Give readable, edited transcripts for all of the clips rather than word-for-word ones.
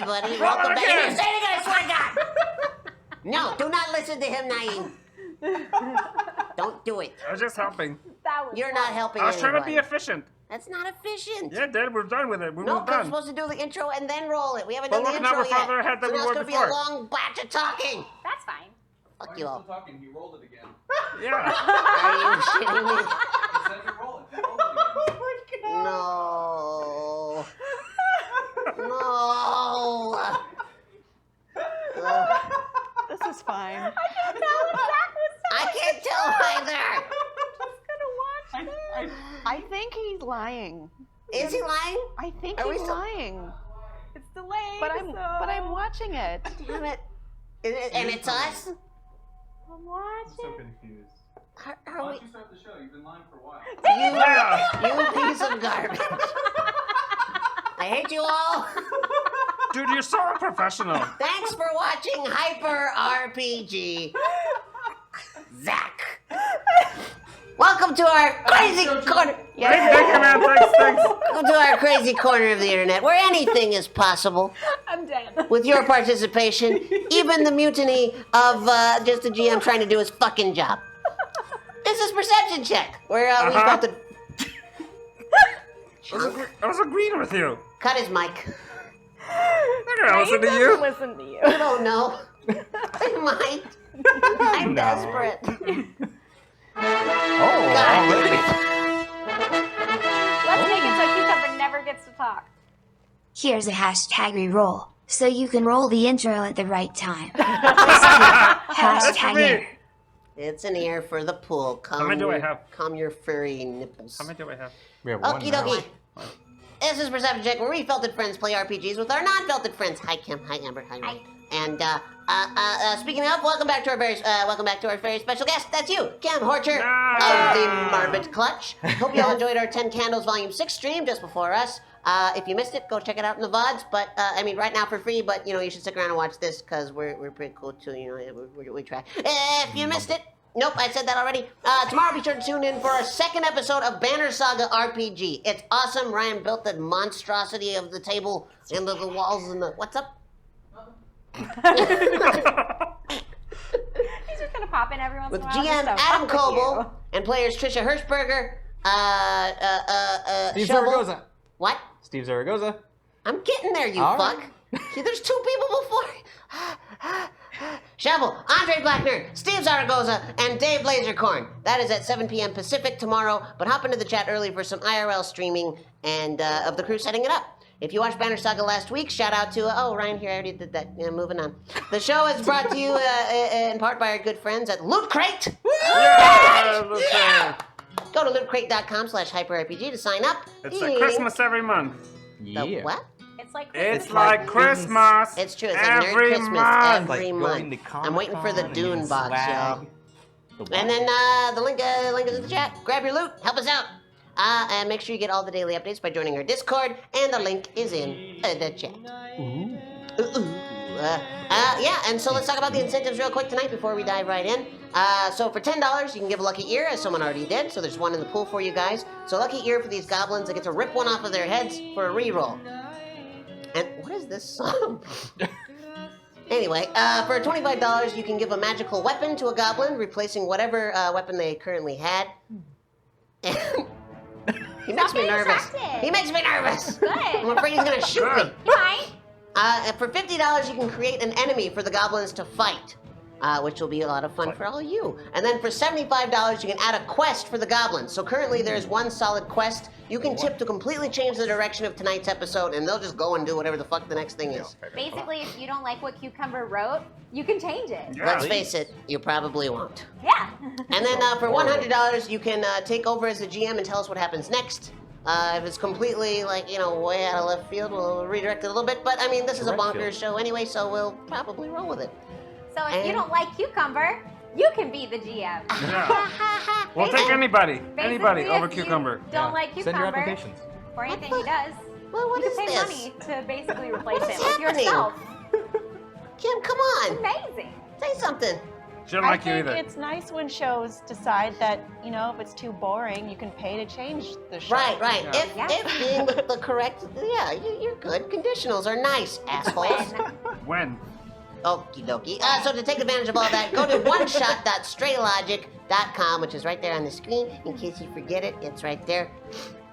everybody. Welcome back. You say it again, I swear to God. No, do not listen to him, Naeem. Don't do it. I was just helping. You're not helping I was trying to anybody. be efficient. That's not efficient. Yeah, Dad, we're done with it. We're No, done. we're supposed to do the intro and then roll it. We haven't But done the look, now intro we're yet. farther ahead than so we now were it's going to be before. a long batch of talking. That's fine. Fuck you all. Still talking. He rolled it again. Yeah. Are you shitting me? He said he rolled it. He rolled it again. No. No. This is fine. I can't tell either. I think he's lying. Is he lying? I think Are we he's still- lying. It's delayed. But I'm watching it. Damn it. And it's us? I'm I'm watching. so confused. Are Why we... don't you start the show? You've been lying for a while. You piece of garbage. I hate you all. Dude, you're so unprofessional. Thanks for watching Hyper RPG. Zach. Welcome to our crazy corner. Thank you, man. Thanks. Welcome to our crazy corner of the internet, where anything is possible. I'm dead. With your participation, even the mutiny of just a GM trying to do his fucking job. This is Perception Check, where we felt it. I was agreeing with you. Cut his mic. They're gonna listen to doesn't you. listen to you. I don't know. I might. I'm No. desperate. Oh, God. already. Let's make it so Cucumber never gets to talk. Here's a hashtag reroll, so you can roll the intro at the right time. Hashtag me. error. It's an ear for the pool. Calm many do I your- have? Calm your furry nipples. How many do I have? We have one Okie now. dokie. This is Perception Check, where we felted friends play RPGs with our non-felted friends. Hi Kim, hi Amber, hi Ray. And speaking of, welcome back to our very special guest. That's you, Kim Horcher of the Marbit Clutch. Hope you all enjoyed our 10 Candles Volume 6 stream just before us. If you missed it, go check it out in the VODs. But I mean, right now for free. But you know, you should stick around and watch this because we're pretty cool too. You know, we try. If you missed it. Nope, I said that already. Tomorrow, be sure to tune in for our second episode of Banner Saga RPG. It's awesome. Ryan built the monstrosity of the table and the walls and the... What's up? He's just gonna pop in every once With in a while. GM just to Adam fuck with Coble you. and players Trisha Hirschberger, Steve Shovel. Zaragoza. What? Steve Zaragoza. I'm getting there, you All fuck. right. See, there's two people before. Shovel, Andre Blackner, Steve Zaragoza, and Dave Lasercorn. That is at 7 p.m. Pacific tomorrow, but hop into the chat early for some IRL streaming and of the crew setting it up. If you watched Banner Saga last week, shout out to, Ryan here, I already did that. Yeah, moving on. The show is brought to you in part by our good friends at Loot Crate. Yeah! Go to lootcrate.com/hyperrpg to sign up. It's like Christmas every month. The what? It's like It's like Christmas. It's true. It's like Merry every Christmas month. every Like going month. to I'm waiting for the Comic-Con and Dune getting box, swag. y'all. The what? And then the link is in the chat. Grab your loot. Help us out. And make sure you get all the daily updates by joining our Discord. And the link is in the chat. Yeah, and so let's talk about the incentives real quick tonight before we dive right in. So for $10, you can give a lucky ear, as someone already did. So there's one in the pool for you guys. So lucky ear for these goblins that get to rip one off of their heads for a reroll. And what is this song? Anyway, for $25, you can give a magical weapon to a goblin, replacing whatever weapon they currently had. He makes me nervous. He makes me nervous. Good. I'm afraid he's gonna shoot me. You might. For $50, you can create an enemy for the goblins to fight, which will be a lot of fun for all you. And then for $75, you can add a quest for the goblins. So currently there's one solid quest you can tip to completely change the direction of tonight's episode, and they'll just go and do whatever the fuck the next thing is. Basically, if you don't like what Cucumber wrote, you can change it. Yeah. Let's face it, you probably won't. Yeah. And then for $100, you can take over as the GM and tell us what happens next. If it's completely, way out of left field, we'll redirect it a little bit. But, I mean, this is a bonkers show anyway, so we'll probably roll with it. So if you don't like Cucumber, you can be the GM. Yeah. We'll take anybody. Anybody Basically, over if you Cucumber. Don't like Send your Cucumber applications. or anything he does. Well, what you is can pay this? money to basically replace What it is with happening? yourself. Kim, come on. Amazing. Say something. She don't I like you think either. it's nice when shows decide that, you know, if it's too boring, you can pay to change the show. Right. Yeah. If being the correct, yeah, you're good. Conditionals are nice, assholes. When? Okie dokie. So to take advantage of all that, go to oneshot.straylogic.com, which is right there on the screen. In case you forget it, it's right there.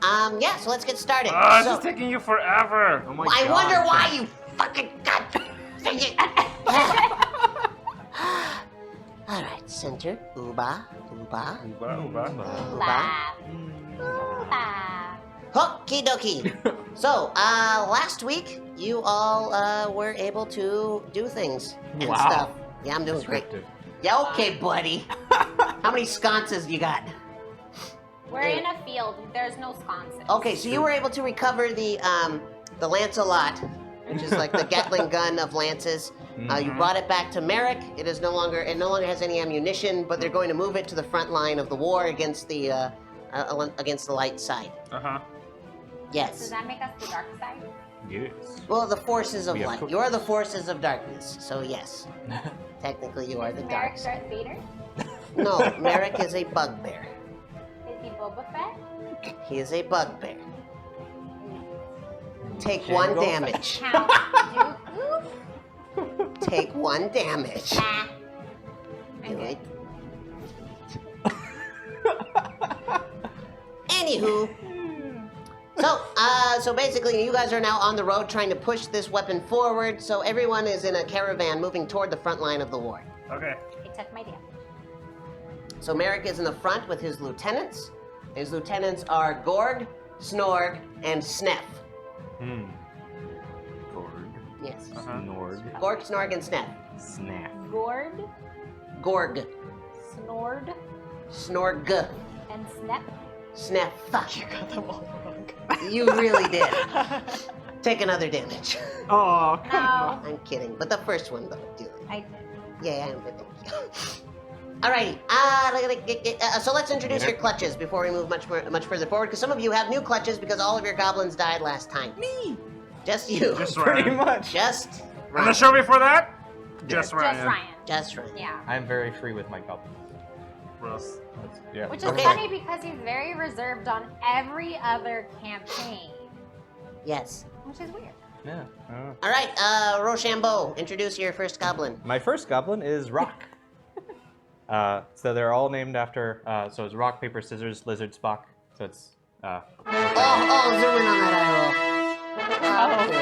Yeah, so let's get started. Oh, So- this is taking you forever. Oh my I God. wonder why you fucking got. All right, center. Uba. Uba. Okie dokie. So, last week you all were able to do things and Wow. stuff. Yeah, I'm doing great. Yeah, okay, buddy. How many sconces you got? We're in a field. There's no sconces. Okay, so you were able to recover the Lancelot, which is like the Gatling gun of lances. You brought it back to Merrick. It no longer has any ammunition, but they're going to move it to the front line of the war against the light side. Uh-huh. Does Yes. that make us the dark side? Yes. Well, the forces of We have light. cookies. You're the forces of darkness. So yes, technically you are the dark Merrick side. Darth Vader? No, Merrick is a bugbear. Is he Boba Fett? He is a bugbear. Take one Jango? damage. Count Dooku? Take one damage. Nah. Do it. Anywho. So basically you guys are now on the road trying to push this weapon forward, so everyone is in a caravan moving toward the front line of the war. Okay. He took my deal. So Merrick is in the front with his lieutenants. His lieutenants are Gorg, Snorg, and Sneff. Gorg. Yes. Snorg. Gorg, Snorg, and Sneff. Snap. Gord, Gorg, Snord, Snorg, and Snep. Sneff. You got them all wrong. You really did. Take another damage. Oh, No. I'm kidding, but the first one though, do it. I did. Yeah, I'm good. Thank you. Alrighty. So let's introduce your clutches before we move much further forward, because some of you have new clutches because all of your goblins died last time. Me. Just you. Just pretty Ryan. much. Just And the Ryan. show before that? Just Just Ryan. Ryan. Just Ryan. Yeah. I'm very free with my goblins. Gross. Yeah. Which is Okay. funny because he's very reserved on every other campaign, Yes. which is weird. Yeah. All right, Rochambeau, introduce your first goblin. My first goblin is Rock. So they're all named after. So it's Rock, Paper, Scissors, Lizard, Spock. So it's. Oh, zoom in on that eye roll. Oh, did you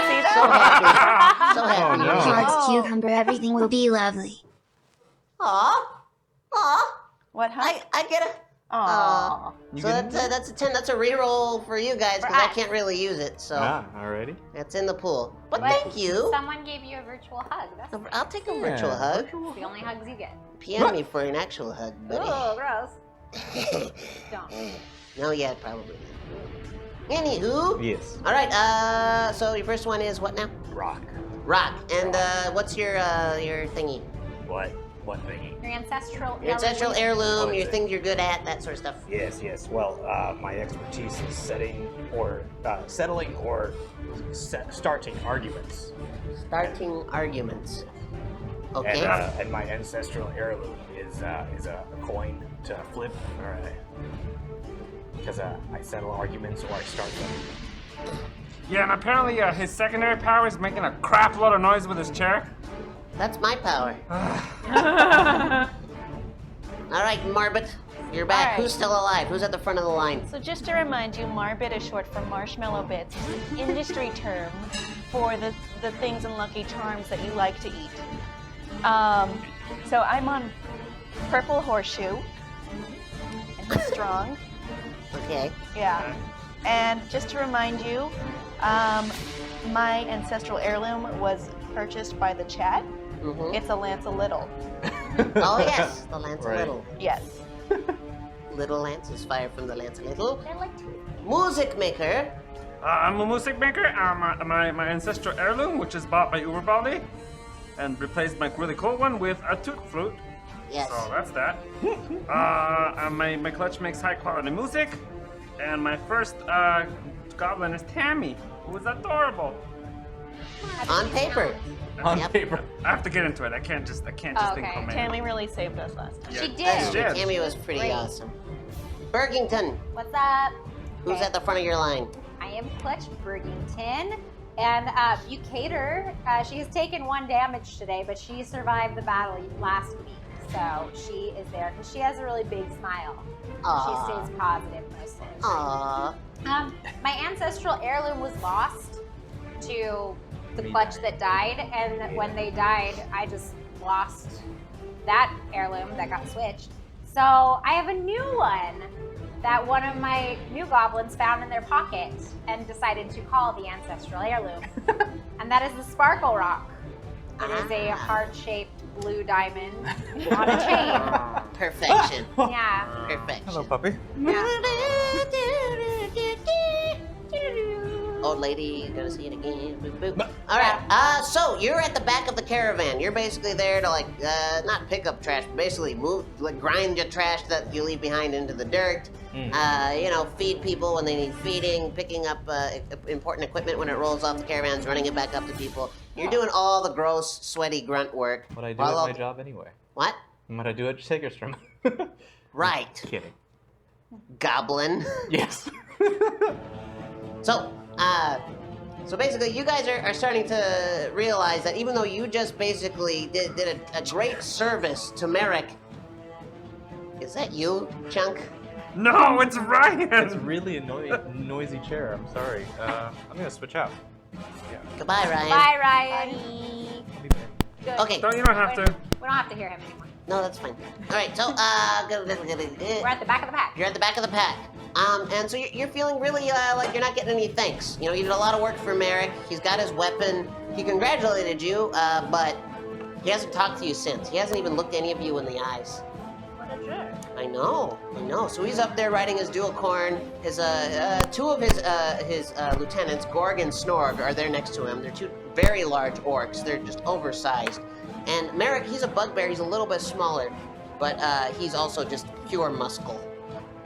see So that? happy. So happy. Oh, no. Hearts, Oh. cucumber, everything will be lovely. Aw. What, huh? I get it. Aw. So that's a 10. That's a reroll for you guys because I us. can't really use it. So Alrighty. that's in the pool. But But thank you. Someone gave you a virtual hug. That's I'll take a virtual hug. the only hugs you get. PM me for an actual hug, buddy. Oh, gross. Don't. No, yeah, probably. Anywho. Yes. All right. So your first one is what now? Rock. Rock. And what's your thingy? What? What thingy? Your ancestral. Your ancestral heirloom. Oh, Your is it? things you're good at. That sort of stuff. Yes, yes. Well, my expertise is settling or starting arguments. Starting arguments. Okay. And my ancestral heirloom is a coin to flip, because I settle arguments or I start them. Yeah, and apparently his secondary power is making a crap load of noise with his chair. That's my power. All right, Marbot, you're back. All right. Who's still alive? Who's at the front of the line? So just to remind you, Marbit is short for marshmallow bits. It's an industry term for the things in Lucky Charms that you like to eat. So I'm on Purple Horseshoe, and he's strong. Okay. Yeah. And just to remind you, my ancestral heirloom was purchased by the chat. Mm-hmm. It's a Lance a Little. Oh yes, the Lance Right. Little. Yes. Little Lance is fired from the Lance Little. They're like two. Music maker. I'm a music maker. My ancestral heirloom, which is bought by Blvd, and replaced my really cool one with a toot flute. Yes. So that's that. My clutch makes high quality music, and my first goblin is Tammy, who is adorable. On paper. On Yep. paper. I have to get into it. I can't just think Okay. on Tammy really saved us last time. Yeah. She That's did. true. Yeah. Tammy was pretty Great. awesome. Bergington, What's up? who's Okay. at the front of your line? I am Clutch Bergington, and Bucator, she has taken 1 damage today, but she survived the battle last week, so she is there because she has a really big smile. Aw. She stays positive most of the time. Aww. My ancestral heirloom was lost to the clutch that died, and when they died, I just lost that heirloom that got switched. So I have a new one that one of my new goblins found in their pocket and decided to call the ancestral heirloom. And that is the Sparkle Rock. It is a heart-shaped blue diamond on a chain. Perfection. Yeah. Perfection. Hello, puppy. Old lady, gonna see it again. Boop, boop. All right. So you're at the back of the caravan. You're basically there to not pick up trash, but basically move, grind your trash that you leave behind into the dirt. Feed people when they need feeding, picking up important equipment when it rolls off the caravans, running it back up to people. You're doing all the gross, sweaty grunt work. What I do at my job anyway. What? What I do at Shakerstrom. Right. Kidding. Goblin. Yes. So basically, you guys are starting to realize that even though you just basically did a great service to Merrick, is that you, Chunk? No, it's Ryan. It's really a noisy chair. I'm sorry. I'm gonna switch out. Goodbye, Ryan. Bye, Ryan. I'll be back. Good. Okay. You don't have to. We don't have to hear him anymore. No, that's fine. All right, so We're at the back of the pack. you're at the back of the pack. And so you're feeling really like you're not getting any thanks. You know, you did a lot of work for Merrick. He's got his weapon. He congratulated you, but he hasn't talked to you since. He hasn't even looked any of you in the eyes. What a jerk. I know. So he's up there riding his dual corn. His two of his lieutenants, Gorg and Snorg, are there next to him. They're two very large orcs. They're just oversized. And Merrick, he's a bugbear. He's a little bit smaller, but he's also just pure muscle.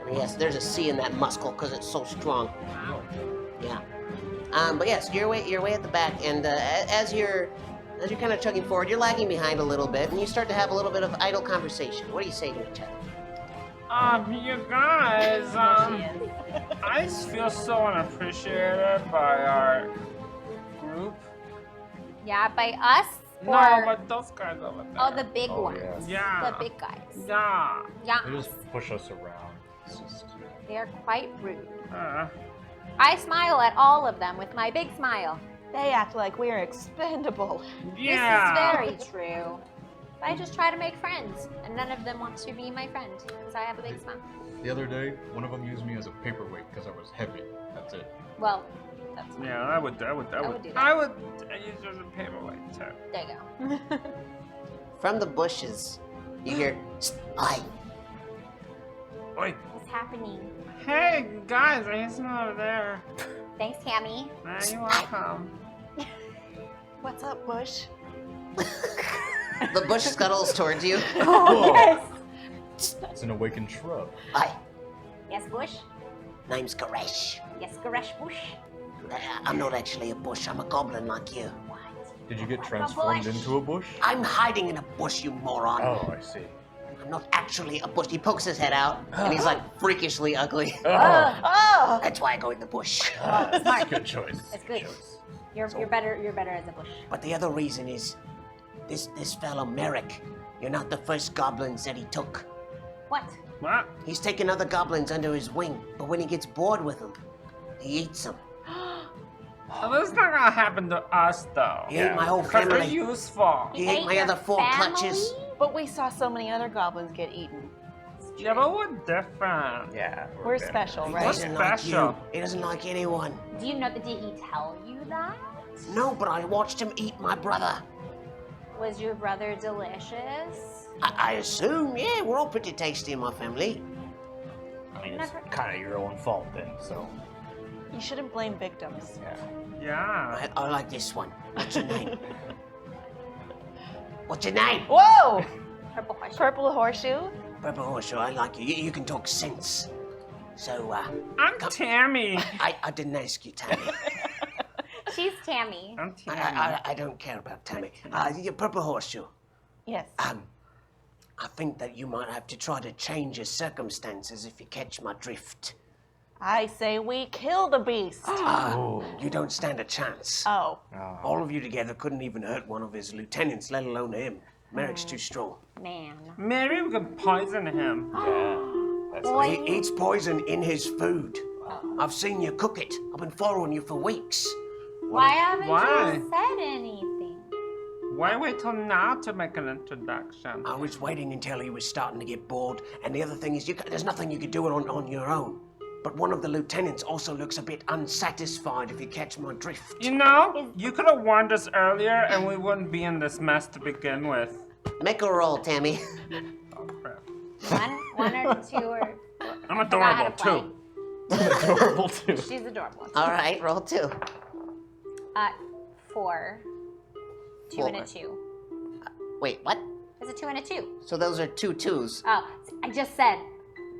And yes, there's a C in that muscle because it's so strong. Yeah. But yes, you're way at the back, and as you're kind of chugging forward, you're lagging behind a little bit, and you start to have a little bit of idle conversation. What do you say to each other? You guys, I just feel so unappreciated by our group. Yeah, by us No, or but those guys over there. oh, the big ones. Yeah. The big guys. Yeah. Yeah. They just push us around. It's just. They are quite rude. Uh, I smile at all of them with my big smile. They act like we're expendable. yeah. This is very true. I just try to make friends, and none of them want to be my friend because I have a big smile. The other day, one of them used me as a paperweight because I was heavy. That's it. Well, that's fine. Yeah, I would do that. I I would do that. use it as a paperweight too. There you go. From the bushes, you hear, "Oi, Oi. What's happening? Hey guys, I hear someone over there. Thanks, Tammy. You welcome. What's up, Bush? the bush scuttles towards you. Oh, yes. It's an awakened shrub. Oi, Yes, Bush. name's Goresh. Yes, Goresh Bush. I'm not actually a bush. I'm a goblin like you. What? Did you get Like a transformed bush. into a bush? I'm hiding in a bush, you moron. Oh, I see. I'm not actually a bush. He pokes his head out, and he's like freakishly ugly. Oh, That's why I go in the bush. That's a good choice. It's good. You're better. You're better as a bush. But the other reason is, this fellow Merrick. You're not the first goblins that he took. What? What? He's taken other goblins under his wing, but when he gets bored with them, he eats them. Oh, that's not gonna happen to us though. He ate my whole Because we're family. useful. He ate my other 4 clutches. but we saw so many other goblins get eaten. Yeah, but we're different. Yeah. We're special, He right? doesn't like special. you. He doesn't like anyone. Do you know that? Did he tell you that? No, but I watched him eat my brother. Was your brother delicious? I assume, yeah, we're all pretty tasty in my family. I mean, it's kind of your own fault then, so. You shouldn't blame victims. Yeah. I like this one. What's your name? What's your name? Whoa! Purple horseshoe. Purple horseshoe? Purple Horseshoe, I like you. You can talk sense. So, I'm Tammy. I didn't ask you, Tammy. She's Tammy. I'm Tammy. I don't care about Tammy. Your purple horseshoe. Yes. I think that you might have to try to change your circumstances if you catch my drift. I say we kill the beast. You don't stand a chance. Oh. All of you together couldn't even hurt one of his lieutenants, let alone him. Merrick's too strong. Man. Maybe we can poison him. He eats poison in his food. I've seen you cook it. I've been following you for weeks. Why haven't Why? you said anything? Why wait till now to make an introduction? I was waiting until he was starting to get bored. And the other thing is, there's nothing you could do on your own. But one of the lieutenants also looks a bit unsatisfied, if you catch my drift. You know, you could have warned us earlier and we wouldn't be in this mess to begin with. Make a roll, Tammy. Oh, crap. One or two or... I'm I forgot how adorable, to play. too. Adorable too. She's adorable. All right, roll 2. 4. 2 and a 2. Wait, what? It's a 2 and a 2. So those are 2 2s. Oh, I just said.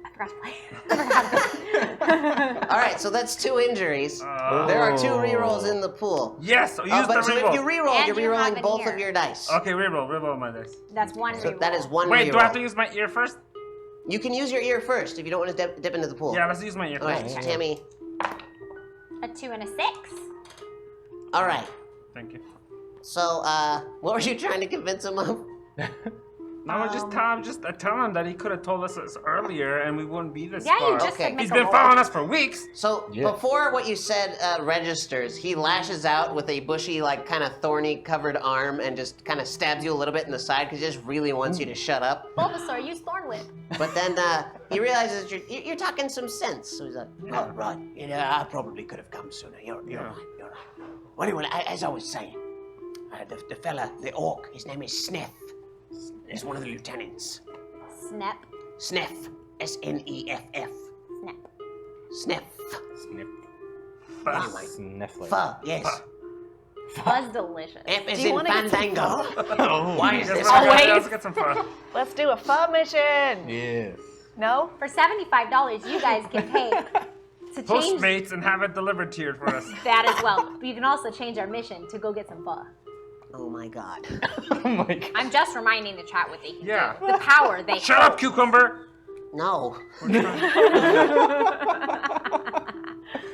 I forgot to play. All right, so that's 2 injuries. There are 2 rerolls in the pool. Yes, use the but so if you reroll. reroll, And you're you have rerolling it both here. of your dice. Okay, reroll my dice. That's one So reroll. that is 1 Wait, reroll. do I have to use my ear first? You can use your ear first if you don't want to dip into the pool. Yeah, let's use my ear All right, first. Tammy. A 2 and a 6. All right. Thank you. So, what were you trying to convince him of? No, I tell him that he could have told us this earlier and we wouldn't be this Yeah, far. you just Okay. said make He's a been roll. following us for weeks. So, before what you said registers, he lashes out with a bushy, like, kind of thorny covered arm and just kind of stabs you a little bit in the side because he just really wants you to shut up. Bulbasaur, use Thorn Whip. But then he realizes you're talking some sense. So he's like, Oh, right. I probably could have come sooner. You're right. Well, anyway, as I was saying, the fella, the orc, his name is Sneff. He's one of the lieutenants. Snep. Sneff. S-N-E-F-F. Snep. Sneff. Anyway. Sniffler. Pho, yes. Buzz delicious. F is Do you in wanna get some Fandango. Oh, Why is this? Oh, wait. Let's get some fun. Let's do a pho mission. yes. No? For $75, you guys can pay to change Postmates and have it delivered to you for us. that as well. But you can also change our mission to go get some pho. oh my god. Oh my god. I'm just reminding the chat what they can Yeah. do. The power they Shut up, cucumber! No.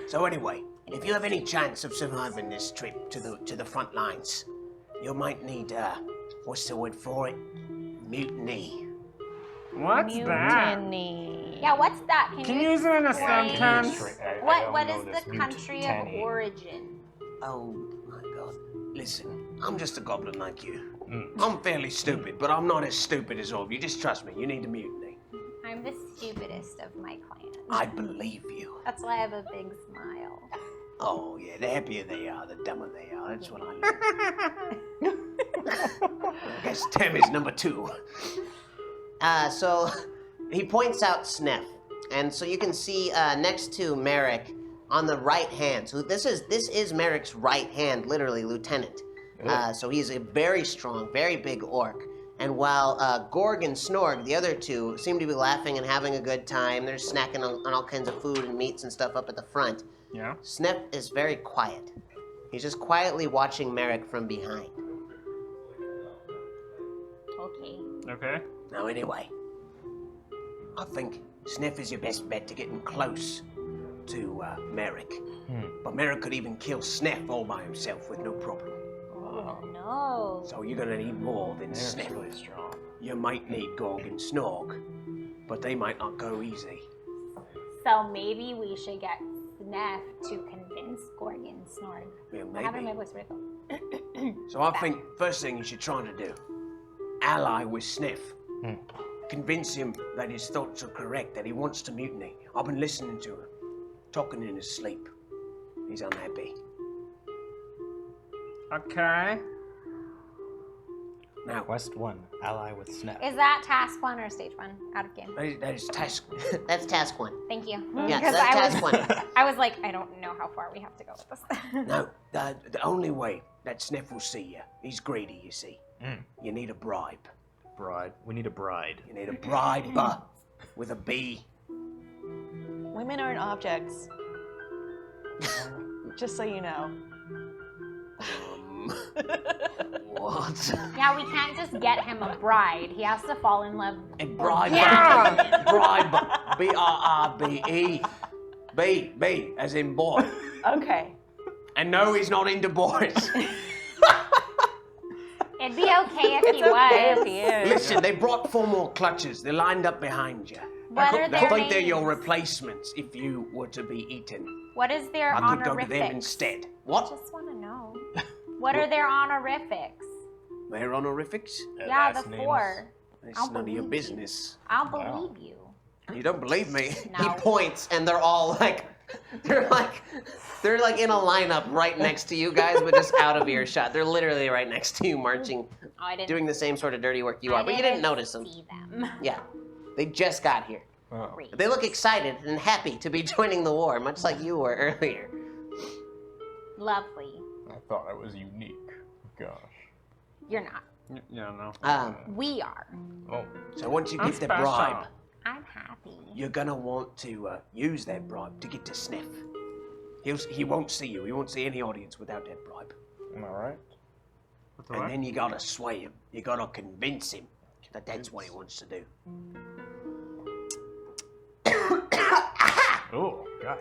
So anyway, if you have any chance of surviving this trip to the front lines, you might need, what's the word for it? Mutiny. What's that? Mutiny. Yeah, what's that? Can you use it in a explain- sentence? What is the country of origin? Oh my god. Listen, I'm just a goblin like you. I'm fairly stupid, but I'm not as stupid as all of you. Just trust me, you need a mutiny. I'm the stupidest of my clan. I believe you. That's why I have a big smile. Oh yeah, the happier they are, the dumber they are. That's what I learned. I guess Tammy's number 2. So he points out Sniff, and so you can see next to Merrick on the right hand. So this is Merrick's right hand, literally, lieutenant. So he's a very strong, very big orc. And while Gorg and Snorg, the other 2, seem to be laughing and having a good time, they're snacking on all kinds of food and meats and stuff up at the front. Yeah. Sniff is very quiet. He's just quietly watching Merrick from behind. Okay. Okay. Now anyway, I think Sniff is your best bet to getting close to Merrick. But Merrick could even kill Sniff all by himself with no problem. Oh no. So you're gonna need more than Merrick's Sniff. really strong. You might need Gorg and Snorg, but they might not go easy. So maybe we should get Sneff to convince Gorgon Snorg. Yeah, I have it in my maybe. voice right. So I think first thing you should try to do, ally with Sniff. Convince him that his thoughts are correct, that he wants to mutiny. I've been listening to him, talking in his sleep. He's unhappy. Okay. Now, Quest 1, ally with Snap. Is that task 1 or stage 1 out of game? that is task. That's task 1. Thank you. Yes, Because that's I task was, 1. I was like, I don't know how far we have to go with this. No, the only way that Sniff will see you, he's greedy, you see. You need a bribe. Bride. We need a bride. You need a bribe with a B. Women aren't objects. Just so you know. What? Yeah, we can't just get him a bride. He has to fall in love. A bribe. Yeah. Bribe. B-R-R-B-E. B as in boy. Okay. And no, he's not into boys. It'd be okay if It's he okay was. if he is. Listen, they brought 4 more clutches. They're lined up behind you. What are I their think they're your names? replacements if you were to be eaten. What is their I could go to them honorifics? instead. I What? just want to know. What are their honorifics? Their honorifics? Yeah, the 4. It's I'll none of your believe you. business. I don't believe you. You don't believe me? He No. points, and they're all like, they're like in a lineup right next to you guys, but just out of earshot. They're literally right next to you, marching, Oh, I didn't. doing the same sort of dirty work you I are, but you didn't notice them. See them. Yeah, they just got here. Oh. Great. They look excited and happy to be joining the war, much like you were earlier. Lovely. I thought I was unique. Gosh. You're not. Yeah, no. We are. Oh. So once you I'm give the special. bribe, I'm happy. you're gonna want to use that bribe to get to Sniff. He won't see you. He won't see any audience without that bribe. Am I right? And then you gotta sway him. You gotta convince him that that's what he wants to do. Oh, gosh.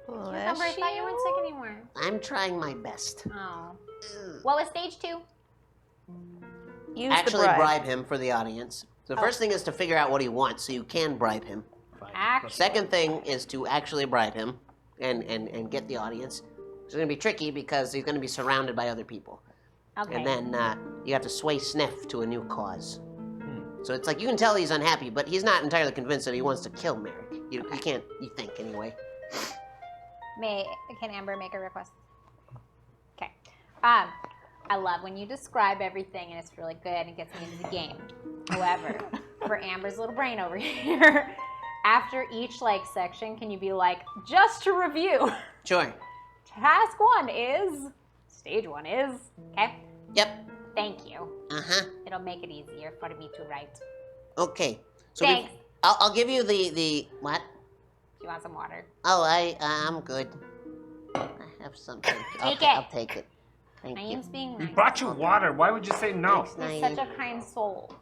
Cucumber, I thought you weren't sick anymore. I'm trying my best. Oh. What was stage 2? Use Actually the bribe him for the audience. The first thing is to figure out what he wants so you can bribe him. Actually. Second thing is to actually bribe him and get the audience. It's going to be tricky because he's going to be surrounded by other people. Okay. And then you have to sway Sniff to a new cause. So it's like you can tell he's unhappy, but he's not entirely convinced that he wants to kill Merrick. You can't, you think anyway. Can Amber make a request? Okay. I love when you describe everything and it's really good and it gets me into the game. However, for Amber's little brain over here, after each section, can you be like, just to review, Sure. task 1 is, stage 1 is, okay? Yep. Thank you. Uh-huh. It'll make it easier for me to write. Okay. So Thanks. I'll give you the what? Do you want some water? Oh, I'm good. I have something. Take it. I'll take it. Thank you. Naeem's being We nice. brought you water. Why would you say no? Thanks, He's Naeem. such a kind soul.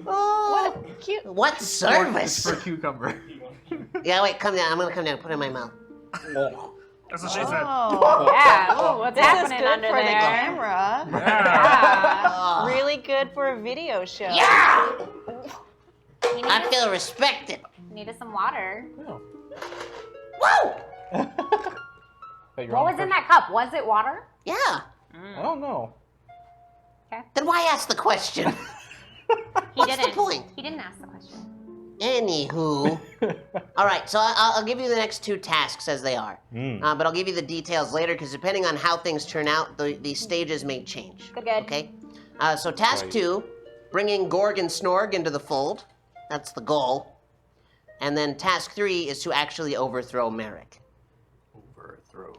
Oh, Cute. what service? For cucumber. Yeah, wait, come down. I'm gonna come down. Put it in my mouth. That's what she said. Oh. Yeah. Oh, what's This is happening good under for there? the camera. Yeah. Really good for a video show. Yeah! You I needed, feel respected. needed some water. Woo! What was in that cup? Was it water? Yeah. I don't know. Then why ask the question? He What's didn't. the point? He didn't ask the question. Anywho. All right, so I'll give you the next 2 tasks as they are. But I'll give you the details later because depending on how things turn out, the stages may change. Good, good. Okay? So task 2, bringing Gorg and Snorg into the fold. That's the goal. And then task 3 is to actually overthrow Merrick. Overthrow.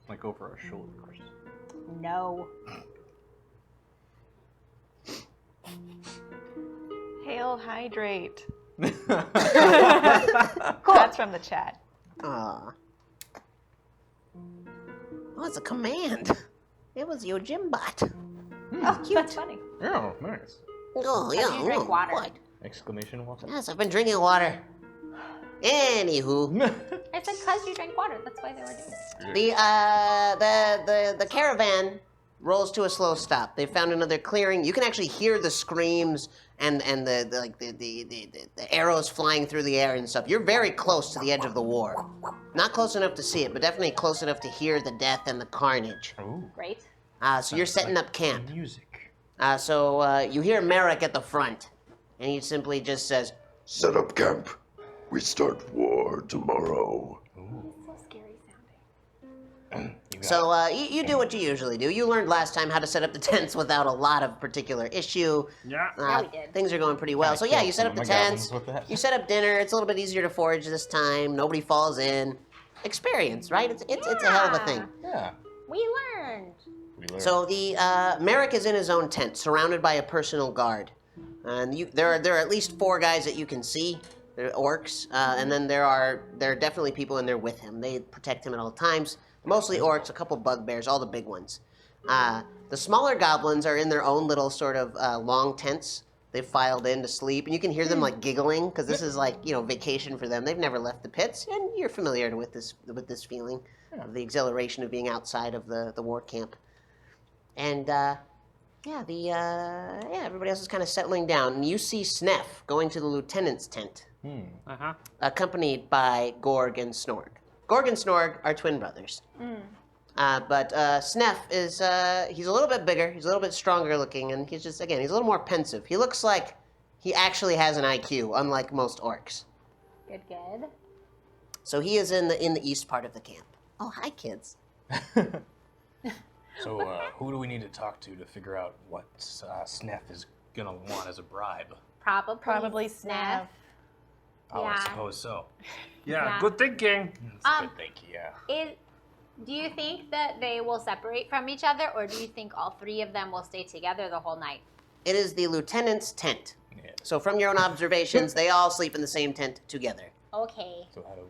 Like over our shoulders. No. Hail hydrate. Cool. That's from the chat. Aw. Oh, it's a command. It was your Gymbot. Oh, that's funny. Oh, nice. Oh, yeah. you drink oh, water. what? Exclamation water. Yes, I've been drinking water. Anywho, I said because you drank water. That's why they were doing it. the caravan rolls to a slow stop. They found another clearing. You can actually hear the screams and the arrows flying through the air and stuff. You're very close to the edge of the war. Not close enough to see it, but definitely close enough to hear the death and the carnage. Oh, Great. So you're setting up camp. music. So you hear Merrick at the front, and he simply just says, Set up camp. We start war tomorrow. So scary sounding. So you do what you usually do. You learned last time how to set up the tents without a lot of particular issue. Yeah. Yeah, we did. Things are going pretty well. So yeah, you set up the tents. You set up dinner. It's a little bit easier to forage this time. Nobody falls in. Experience, right? It's a hell of a thing. Yeah. We learned. We learned. So the Merrick is in his own tent, surrounded by a personal guard. And there are at least 4 guys that you can see. There are orcs, and then there are definitely people in there with him. They protect him at all times. Mostly orcs, a couple bugbears, all the big ones. The smaller goblins are in their own little sort of long tents. They've filed in to sleep, and you can hear them like giggling because this is like vacation for them. They've never left the pits, and you're familiar with this feeling of the exhilaration of being outside of the war camp. And everybody else is kind of settling down, and you see Sneff going to the lieutenant's tent, accompanied by Gorg and Snorg. Gorg and Snorg are twin brothers. But Sneff is, he's a little bit bigger, he's a little bit stronger looking, and he's just, again, he's a little more pensive. He looks like he actually has an IQ, unlike most orcs. Good. So he is in the east part of the camp. Oh, hi, kids. So, who do we need to talk to figure out what Sneff is gonna want as a bribe? Probably Sneff. Oh, I suppose so. Yeah, good thinking. Good thinking, yeah. Do you think that they will separate from each other, or do you think all three of them will stay together the whole night? It is the lieutenant's tent. Yeah. So from your own observations, they all sleep in the same tent together. Okay. So how do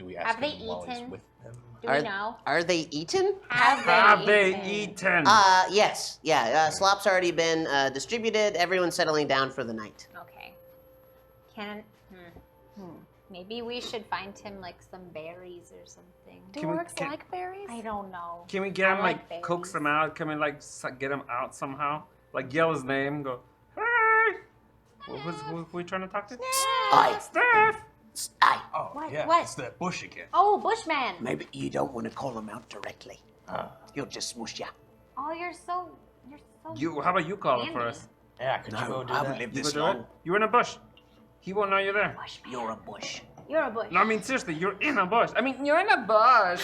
we ask him while he's with them? Do we know? Are they eaten? Have they eaten? Yes. Yeah. Slop's already been distributed. Everyone's settling down for the night. Okay. Maybe we should find him like some berries or something. Do orcs like berries? I don't know. Can we get him, like coax him out? Can we, get him out somehow? Like, yell his name, go, hey! Who are we trying to talk to? Aye. Steph! Aye. Oh, What? yeah, What? it's that bush again. Oh, Bushman! Maybe you don't want to call him out directly. He'll just smush ya. Oh, you're so How about you call him handy. for us? Yeah, could you go do I that? haven't lived You this go do it? long. You're in a bush. He won't know you're there. You're a bush. You're a bush. No, I mean, seriously, you're in a bush. I mean, you're in a bush.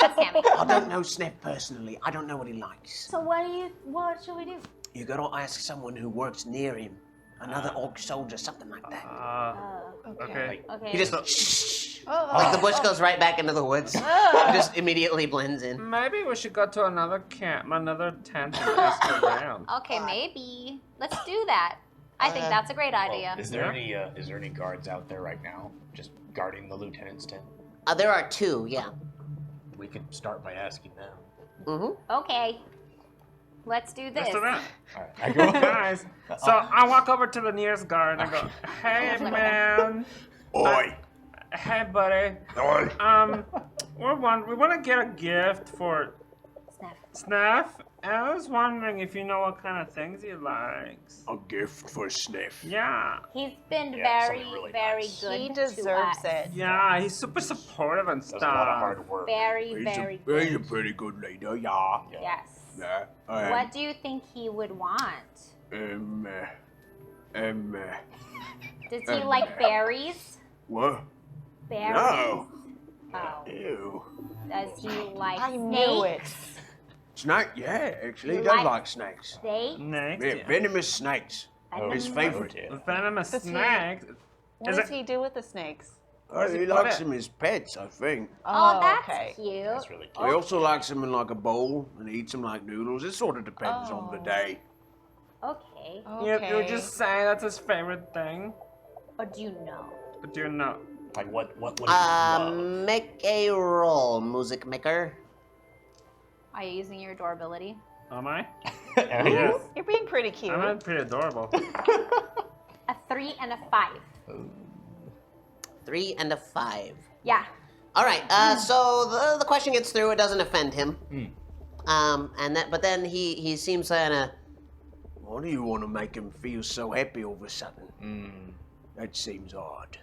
That's Tammy. I don't know Sneff personally. I don't know what he likes. So what should we do? You gotta ask someone who works near him. Another orc soldier, something like that. Okay. Okay. He just shh. Like the bush goes right back into the woods. Just immediately blends in. Maybe we should go to another camp, another tent, and ask around. Okay, maybe. Let's do that. I think that's a great idea. Is there any guards out there right now, just guarding the lieutenant's tent? There are two, yeah. We could start by asking them. Mm-hmm. Okay. Let's do this. Let's do that. All right, I go. Guys, so I walk over to the nearest guard and I go, hey, man. Oi! Hey, buddy. Oi! We want to get a gift for Sneff. And I was wondering if you know what kind of things he likes. A gift for Sniff. Yeah. He's been Yeah, very, something really very nice. good He to deserves us. it. Yeah, he's super supportive and Does a lot of stuff. hard work. Very, very good. He's a pretty good leader, yeah. Yes. Yeah. What do you think he would want? Does he like berries? What? Berries? No. Oh. Ew. Does he like I snakes? knew it. Snake? Yeah, actually, he You does like- like snakes. Snakes? Next. Yeah, venomous snakes. His favorite. Venomous Does he- snake. What does he do with the snakes? Where's He he likes put it? them as pets, I think. Oh, that's okay. cute. That's really He cute. also likes them in like a bowl and eats them like noodles. It sort of depends on the Oh. day. Okay. You would just say that's his favorite thing. Or do you know? But you're not. Like what would he love? Make a roll, music maker. Are you using your adorability? Am I? Yes. You're being pretty cute. I'm pretty adorable. A 3 and a 5. 3 and a 5. Yeah. All right. So the question gets through. It doesn't offend him. But then he seems kind of. Why do you want to make him feel so happy all of a sudden? That seems odd.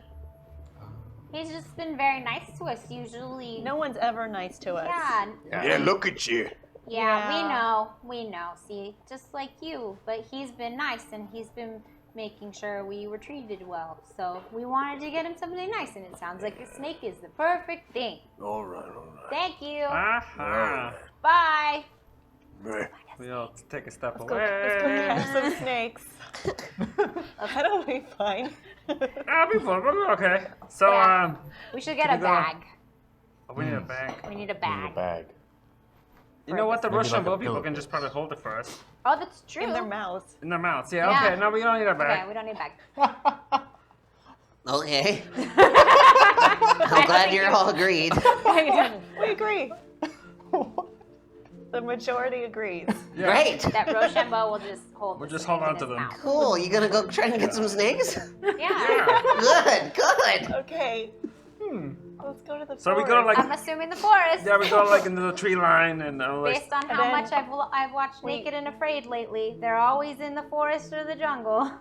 He's just been very nice to us. Usually. No one's ever nice to us. Yeah. Yeah, look at you. Yeah, we know. See, just like you. But he's been nice, and he's been making sure we were treated well. So we wanted to get him something nice, and it sounds like a snake is the perfect thing. All right. Thank you. Aha. Bye. We'll take a step Let's away. go catch some snakes. That'll be fine. That'll be fun. Okay. So, Yeah. We should get Can a we go- bag. we need a bag. We need a In the bag. bag. You know what? The Maybe Russian like a boat people can pillowcase. just probably hold it for us. Oh, that's true. In their mouths. In their mouths. Yeah, Yeah. okay. No, we don't need a Okay, bag. we don't need a bag. Okay. I'm glad you're all agreed. We agree. The majority agrees. Great. That Rochambeau will just hold. We'll the just snake hold on in to his them. mouth. Cool. You gonna go try and get some snakes? Yeah. Good. Okay. Let's go to the So we forest. go like I'm assuming the forest. yeah, we go like into the tree line and like Based on And how then much I've watched Naked and Afraid lately, they're always in the forest or the jungle.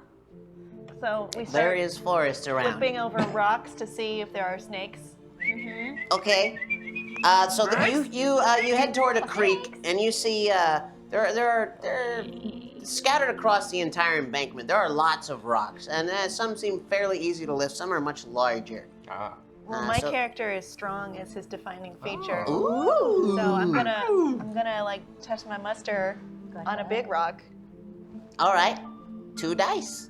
So we There start is forest around. flipping over rocks to see if there are snakes. Okay. So you head toward a creek and you see they're scattered across the entire embankment. There are lots of rocks, and some seem fairly easy to lift. Some are much larger. Well, my character is strong as his defining feature. Ooh. So I'm gonna like test my muster on a big rock, All right. 2 dice.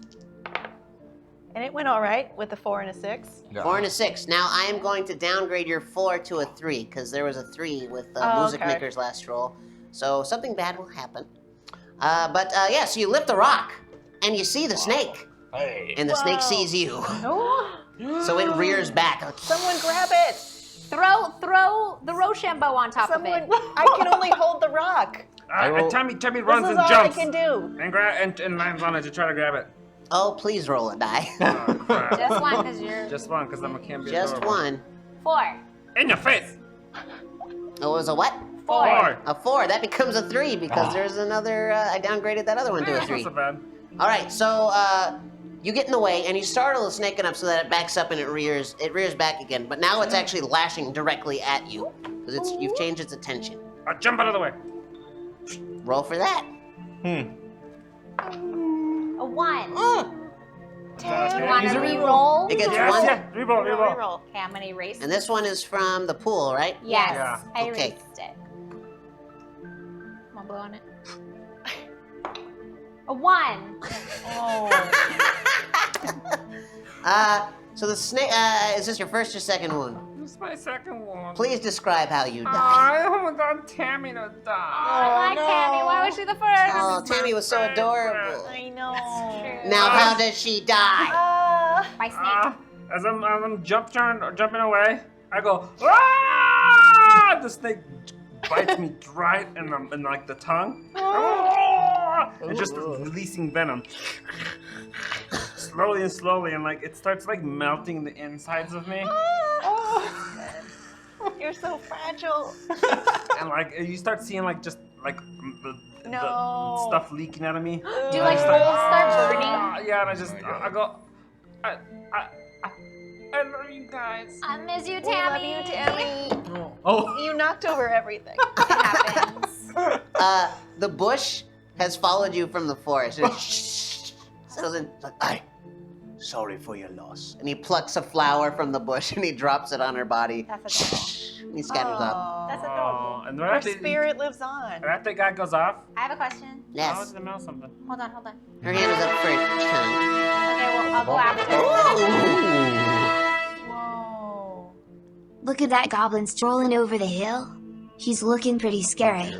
and it went all right with a 4 and a 6. 4 and a 6. Now I am going to downgrade your 4 to a 3 because there was a 3 with Music okay. Maker's last roll. So something bad will happen. Yeah, so you lift the rock and you see the snake. Hey. And the snake sees you. So it rears back. Someone grab it! Throw the Rochambeau on top of it. I can only hold the rock. Tammy This runs is and all jumps I can do. and lands on it to try to grab it. Oh, please roll a die. Oh, crap. Just one, because you're Just one, because I'm a can't be Just adorable. 1. 4. In your face! Oh, it was a what? 4. A 4. That becomes a 3 because there's another. I downgraded that other one to a That's 3. not so bad. All right, so you get in the way and you startle the snake enough so that it backs up and it rears back again. But now it's actually lashing directly at you because you've changed its attention. I'll jump out of the way. Roll for that. A 1. Okay. You want to re-roll? It gets Yes, 1. yeah. Reroll. Reroll. Okay, I'm going to erase And this one is from the pool, right? Yes, Yeah. I Okay. erased it. Come on, blow on it. A 1. So the snake. Is this your first or second wound? This is my second one. Please describe how you died. I almost got Tammy to die. I like Tammy. Why was she the first? Oh, Tammy was so adorable. I know. Now, how does she die? By snake. As I'm jumping away, I go, ah! The snake bites me right in like the tongue. And just releasing venom. Slowly, and like it starts like melting the insides of me. You're so fragile. And like you start seeing like just like the No. stuff leaking out of me. Do like holes start burning? Yeah, and I go, I love you guys. I miss you, We Tammy. love you, Tammy. Oh. You knocked over everything. It happens. The bush has followed you from the forest. So then, like, sorry for your loss. And he plucks a flower from the bush and he drops it on her body. That's adorable. And he scatters off. That's adorable. And Her right after, spirit lives on. right after the guy goes off, I have a question. I Yes. wanted to know something. Hold on. Her hand is up first. Okay, well, I'll go after. Whoa. Look at that goblin strolling over the hill. He's looking pretty scary.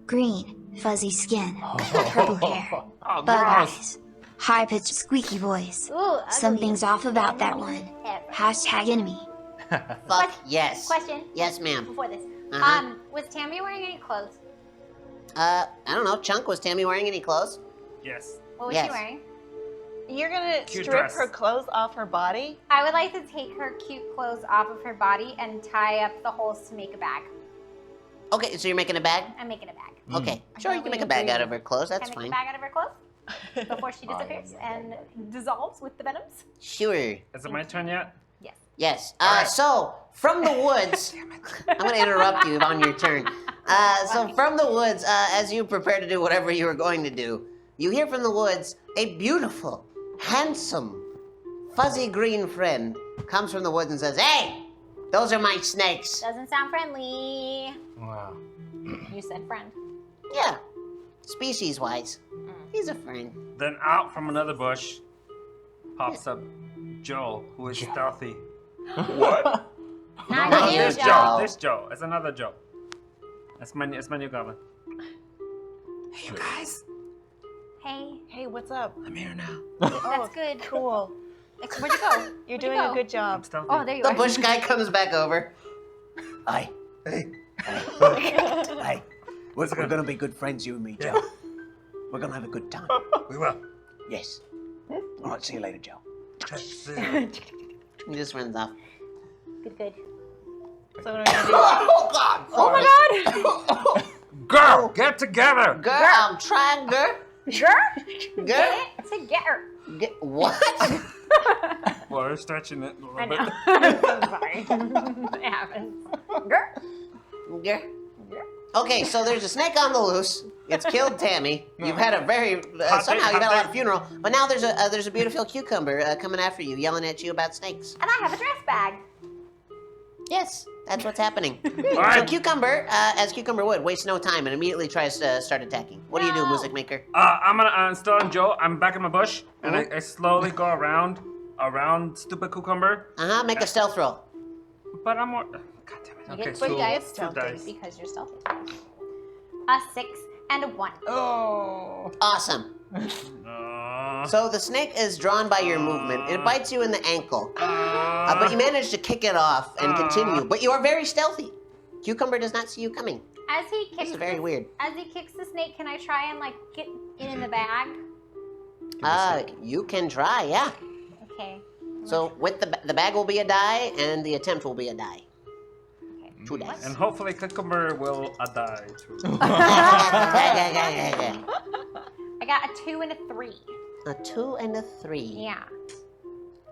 Green, fuzzy skin, purple hair, Oh, bug gross. eyes, high-pitched squeaky voice. Ooh, ugly. Something's off about that one. Hashtag enemy. Fuck yes. Question Yes, ma'am. before this. Uh-huh. Was Tammy wearing any clothes? I don't know. Chunk, was Tammy wearing any clothes? Yes. What was Yes. she wearing? You're gonna Cute strip dress. her clothes off her body? I would like to take her cute clothes off of her body and tie up the holes to make a bag. Okay, so you're making a bag? I'm making a bag. Okay. Sure, you can make a bag out of her clothes. That's Can I fine. make a bag out of her clothes before she disappears and dissolves with the venoms? Sure. Is it my turn yet? Yes. Yes. So from the woods, I'm going to interrupt you on your turn. So from the woods, as you prepare to do whatever you were going to do, you hear from the woods a beautiful, handsome, fuzzy green friend comes from the woods and says, "Hey, those are my snakes." Doesn't sound friendly. Wow. You said friend. Yeah. Species-wise, he's a friend. Then out from another bush pops up Joe, who is stealthy. What? Not No, you, there's Joe. This Joe. It's another Joe. It's my new goblin. Hey, you guys. Hey, Hey, what's up? I'm here now. that's good. Cool. Where'd you go? You're doing a good job. Oh, there you The are. bush guy comes back over. Hey. Hey. We're gonna be good friends, you and me, Joe. We're gonna have a good time. We will. Yes. All right, see you later, Joe. He just runs off. Good. So what are we gonna do? Oh God! Oh my God! Girl, get together. Girl, I'm trying, girl. Girl? Girl? I said get her. What? Well, we're stretching it a little I bit. know. I'm sorry. It happens. Girl? Girl? Okay, so there's a snake on the loose. It's killed Tammy. You've had a very somehow you've had a lot of funeral, but now there's a beautiful cucumber coming after you, yelling at you about snakes. And I have a dress bag. Yes, that's what's happening. All So right. cucumber, as cucumber would, wastes no time and immediately tries to start attacking. What do you do, No. music maker? I'm gonna still on Joe. I'm back in my bush, and I slowly go around stupid cucumber. Make a stealth roll. But I'm more. God damn it. You Okay, get so 2 dice stealthy because you're stealthy. A 6 and a 1. Oh. Awesome. So the snake is drawn by your movement. It bites you in the ankle. But you manage to kick it off and continue. But you are very stealthy. Cucumber does not see you coming. As he kicks This is very weird. As he kicks the snake, can I try and like get it in the bag? You can try, yeah. Okay. So with the bag will be a die, and the attempt will be a die. Okay. 2 dice. And hopefully cucumber will die too. I got a 2 and a 3. A 2 and a 3. Yeah.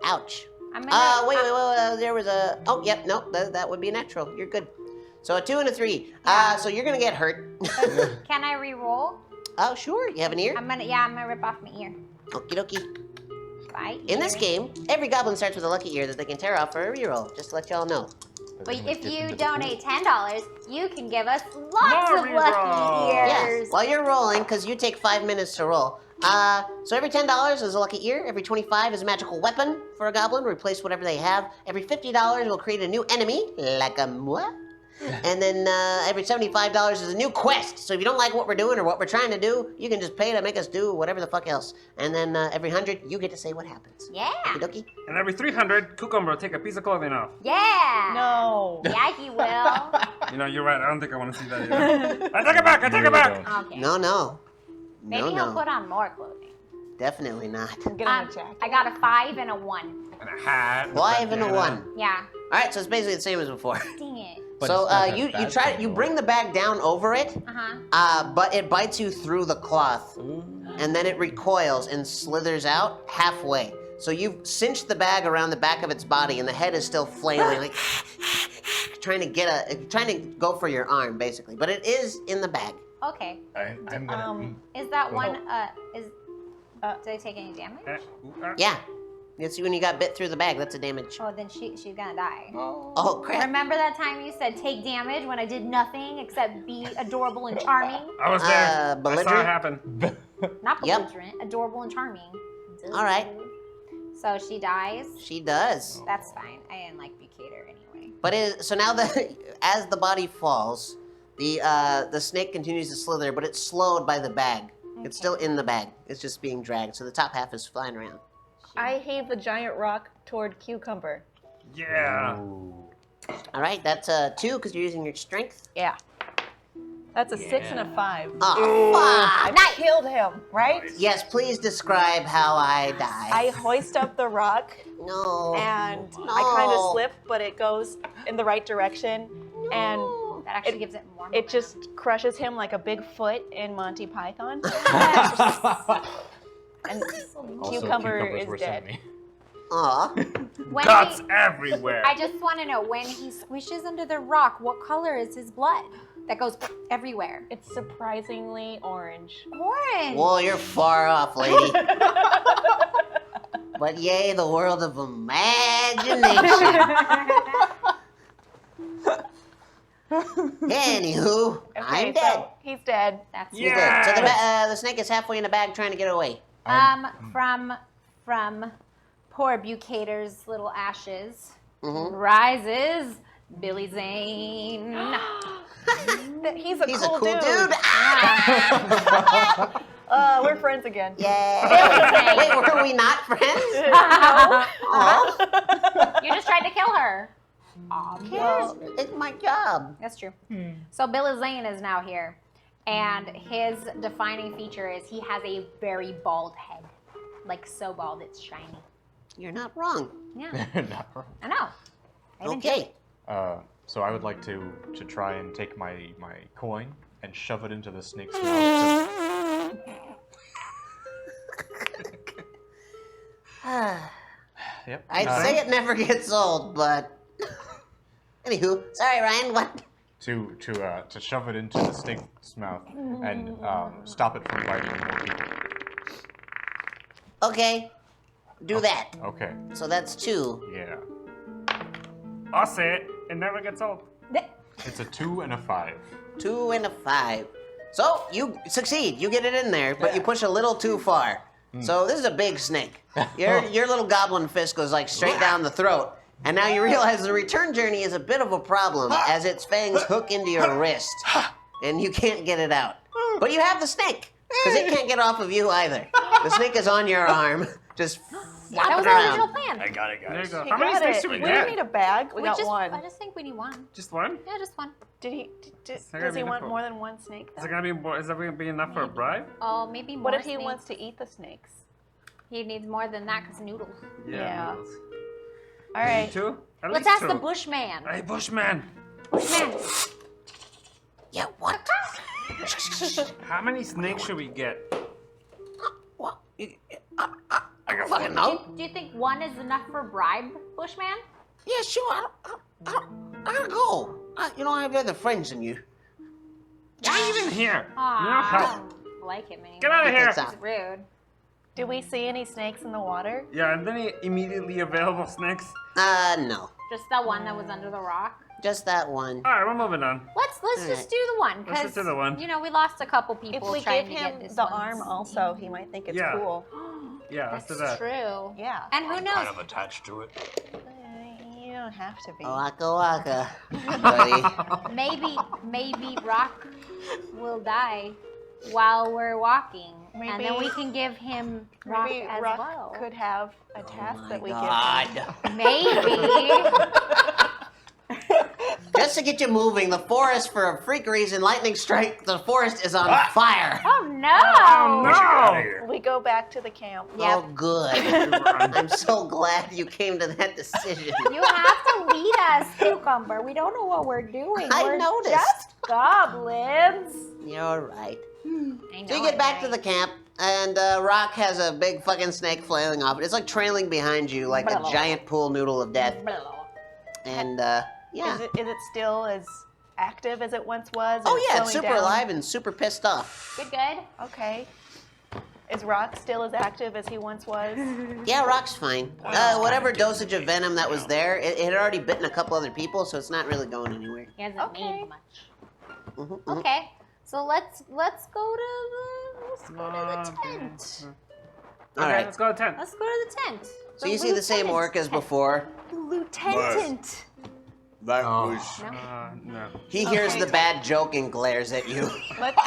Ouch. I'm gonna. Wait. There was a. Oh, yep. Nope. That would be natural. You're good. So a 2 and a 3. So you're gonna get hurt. Can I re-roll? Oh, sure. You have an ear. I'm gonna rip off my ear. Okie dokie. Bye. In this game, every goblin starts with a lucky ear that they can tear off for a reroll. Just to let y'all know. But if you donate $10, you can give us lots of lucky Yes. ears. While you're rolling, because you take 5 minutes to roll. So every $10 is a lucky ear. Every $25 is a magical weapon for a goblin. Replace whatever they have. Every $50 will create a new enemy, like a moi. And then every $75 is a new quest. So if you don't like what we're doing or what we're trying to do, you can just pay to make us do whatever the fuck else. And then every 100, you get to say what happens. Yeah. Okie-dokie. And every 300, cucumber will take a piece of clothing off. Yeah. No. Yeah, he will. You know, you're right. I don't think I want to see that either. I take it back. I take it back. Okay. No. Maybe he'll put on more clothing. Definitely not. Get him a jacket. I got a 5 and a 1. And a hat. 5 and a 1. Yeah. All right, so it's basically the same as before. Dang it. So you bring the bag down over it, but it bites you through the cloth, and then it recoils and slithers out halfway. So you've cinched the bag around the back of its body, and the head is still flailing, like trying to go for your arm, basically. But it is in the bag. Okay. I'm gonna. Is that one? Did I take any damage? Yeah. It's when you got bit through the bag. That's a damage. Oh, then she's gonna die. Oh crap! Remember that time you said take damage when I did nothing except be adorable and charming? I was there. I saw it belligerent? happen. Not Yep. belligerent, adorable and charming. All right. So she dies. She does. That's fine. I didn't like Bucator anyway. But so now as the body falls, the snake continues to slither, but it's slowed by the bag. It's still in the bag. It's just being dragged, so the top half is flying around. I heave the giant rock toward Cucumber. Yeah. All right, that's 2 because you're using your strength. Yeah. That's a 6 and a 5. Oh, fuck! I killed him, right? Yes, please describe how I die. I hoist up the rock. No. And I kind of slip, but it goes in the right direction. And that actually gives it more. It just crushes him like a big foot in Monty Python. And Cucumber is dead. Aw. Guts everywhere. I just want to know, when he squishes under the rock, what color is his blood that goes everywhere? It's surprisingly orange. Orange. Well, you're far off, lady. But yay, the world of imagination. Anywho, Okay, I'm so dead. he's dead. That's He's dead. So the snake is halfway in the bag trying to get away. From poor Bucator's little ashes rises Billy Zane. He's a He's cool a cool dude. Yeah. We're friends again. Yeah. Wait, were we not friends? Oh. You just tried to kill her. Well, it's my job. That's true. So Blvd is now here, and his defining feature is he has a very bald head, like so bald it's shiny. You're not wrong. Yeah, Not wrong. I know. Okay. So I would like to try and take my coin and shove it into the snake's mouth. Yep. I'd say it never gets old, but anywho, sorry, Ryan. What? To shove it into the snake's mouth and stop it from biting more people. Okay, do that. Okay. So that's 2. Yeah. I'll say it. It never gets old. It's a 2 and a 5. 2 and a 5. So you succeed. You get it in there, but you push a little too far. So this is a big snake. Your little goblin fist goes like straight down the throat. And now you realize the return journey is a bit of a problem as its fangs hook into your wrist. And you can't get it out. But you have the snake, because it can't get off of you either. The snake is on your arm, just flopping That was our around. original plan. I got it, There you guys. go. He How many got snakes it. do we We get? don't need a bag. We got one. I just think we need one. Just one? Yeah, just one. Did he? that gonna Does be he want enough? more than one snake? Is Though? it gonna be more? Is that gonna be enough for a bribe? Oh, maybe more. What if he snakes. wants to eat the snakes? He needs more than that because noodles. Yeah. noodles. All right. 2? At Let's least ask 2. the Bushman. Hey, Bushman. Bushman. Yeah, what? How many snakes should we get? What? I don't fucking know. Do you think one is enough for bribe, Bushman? Yeah, sure. I gotta go. I have other friends than you. Get in here. Aw, You know, I help. don't like him anymore. Get out of Get here. this out. It's rude. Do we see any snakes in the water? Yeah, and then he immediately available snakes. No. Just the one that was under the rock. Just that one. All right, we're moving on. Let's just do the one Let's just because do the one. you know we lost a couple If people we trying give to him get this the one. arm also, he might think it's Yeah. cool. Yeah, let's do That's that. true. Yeah. And who knows? Kind of attached to it. You don't have to be. Waka waka, buddy. Maybe Rock will die while we're walking, and then Maybe- we can give him Rock Maybe as Rock well. could have a task that we God. give him. Maybe. Just to get you moving, the forest, for a freak reason, lightning strike, the forest is on fire. Oh no! Oh We should get out of no! here. We go back to the camp. Oh, good. I'm so glad you came to that decision. You have to lead us, Cucumber. We don't know what we're doing. I we're noticed. just goblins. You're right. I So you know get it, back to right? the camp, and Rock has a big fucking snake flailing off. It's like trailing behind you like a giant pool noodle of death. And, yeah. Is it still as active as it once was? Oh, Is it yeah, it's slowing super down? alive and super pissed off. Good. Okay. Is Rock still as active as he once was? Yeah, Rock's fine. Whatever dosage of venom that was there, it had already bitten a couple other people, so it's not really going anywhere. He hasn't Okay. made much. Mhm. Okay, so let's go to the tent. All Okay, right. let's go to tent. Let's go to the tent. So you see the same orc as before. Lieutenant. That Oh. was. No. He hears the bad joke and glares at you. Let's.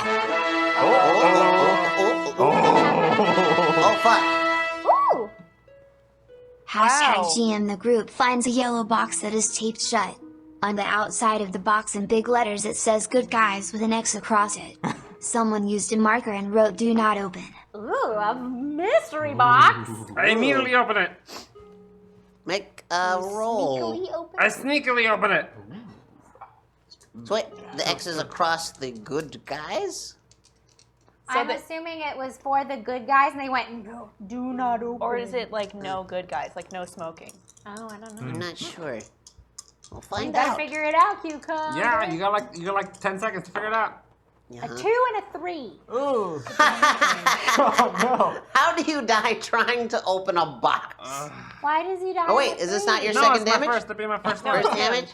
Oh, fuck. Ooh! Hashtag GM the group finds a yellow box that is taped shut. On the outside of the box in big letters it says good guys with an X across it. Someone used a marker and wrote do not open. Ooh, a mystery box. I immediately open it. Make a roll. Sneakily open. I sneakily open it. So wait, the X is across the good guys? I'm assuming it was for the good guys, and they went, no, do not open. Or is it like no good guys, like no smoking? Oh, I don't know. I'm not sure. We'll You find gotta out. figure it out, Cucumber. Yeah, you got like 10 seconds to figure it out. A 2 and a 3. Ooh. Oh no. How do you die trying to open a box? Why does he die? Oh wait, with is this 3? not your No, second it's my damage? first. It'll be my first First one. damage?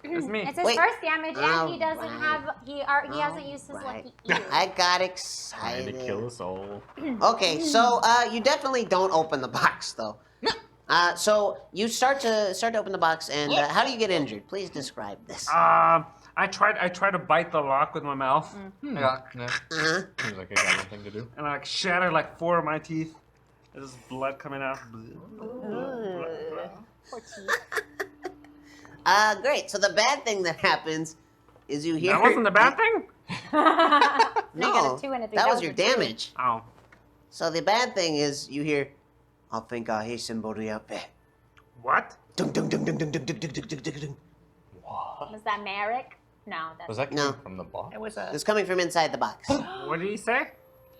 It's me. It's his Wait. first damage, and he doesn't Alright. have he hasn't used his lucky ear. I got Trying excited. to kill us all. Okay, so you definitely don't open the box though. So you start to open the box, and how do you get injured? Please describe this. I tried to bite the lock with my mouth. I go, Seems like a goblin thing to do. and I like shattered like 4 of my teeth. There's blood coming out. Great. So the bad thing that happens is you hear. That wasn't the bad thing? No, You got a 2 and a 3. that was was your a 2. damage. Oh. So the bad thing is you hear, I think I hear somebody out there. What? Dun, dun, dun, dun, dun, dun, dun, dun, dun, dun, dun. Was that Merrick? No, that's Was that No. coming from the box? It was a. It's coming from inside the box. What did he say?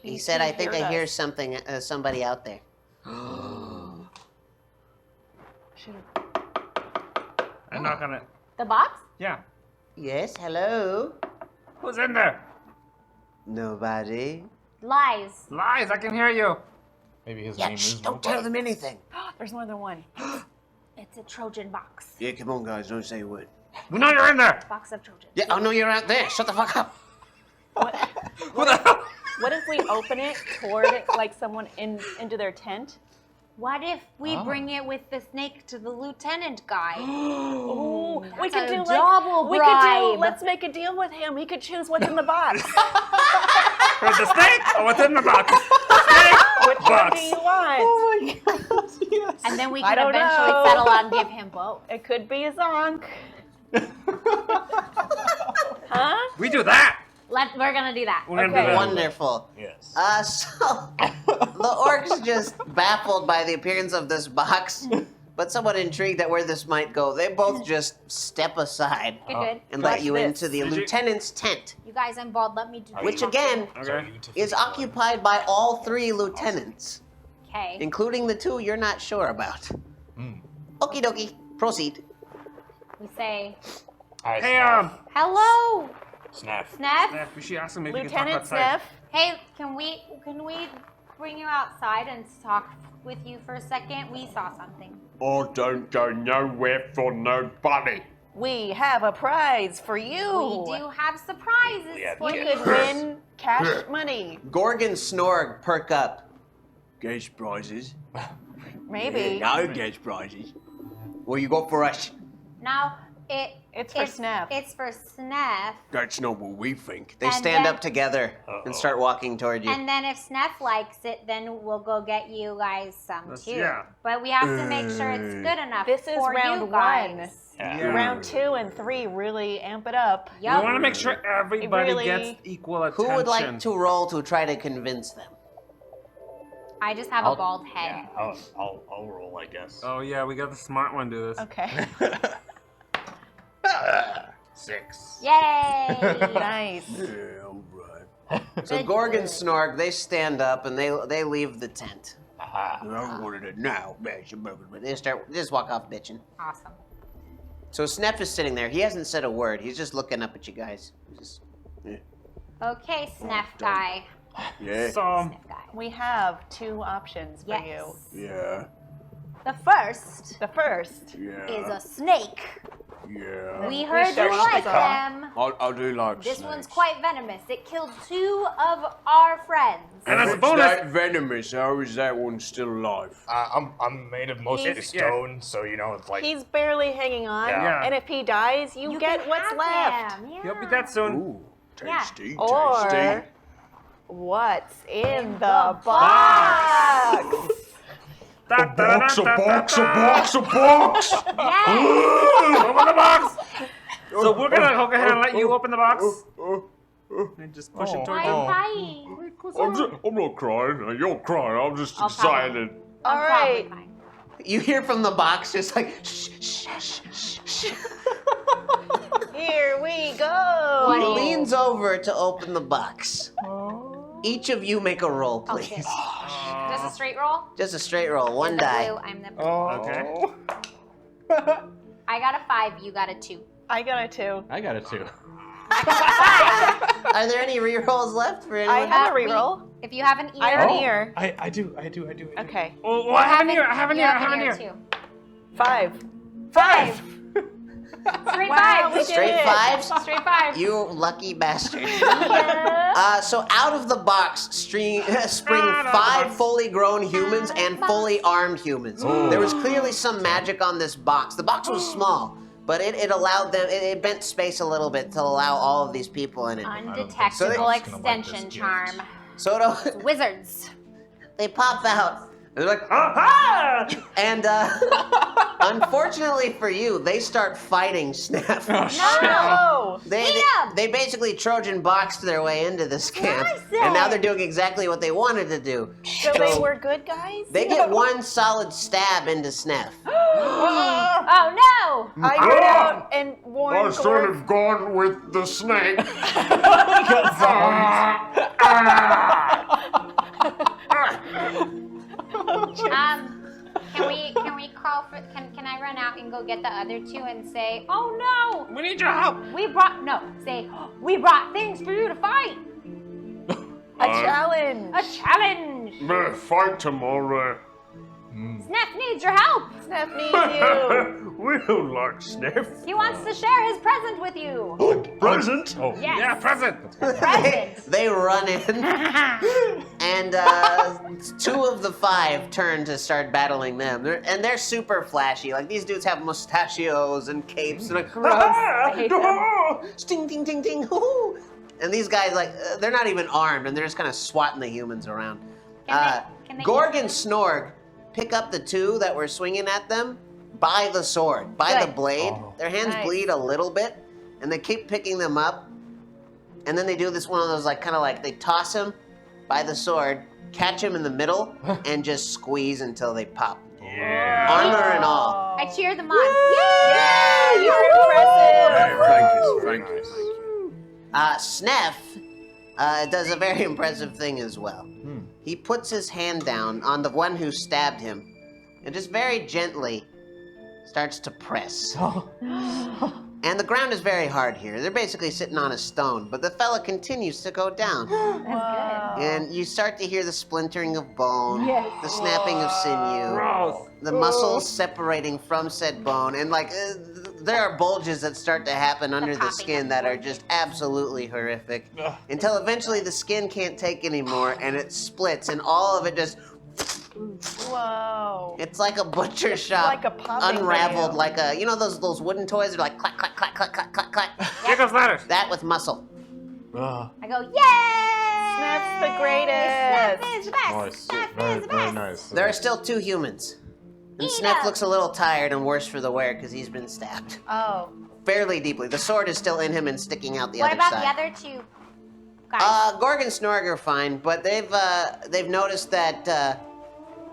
He said, I think I heard hear us. something, somebody out there. I'm not gonna. the box? Yeah. Yes, hello? Who's in there? Nobody. Lies. Lies, I can hear you. Maybe his Yeah, name shh, is don't tell them anything. There's more than one. It's a Trojan box. Yeah, come on, guys, don't say a word. We know you're in there. Box of Trojans. Yeah, oh no, you're out there. Shut the fuck up. Who the hell? What if we open it toward like someone into their tent? What if we bring it with the snake to the lieutenant guy? Ooh, we That's could a do double we could do. bribe. Let's make a deal with him. He could choose what's in the box. For the snake or what's in the box? Snake Which one box. do you want? Oh my god, yes. And then we I could don't eventually know. settle on give him both. It could be a zonk. Huh? We do that. We're gonna do that. We're gonna Okay. do that. Wonderful. Yes. So the orcs just baffled by the appearance of this box, but somewhat intrigued at where this might go. They both just step aside Good. and Watch let you this. into the Did you- lieutenant's tent, You guys involved, let me do which again Okay. is occupied by all 3 lieutenants, Okay. including the 2 you're not sure about. Okie dokie, proceed. We say, Hi, Hey, hello, Snaff. Sneff. Snap, we should ask him if we can talk Lieutenant outside. Sniff. Hey, can we bring you outside and talk with you for a second? We saw something. I don't go nowhere for nobody. We have a prize for you. We do have surprises for You you. could win cash money. Gorg and Snorg perk up. Gas prizes. Maybe. No gas prizes. Well, you go for us. Now, It's for Sniff. It's for Sneff. That's not what we think. They And stand then- up together and start walking toward you. And then if Sneff likes it, then we'll go get you guys some That's- too. yeah. But we have to make sure it's good enough This is for round you guys. 1. Yeah. Round 2 and 3 really amp it up. We want to make sure everybody really- gets equal attention. Who would like to roll to try to convince them? I just have a bald head. Yeah, I'll roll, I guess. Oh yeah, we got the smart one do this. Okay. 6. Yay! Nice. Yeah, all right. So Gorg and Snorg, they stand up and they leave the tent. I wanted it now. But they just walk off bitching. Awesome. So Sneff is sitting there. He hasn't said a word. He's just looking up at you guys. Just, Okay, Sneff guy. Yeah. So Sneff guy. We have 2 options for Yes. you. Yeah. The first The first. Yeah. is a snake. Yeah. We heard you searched like the car. them. I do like This snakes. one's quite venomous. It killed 2 of our friends. and as a It's bonus, that venomous. How is that one still alive? I'm made of mostly He's- stone, so you know it's like. He's barely hanging on. Yeah. And if he dies, you get can what's have left. him, he'll be yeah. dead soon. Ooh, Yeah. tasty, Or tasty. what's in the the box? Da, da, da, Box, a da, da, box, a da. box, a box! Yes. Open the box. So we're gonna go ahead and let you open the box and just push it towards Why him. crying? I'm not crying. You're crying. I'm just I'll excited. All I'm probably right. fine. you hear from the box just like shh, shh, shh, shh, shh. Here we go. He leans over to open the box. Each of you make a roll, please. Okay. Just a straight roll? Just a straight roll, one You're the die. blue, I'm the blue. Okay. I got a 5, you got a 2. I got a 2. I got it too. Are there any rerolls left for anyone? I have a reroll. If you have an ear, I have an ear. I do. Okay. Oh, I have an ear. I have an you ear. I have have an an ear ear. too. 5. 5. Straight Wow, we 5. did Straight it. fives? Straight 5. You lucky bastard. Yeah. So out of the box spring 5 fully grown humans and fully armed humans. There was clearly some magic on this box. The box was small, but it allowed them, it bent space a little bit to allow all of these people in it. Undetectable extension charm. So Wizards. they pop out. They're like, aha! And unfortunately for you, they start fighting Sniff. No! They basically Trojan boxed their way into this camp, and now they're doing exactly what they wanted to do. So they were good guys? They get one solid stab into Sniff. Oh no! I got out and warned Gord. have gone with the snake. Can we call for? Can I run out and go get the other two and say, oh no, We need your help. we brought things for you to fight. A challenge. A challenge. May fight tomorrow. Sniff needs your help. Sniff needs you. We don't like Sniff. He wants to share his present with you. Present? Oh, Yes. Yeah, present. Present. They run in, and 2 of the 5 turn to start battling them. They're super flashy. Like, these dudes have mustachios and capes. And like, I hate them. sting, ting, ting, ting, hoo. And these guys, like, they're not even armed, and they're just kind of swatting the humans around. Can they Gorg and Snorg pick up the 2 that were swinging at them by the sword, by the Good. blade. Their hands Nice. bleed a little bit, and they keep picking them up. And then they do this one of those, like, kind of like they toss him by the sword, catch him in the middle, and just squeeze until they pop. Yeah. Armor and all. I cheer them on. Yay! You're impressive. Thank you. Thank you. Sneff does a very impressive thing as well. He puts his hand down on the one who stabbed him, and just very gently starts to press. And the ground is very hard here. They're basically sitting on a stone, but the fella continues to go down. Wow. And you start to hear the splintering of bone, Yes. the snapping of sinew, Gross. the muscles separating from said bone, and like there are bulges that start to happen under the popping skin that are just absolutely horrific. Until eventually the skin can't take anymore and it splits, and all of it just. Whoa. It's like a butcher shop, like a popping unraveled, video. like a those wooden toys that are like clack clack clack clack clack clack clack. Here comes ladders. That with muscle. I go, yay! Sniff's the greatest. Sniff is the best. Nice. Sniff Very, is the very best. nice. There are still 2 humans. And Eat Sniff 'em. looks a little tired and worse for the wear because he's been stabbed. Oh. Fairly deeply. The sword is still in him and sticking out the What other about side. the other 2 guys? Gorg and Snorg are fine, but they've noticed that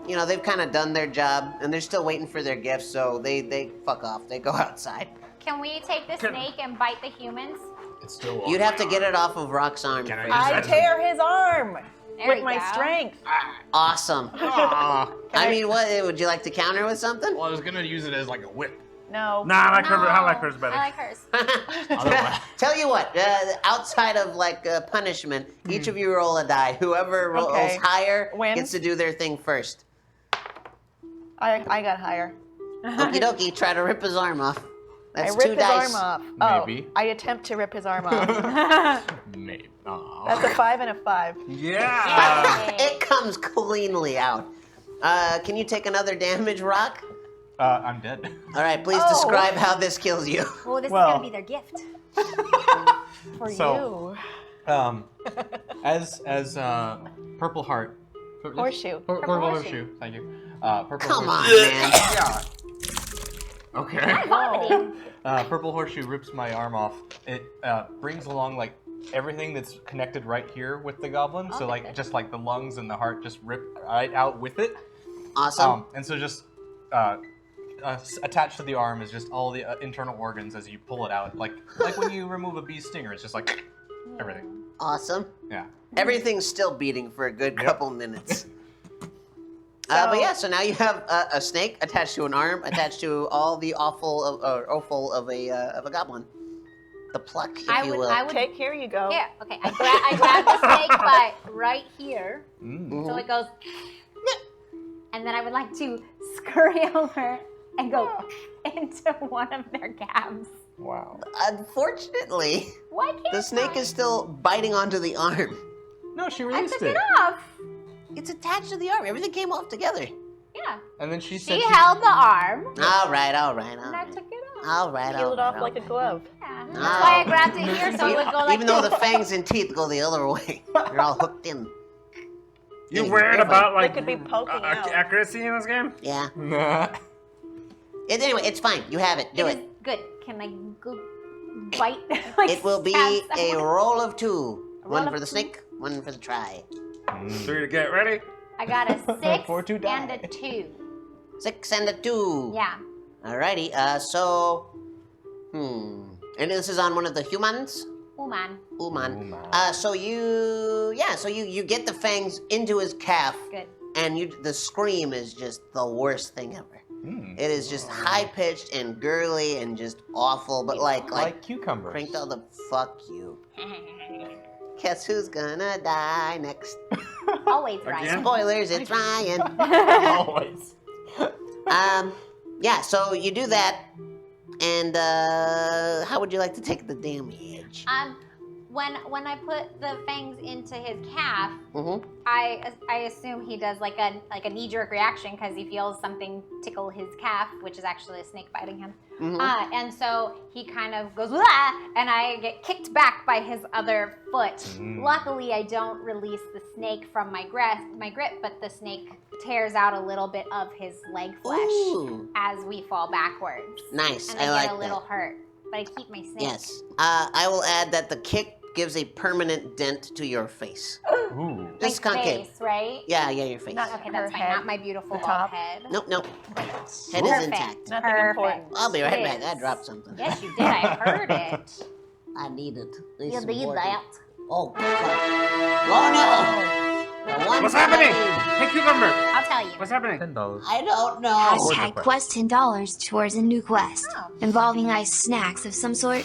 they've kind of done their job and they're still waiting for their gifts, so they fuck off. They go outside. Can we take the snake and bite the humans? It's still on. You'd have to get it off of Rock's arm. Can I first. use I that? tear his arm There with we my go. strength. Awesome. I mean, what would you like to counter with something? Well, I was gonna use it as like a whip. No. Nah, I like No, her. I like hers better. I like hers. Otherwise- Tell you what, outside of like punishment, each of you roll a die. Whoever rolls Okay. higher Wins. gets to do their thing first. I got higher. Okie dokie, try to rip his arm off. That's I rip 2 his dice. arm off. Maybe. Oh, I attempt to rip his arm off. Maybe. Aw. That's a 5 and a 5. Yeah. It comes cleanly out. Can you take another damage, Rock? I'm dead. All right, please Oh. describe how this kills you. Oh, this Well- is gonna be their gift. For So- you. As Purple Heart. Horseshoe. Purple Horseshoe. Horseshoe. Thank you. Purple Come on, Horseshoe. man. Yeah. Okay. Vomiting. Purple Horseshoe rips my arm off. It brings along like everything that's connected right here with the goblin. So like just like the lungs and the heart just rip right out with it. Awesome. And so just attached to the arm is just all the internal organs as you pull it out. Like when you remove a bee's stinger, it's just like everything. Awesome. Yeah. Everything's still beating for a good couple minutes. But yeah, so now you have a snake attached to an arm, attached to all the offal of a goblin. The pluck, if you will. I would. Okay, here you go. Yeah. Okay. I grab the snake by right here, so it goes, and then I would like to scurry over and go into one of their calves. Wow. Unfortunately, Why can't the snake I? is still biting onto the arm. No, she I released took it it. off. It's attached to the arm. Everything came off together. Yeah. And then she She said held the arm, All right. and I took it off. All right. Peel it off like a glove. Yeah. That's why I grabbed it here so it would go like Even though the fangs and teeth go the other way, they're all hooked in. You Anyway, worried you're about They like could be poking out. accuracy in this game? Yeah. Nah. Anyway, it's fine. You have it. Do It it. is good. Can I go bite? Like, It will be stab a someone? roll of 2. A One roll for of the 2? snake, one for the try. 3 to get ready. I got a 6 For to and die. a 2. 6 and a 2. Yeah. Alrighty. And this is on one of the humans. Oh man. Uman. So you get the fangs into his calf, Good. and the scream is just the worst thing ever. It is just high pitched and girly and just awful, but like cucumbers. cranked all the fuck you. Guess who's gonna die next? Always right. Again? Spoilers, it's Ryan. Always. Yeah, so you do that, and how would you like to take the damage? When I put the fangs into his calf, Mm-hmm. I assume he does like a knee-jerk reaction because he feels something tickle his calf, which is actually a snake biting him. Mm-hmm. And so he kind of goes, "Wah!" and I get kicked back by his other foot. Luckily, I don't release the snake from my grip, but the snake tears out a little bit of his leg flesh Ooh. as we fall backwards. Nice, And I I like get a little that. hurt, but I keep my snake. Yes. I will add that the kick gives a permanent dent to your face. Ooh. Just My concave. face, right? Yeah, your face. Okay, that's fine. head, Not my beautiful the bald top. head. Nope. Head is Perfect. intact. Nothing Perfect. important. I'll be right back. Yes. I dropped something. Yes, you did. I heard it. I need it. You need that. Oh, fuck. Oh, no! The one What's time I happening? need- Hey, cucumber. I'll tell you. What's happening? $10. I don't know. Hashtag quest $10 towards a new quest Oh. involving ice snacks of some sort.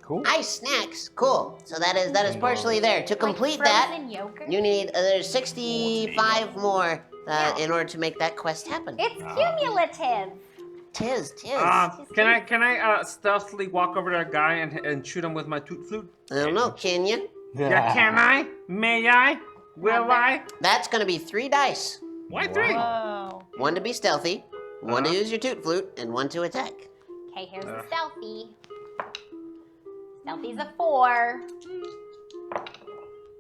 Cool. Ice snacks. Cool. So that is partially there. To complete like that, frozen yogurt? you need there's 65 more in order to make that quest happen. It's cumulative. Tis. Can I stealthily walk over to a guy and shoot him with my toot flute? I don't know. Can you? Yeah, can I? May I? Will I? That's gonna be 3 dice. Why 3? Whoa. 1 to be stealthy, 1 to use your toot flute, and 1 to attack. Okay, here's the stealthy. Stealthy's a 4.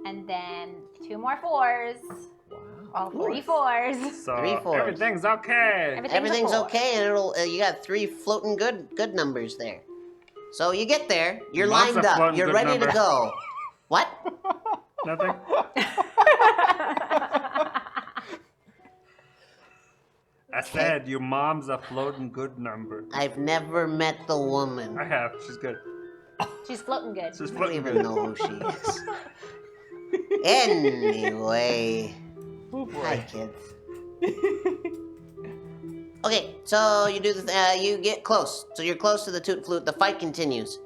And then 2 more 4s. All 3 4s. So 3 4s. everything's okay. Everything's a 4. okay, and it'll you got 3 floating good numbers there. So you get there, you're Lots lined of up, floating you're good ready number. to go. What? Nothing. I said your mom's a floating good number. I've never met the woman. I have. She's good. She's floating good. She's I don't floating even good. know who she is. Anyway. Hi, kids. Okay, so you do you get close. So you're close to the toot flute. The fight continues.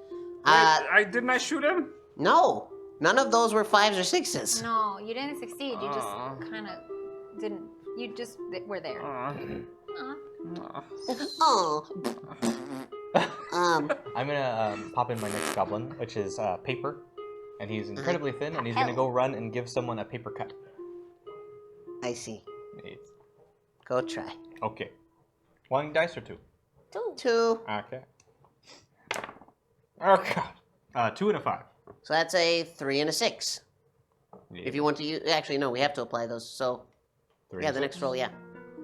Didn't I shoot him? No, none of those were 5s or 6s. No, you didn't succeed. You just kind of didn't. You just were there. Aw. Oh. I'm gonna pop in my next goblin, which is paper, and he's incredibly thin, and he's gonna go run and give someone a paper cut. I see. It's- Go try. Okay. 1 dice or 2? 2. Okay. Okay. 2 and a 5. So that's a 3 and a 6. Yeah. If you want to use, actually no, we have to apply those. So 3 yeah, and the 6. next roll, yeah.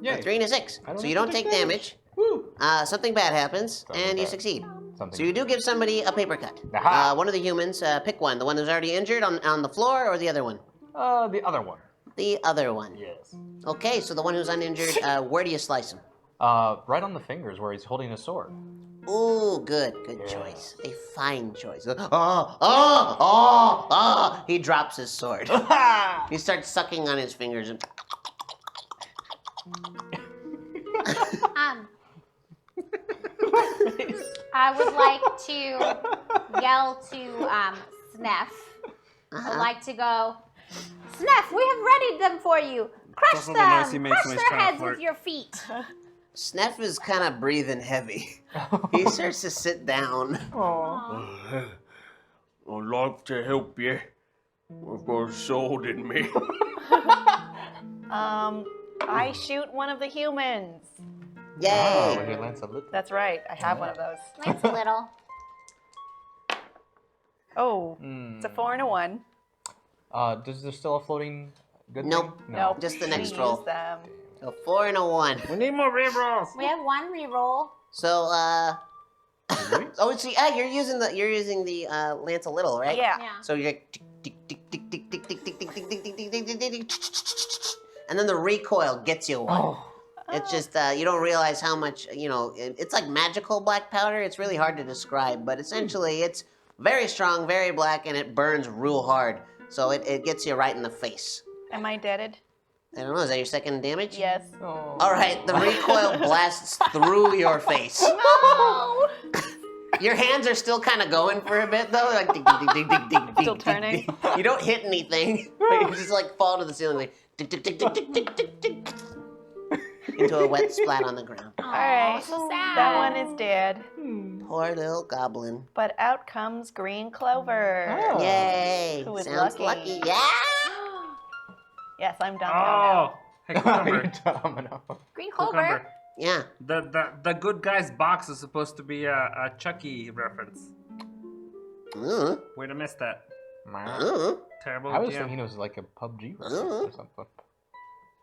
Yay. A 3 and a 6. I don't So have you to don't take take damage. Woo! Something bad happens, Something and you bad. succeed. Something. So you do give somebody a paper cut. Aha! One of the humans, pick one. The one who's already injured on the floor, or the other one? The other one. The other one. Yes. Okay, so the one who's uninjured, where do you slice him? Right on the fingers where he's holding a sword. Ooh, good Yeah. choice. A fine choice. He drops his sword. He starts sucking on his fingers. And... I would like to yell to Sneff. I'd like to go, Sneff, we have readied them for you. Crush Also the noise he them. makes Crush when he's their trying to heads flirt. with your feet. Sneff is kind of breathing heavy. He starts to sit down. I'd like to help you. I've got a sword in me. I shoot one of the humans. Yay! Oh, here lands a little. That's right. I have one of those. That's a little. Oh, it's a 4 and a 1. Does there still a floating good Nope. thing? Nope. Just the We next use roll. them. A 4 and a 1. We need more rerolls. We have one reroll. So, oh, see, you're using the Lance a little, right? Yeah. Yeah. So you're like, tick, tick, tick, tick, tick, tick, tick, tick, tick, tick, tick, tick, tick, tick, tick, tick, and then the recoil gets you one. It's just you don't realize how much it's like magical black powder. It's really hard to describe, but essentially it's very strong, very black, and it burns real hard. So it gets you right in the face. Am I deaded? I don't know. Is that your second damage? Yes. All right. The recoil blasts through your face. No! Your hands are still kind of going for a bit though, like ding, ding, ding, ding, ding, ding, Still ding, turning. ding. You don't hit anything, but you just like fall to the ceiling, like tick, tick, tick, tick, tick, tick, tick, tick, into a wet splat on the ground. All right. So sad. That one is dead. Poor little goblin. But out comes Green Clover. Oh. Yay! Who is Sounds lucky. Yeah. Yes, I'm down now. Oh, hey, Cucumber. Domino. Green Clover. Cucumber. Yeah. The good guy's box is supposed to be a Chucky reference. Way to miss that. Terrible I was GM. thinking it was like a PUBG reference or something.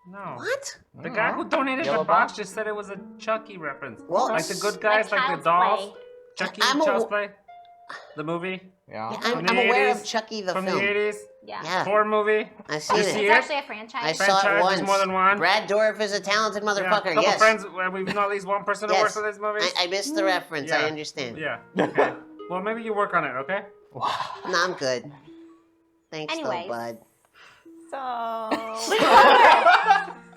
No. What? The guy who donated Yellow the box box? just said it was a Chucky reference. Well, like the good guys, like, Child's the dolls. Play. Chucky, I'm Child's Play. The movie. Yeah. Yeah, From I'm the aware 80s, of Chucky the From film. the 80s. Yeah. Yeah, Horror movie. I've seen You it. see It's it? actually a I franchise. saw it Franchise, once. there's more than one. Brad Dourif is a talented Yeah, motherfucker. couple Yes. friends. We know at least one person who Yes. works for these movies. I missed the reference. I Yeah. understand. Yeah. Okay. Well, maybe you work on it. Okay. No, I'm good. Thanks, Anyways. though, bud. So.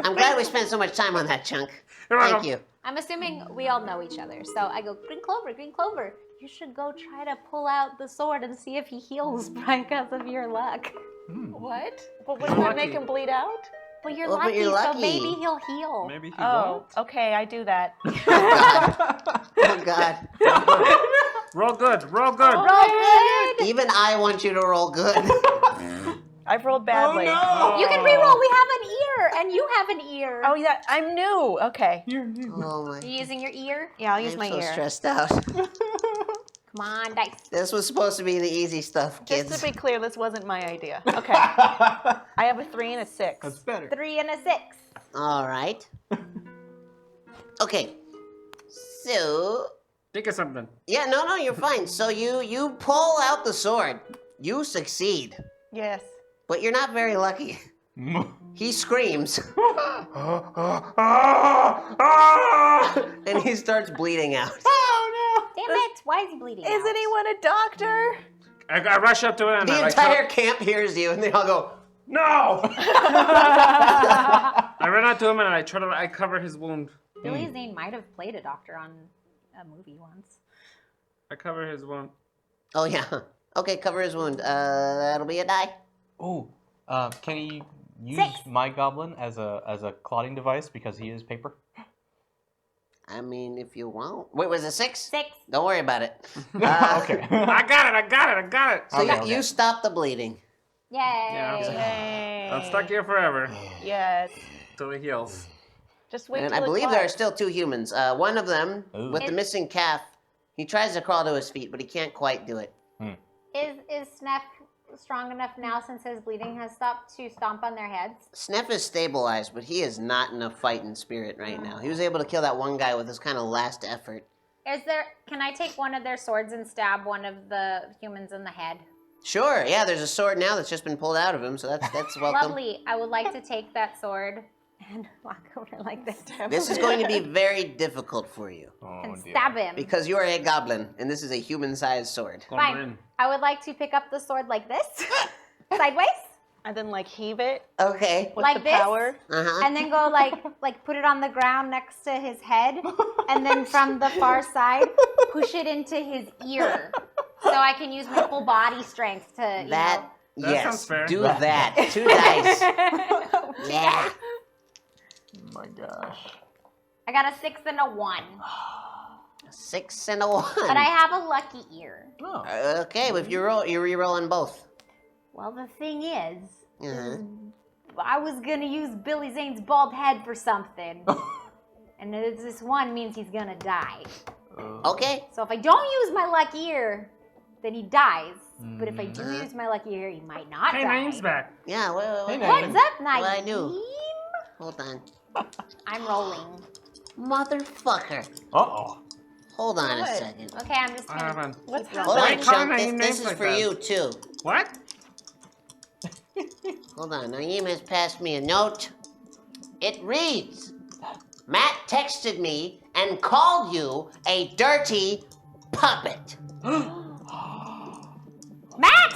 I'm glad we spent so much time on that chunk. You're Thank welcome. you. I'm assuming we all know each other. So I go, Green Clover, Green Clover. You should go try to pull out the sword and see if he heals because of your luck. What? But You're wouldn't that make lucky. him bleed out? But you're, Well, but lucky, you're so lucky. maybe he'll heal. Maybe he Oh, won't. okay, I do that. Oh, God. Roll good. Roll good. Roll good. Even I want you to roll good. I've rolled badly. You can reroll. We have an ear, and you have an ear. Oh, yeah, I'm new. Okay. Oh, my. You using your ear? Yeah, I'll use I'm my so ear. stressed out. Come on, dice. This was supposed to be the easy stuff, Just kids. to be clear, this wasn't my idea. Okay. I have a 3 and a 6. That's better. 3 and a 6. All right. Okay. So, Think of something. yeah, no, you're fine. So you pull out the sword. You succeed, Yes. but you're not very lucky. He screams, and he starts bleeding out. Damn it! Why is he bleeding? Is out? anyone a doctor? I rush up to it and The I like, entire camp hears you, and they all go, No! I run out to him and I try to cover his wound. Billy Zane might have played a doctor on a movie once. I cover his wound. "Oh yeah, okay, cover his wound. That'll be a die." Oh, can he use 6. my goblin as a clotting device because he is paper? I mean, if you want. Wait, was it 6? 6. Don't worry about it. Okay. I got it. So Okay. you stop the bleeding. Yay! Yay. I'm stuck here forever Yes. till he heals. Just wait And till I it believe there are clots. still 2 humans. One of them, Ooh. with the missing calf, he tries to crawl to his feet, but he can't quite do it. Is Sneff strong enough now since his bleeding has stopped to stomp on their heads? Sneff is stabilized, but he is not in a fighting spirit right now. He was able to kill that one guy with his kind of last effort. Can I take one of their swords and stab one of the humans in the head? Sure, yeah, there's a sword now that's just been pulled out of him, so that's welcome. Lovely. I would like to take that sword and walk over like this. This is going to be very difficult for you, and stab him. because you are a goblin, and this is a human-sized sword. Fine. I would like to pick up the sword like this, sideways, And then like heave it Okay. with Like the this? power. Uh-huh. and then go like put it on the ground next to his head, and then from the far side push it into his ear, so I can use my full body strength to That, That yes, sounds fair. do that. 2 dice. Yeah. Oh my gosh. I got a 6 and a 1, 6 and a 1. but I have a lucky ear. Okay, if you roll, you're re-rolling both. Well, the thing is, Uh-huh. I was gonna use Billy Zane's bald head for something. And this one means he's gonna die. Okay. So if I don't use my lucky ear, then he dies. But if I do use my lucky ear, he might not Hey, die. Naeem's back. Yeah, well, Hey, What's Naeem. up, Naeem? Well, I do. Hold on. I'm rolling. Motherfucker. Uh-oh. Hold on a What? second. Okay, I'm just What gonna... happened? What's keep Hold rolling. on, Why Chunk. can't I This name is like for that? you, too. What? Hold on. Naeem has passed me a note. It reads, Matt texted me and called you a dirty puppet. Matt!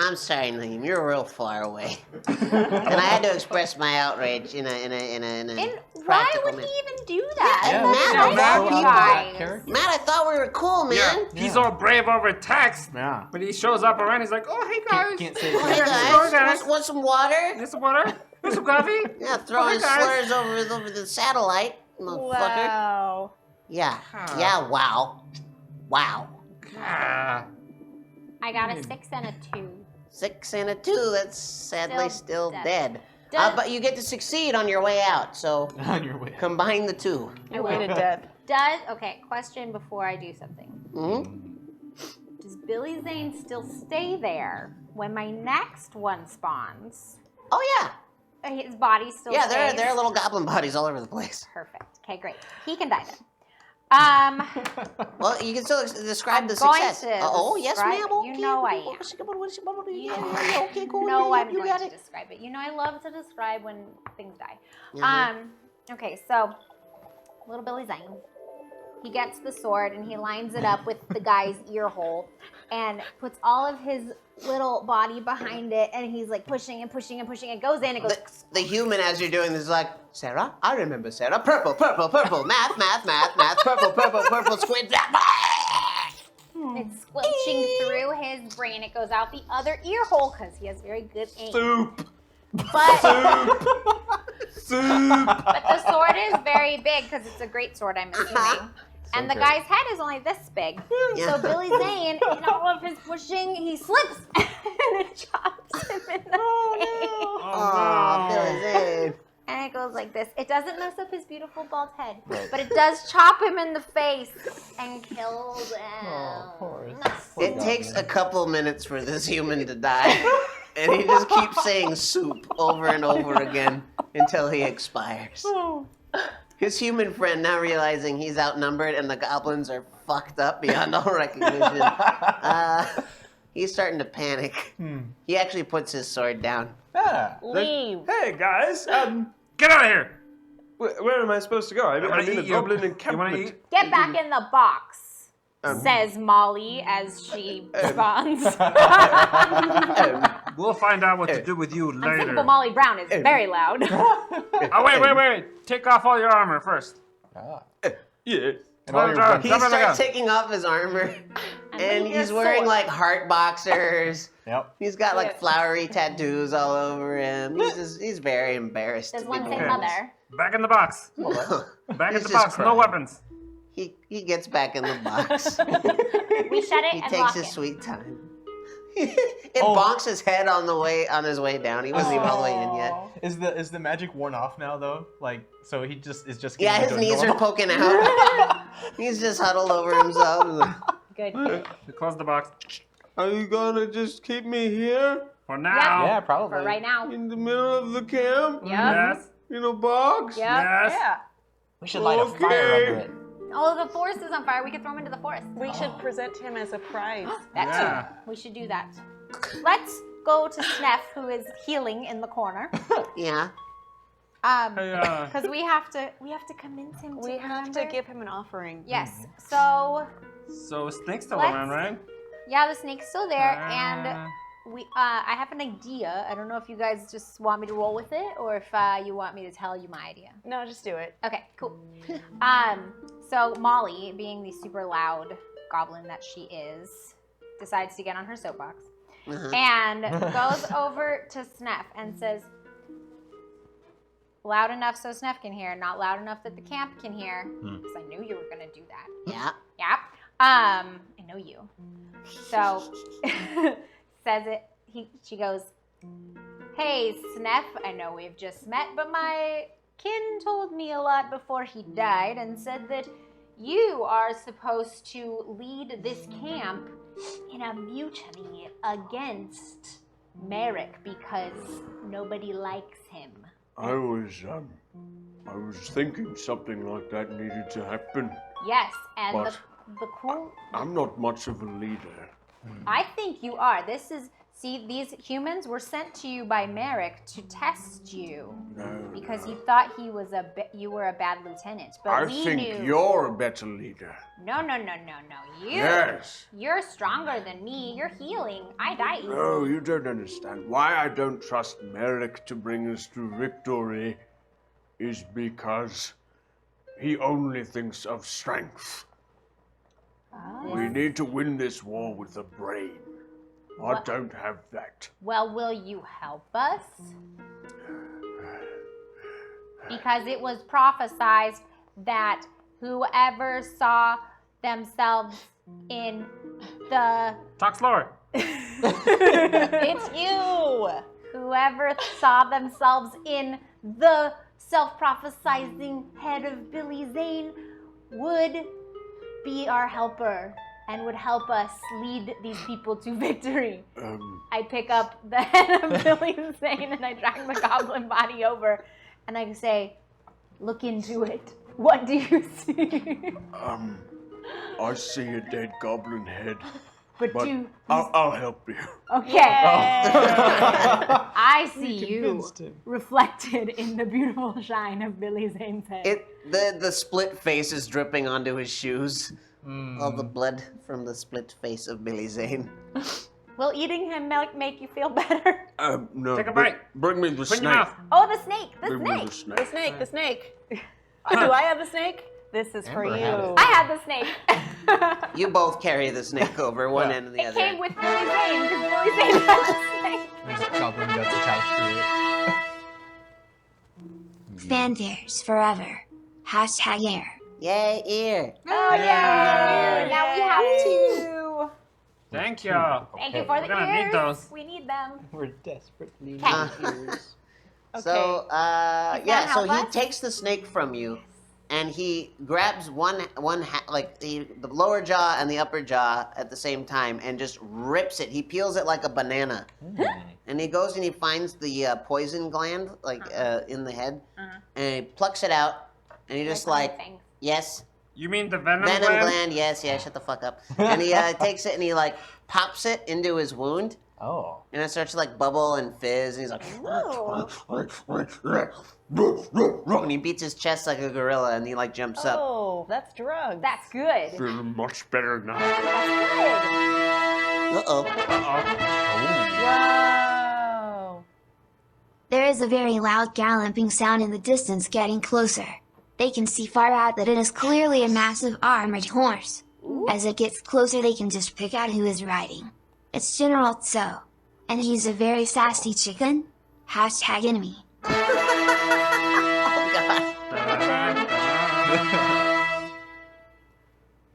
I'm sorry, Naeem. You're real far away. And I had to express my outrage in a And why practical would manner. he even do that? Yeah, That's Matt, so of bad, all you people. guys. Matt, I thought we were cool, man. Yeah, he's all brave over text. Yeah. But he shows up around, he's like, oh, hey, guys. Can't say Oh, hey, Oh, guys. Want some water? Need some water? Need some coffee? Yeah, throwing hey, guys. slurs over the satellite, motherfucker. Wow. Yeah. Ah. Yeah, wow. Wow. Ah. I got a 6 and a 2. 6 and a 2. That's sadly still Still dead. Does- But you get to succeed on your way out, so On your way. combine the two. You waited dead. Okay, question before I do something. Hmm? Does Billy Zane still stay there when my next one spawns? Oh, yeah. His body still Yeah, stays? there are little goblin bodies all over the place. Perfect. Okay, great. He can die then. Well, you can still describe the going success. to Oh, yes, describe ma'am. it. You Okay. know I am. Okay, cool. No, Yeah, I'm you going got to it. describe it. You know I love to describe when things die. Mhm. Okay, so little Billy Zane, he gets the sword and he lines it up with the guy's ear hole and puts all of his little body behind it, and he's like pushing and pushing and pushing. It goes in, it goes. The human, as you're doing this, is like, Sarah, I remember Sarah. Purple, purple, purple. Math, purple, purple, purple, squid. It's squelching through his brain. It goes out the other ear hole because he has very good aim. Soup. But Soup. but the sword is very big because it's a great sword, I'm assuming. And the guy's head is only this big. Yeah. So Billy Zane, in all of his pushing, he slips and it chops him in the face. Oh, Billy Zane. And it goes like this. It doesn't mess up his beautiful bald head, but it does chop him in the face and kills him. It takes a couple minutes for this human to die, and he just keeps saying soup over and over again until he expires. His human friend, now realizing he's outnumbered and the goblins are fucked up beyond all recognition, he's starting to panic. He actually puts his sword down. Leave. Hey guys, Get out of here. where am I supposed to go? I'm wanna in a eat you. goblin You wanna encampment. eat? Get back in the box, says Molly as she spawns. We'll find out what to do with you later. Unsinkable Molly Brown is very loud. Oh, wait. Take off all your armor first. Yeah. He starts taking off his armor, and he's wearing like heart boxers. Yep. He's got like flowery tattoos all over him. He's very embarrassed. Does to one be say there. mother? Back in the box. Back in He's the just box. No crying. weapons. He gets back in the box. We shut it He and takes lock his it. sweet time. It bonks his head on his way down. He wasn't even all the way in yet. Is the magic worn off now though? Like, so he just is just. Yeah, getting his into knees are normal- poking out. He's just huddled over himself. Good. Close the box. Are you gonna just keep me here For now. Yeah, probably. For right now. in the middle of the camp? Yep. Yes. In a box? Yep. Yes. Yeah. We should light a fire under it. Oh, the forest is on fire. We could throw him into the forest. We should present him as a prize. That Yeah. too. We should do that. Let's go to Sneff, who is healing in the corner. Yeah. Hey, Because we have to convince him to. We have to remember. give him an offering. Yes. So so Snake's still Let's- around, right? yeah, the snake's still there, and I have an idea. I don't know if you guys just want me to roll with it, or if you want me to tell you my idea. No, just do it. Okay, cool. So Molly, being the super loud goblin that she is, decides to get on her soapbox and goes over to Sneff and says, loud enough so Sneff can hear, not loud enough that the camp can hear, because I knew you were going to do that. Yeah. Yep. I know you. So says it. She goes, Hey, Sneff, I know we've just met, but my kin told me a lot before he died and said that you are supposed to lead this camp in a mutiny against Merrick because nobody likes him. I was thinking something like that needed to happen. Yes, and But the cool... I'm not much of a leader. I think you are. See, these humans were sent to you by Merrick to test you. No. Because he thought you were a bad lieutenant. But I we think knew... you're a better leader. No. Yes. You're stronger than me. You're healing. I die easily. No, you don't understand. Why I don't trust Merrick to bring us to victory is because he only thinks of strength. Oh. We need to win this war with the brain. I don't have that. Well, will you help us? Because it was prophesized that whoever saw themselves in the... Talk slower. It's you. Whoever saw themselves in the self-prophesizing head of Billy Zane would be our helper and would help us lead these people to victory. I pick up the head of Billy Zane and I drag the goblin body over and I say, look into it. What do you see? I see a dead goblin head. But I'll help you. Okay. I see you reflected in the beautiful shine of Billy Zane's head. The split face is dripping onto his shoes. All the blood from the split face of Billy Zane. Will eating him make you feel better? No. Take a bite. Bring me the Put in snake. your mouth. Oh, the snake. Bring me the snake. The snake. Do I have the snake? This is for Amber you. had it. I had the snake. You both carry the snake over one end and the It other. came with Billy Zane because Billy Zane had the snake. There's goblin guts attached to it. Fanfares forever. #air. Yay, ear. Oh, yeah. Now we have two. Thank you. Thank you for the We're gonna ears. need those. We need them. We're desperately Okay. ears. So, He's gonna yeah, so help he us? takes the snake from you, and he grabs the lower jaw and the upper jaw at the same time, and just rips it. He peels it like a banana, and he goes and he finds the poison gland, in the head, and he plucks it out, and he just yes. You mean the venom gland? Yes, shut the fuck up. And he takes it and he pops it into his wound. Oh. And it starts to bubble and fizz, and he's like, and he beats his chest like a gorilla, and he jumps up. Oh, that's drugs. That's good. Feeling much better now. That's good. Uh-oh. Whoa. There is a very loud galloping sound in the distance getting closer. They can see far out that it is clearly a massive armored horse. As it gets closer, they can just pick out who is riding. It's General Tso, and he's a very sassy chicken. #enemy.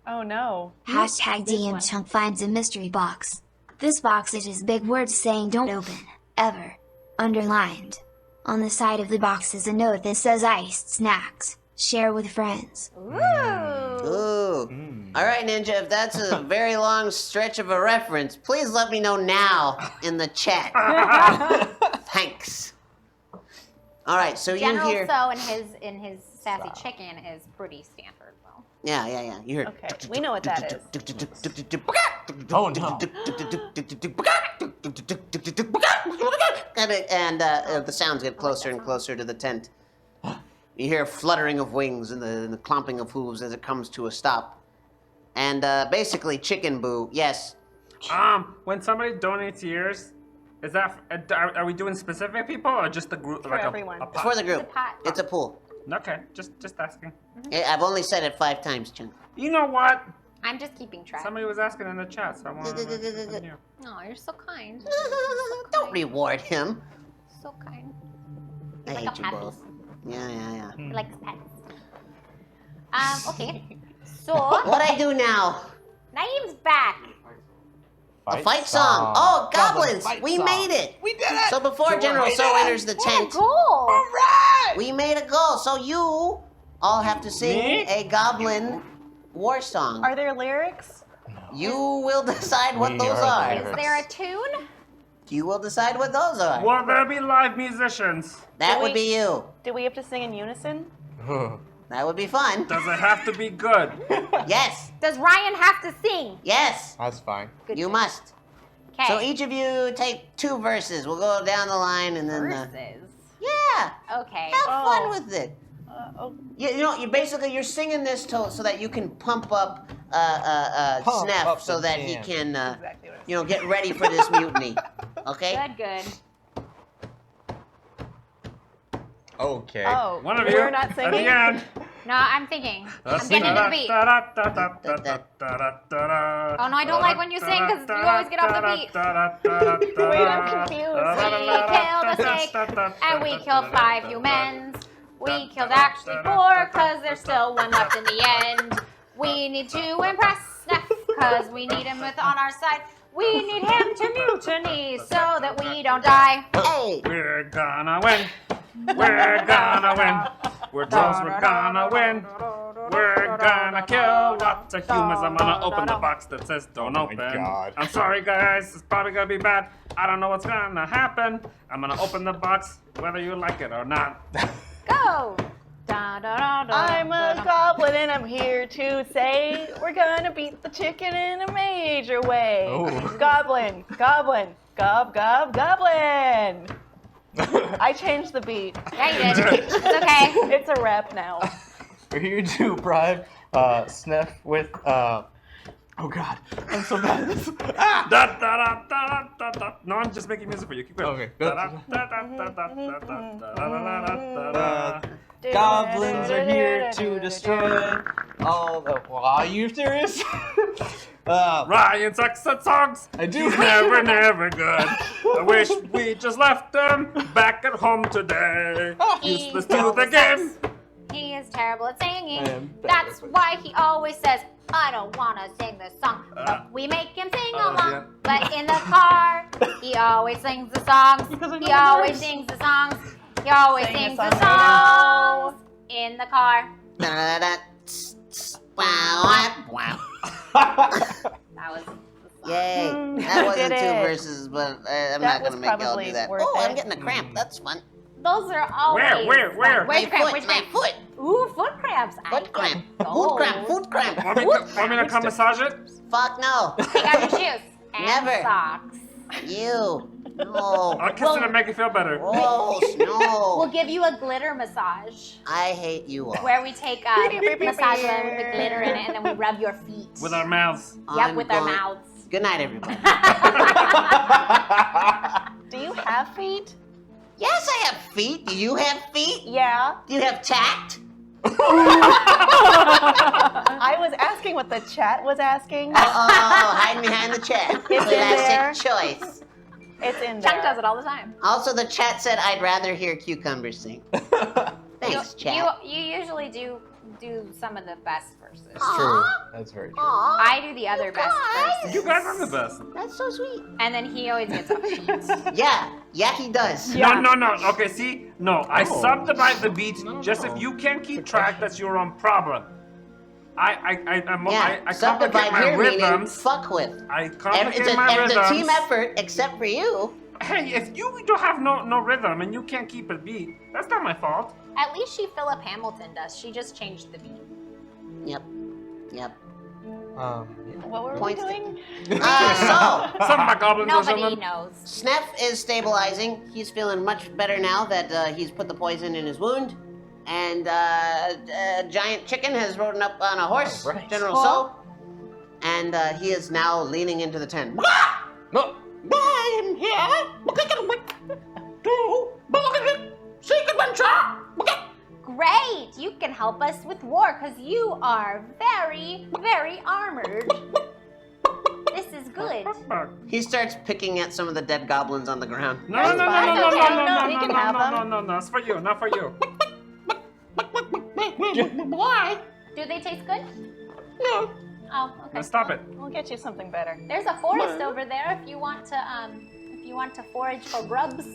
Oh no. #DM Chunk finds a mystery box. This box is just big words saying don't open, ever. Underlined. On the side of the box is a note that says iced snacks. Share with friends. Ooh. All right, Ninja, if that's a very long stretch of a reference, please let me know now in the chat. Thanks. All right, so General you hear... So in his sassy chicken is pretty standard, though. Yeah. You hear... Okay, we know what that is. Oh no. And the sounds get closer and closer to the tent. You hear a fluttering of wings and the clomping of hooves as it comes to a stop. And basically, Chicken Boo, yes. When somebody donates ears, is that are we doing specific people or just the group? For everyone. A It's pot? for the group. It's a pool. Okay, just asking. I've only said it 5 times, Chun. You know what? I'm just keeping track. Somebody was asking in the chat, so I want to know. Oh, you're so kind. Don't reward him. So kind. I He's like hate a you puppy. both. Yeah. He likes pets. Okay. So What I do now? Naeem's back. A fight song. Oh, goblins! fight We song. made it. We did it. So before So General we So did it. enters the Yeah, tent, goal. we made a goal. So you all have to sing a goblin war song. Are there lyrics? You will decide what We those are are. the Is there a tune? You will decide what those are. Will there be live musicians? That Do would we- be you. Do we have to sing in unison? That would be fun. Does it have to be good? Yes. Does Ryan have to sing? Yes. That's fine. Good You job. must. Okay. So each of you take 2 verses. We'll go down the line and then. Verses. Yeah. Okay. Have fun Oh. with it. Oh, You know, you're singing this so that you can pump up Pump Sneff up so the that he jam. can, exactly what I get ready for this mutiny. Okay? Good. Okay. Oh, One of you. we're not At singing? the end. No, I'm thinking. I'm getting the beat. Oh no, I don't like when you sing because you always get off the beat. Wait, I'm confused. We killed a snake and we killed 5 humans. We killed actually 4 because there's still 1 left in the end. We need to impress Sneff because we need him on our side. We need him to mutiny so that we don't die. Hey! We're gonna win. We're gonna win. We're trolls, we're gonna win. We're gonna kill lots of humans. I'm gonna open the box that says don't open. God. I'm sorry guys, it's probably gonna be bad. I don't know what's gonna happen. I'm gonna open the box whether you like it or not. Go! Da, da, da, da, I'm da, a da. goblin and I'm here to say we're gonna beat the chicken in a major way. Oh. Goblin, goblin, goblin. I changed the beat. Yeah, you did. It's okay. It's a rap now. We're here to bribe Sneff with oh god, I'm so bad at this. Ah! Da, da, da, da, da, da. No, I'm just making music for you. Keep going. Okay. Da, da, da, da, da, da, da, da, da, da. Goblins are here to destroy all the. Well, are you serious? Ryan sucks at songs. I do. He's never good. I wish we just left him back at home today. Useless to the game. He is terrible at I singing. am bad That's at it. why he always says, I don't want to sing this song. But we make him sing along. yeah. But in the car, he always sings the songs. Because I know He the always words. sings the songs. He always Sing a sings song the right songs in the car. Da-da-da-da. Tss, tss. Wow, wow. That was Yay. Mm, That wasn't did 2 it. verses, but I'm That not going was to make y'all probably do that. worth Oh, I'm it. getting a cramp. That's fun. Those are always Where? fun. Where's My cramp? foot, Where's my cramp? foot. Ooh, foot cramps. Foot cramp. Oh. Foot cramp. Foot cramp. Want me to come massage it? Fuck no. Take out your shoes. And Never. socks. You. No. I'll kiss it and make you feel better. Gross. We'll No. give you a glitter massage. I hate you all. Where we take massage them with the glitter in it and then we rub your feet. With our mouths. Yep, I'm with our going- mouths. Good night, everybody. Do you have feet? Yes, I have feet. Do you have feet? Yeah. Do you have tact? I was asking what the chat was asking. Oh, hide behind the chat. It's in there. Classic choice. It's in there. Chuck does it all the time. Also, the chat said I'd rather hear cucumbers sing. Thanks, chat. You usually do some of the best verses. That's true. That's very true. Aw, I do the other best verses. You guys are the best. that's so sweet. And then he always gets a beat. Yeah, he does. Yeah. No. Okay, see? No, I subdivide the beats. Just if you can't keep track, that's your own problem. I Yeah, complicate subdivide my here meaning rhythms. fuck with. I It's complicate my a rhythms. team effort, except for you. Hey, if you don't have no rhythm and you can't keep a beat, that's not my fault. At least Philip Hamilton does. She just changed the beat. Yep. What were Points we to- doing? Some of my goblins or Nobody something. knows. Sneff is stabilizing. He's feeling much better now that he's put the poison in his wound. And Giant Chicken has rode up on a horse, Right. General Cool. So. And he is now leaning into the tent. No. I am here to seek adventure. Great! You can help us with war because you are very, very armored. This is good. He starts picking at some of the dead goblins on the ground. No, That's no, no, fine. no, no, Okay, no, no, no, no, we no, can no, have no, them. no, it's for you, not for you. Why? Do they taste good? No. Oh, okay. Now stop it. We'll get you something better. There's a forest over there if you want to forage for grubs.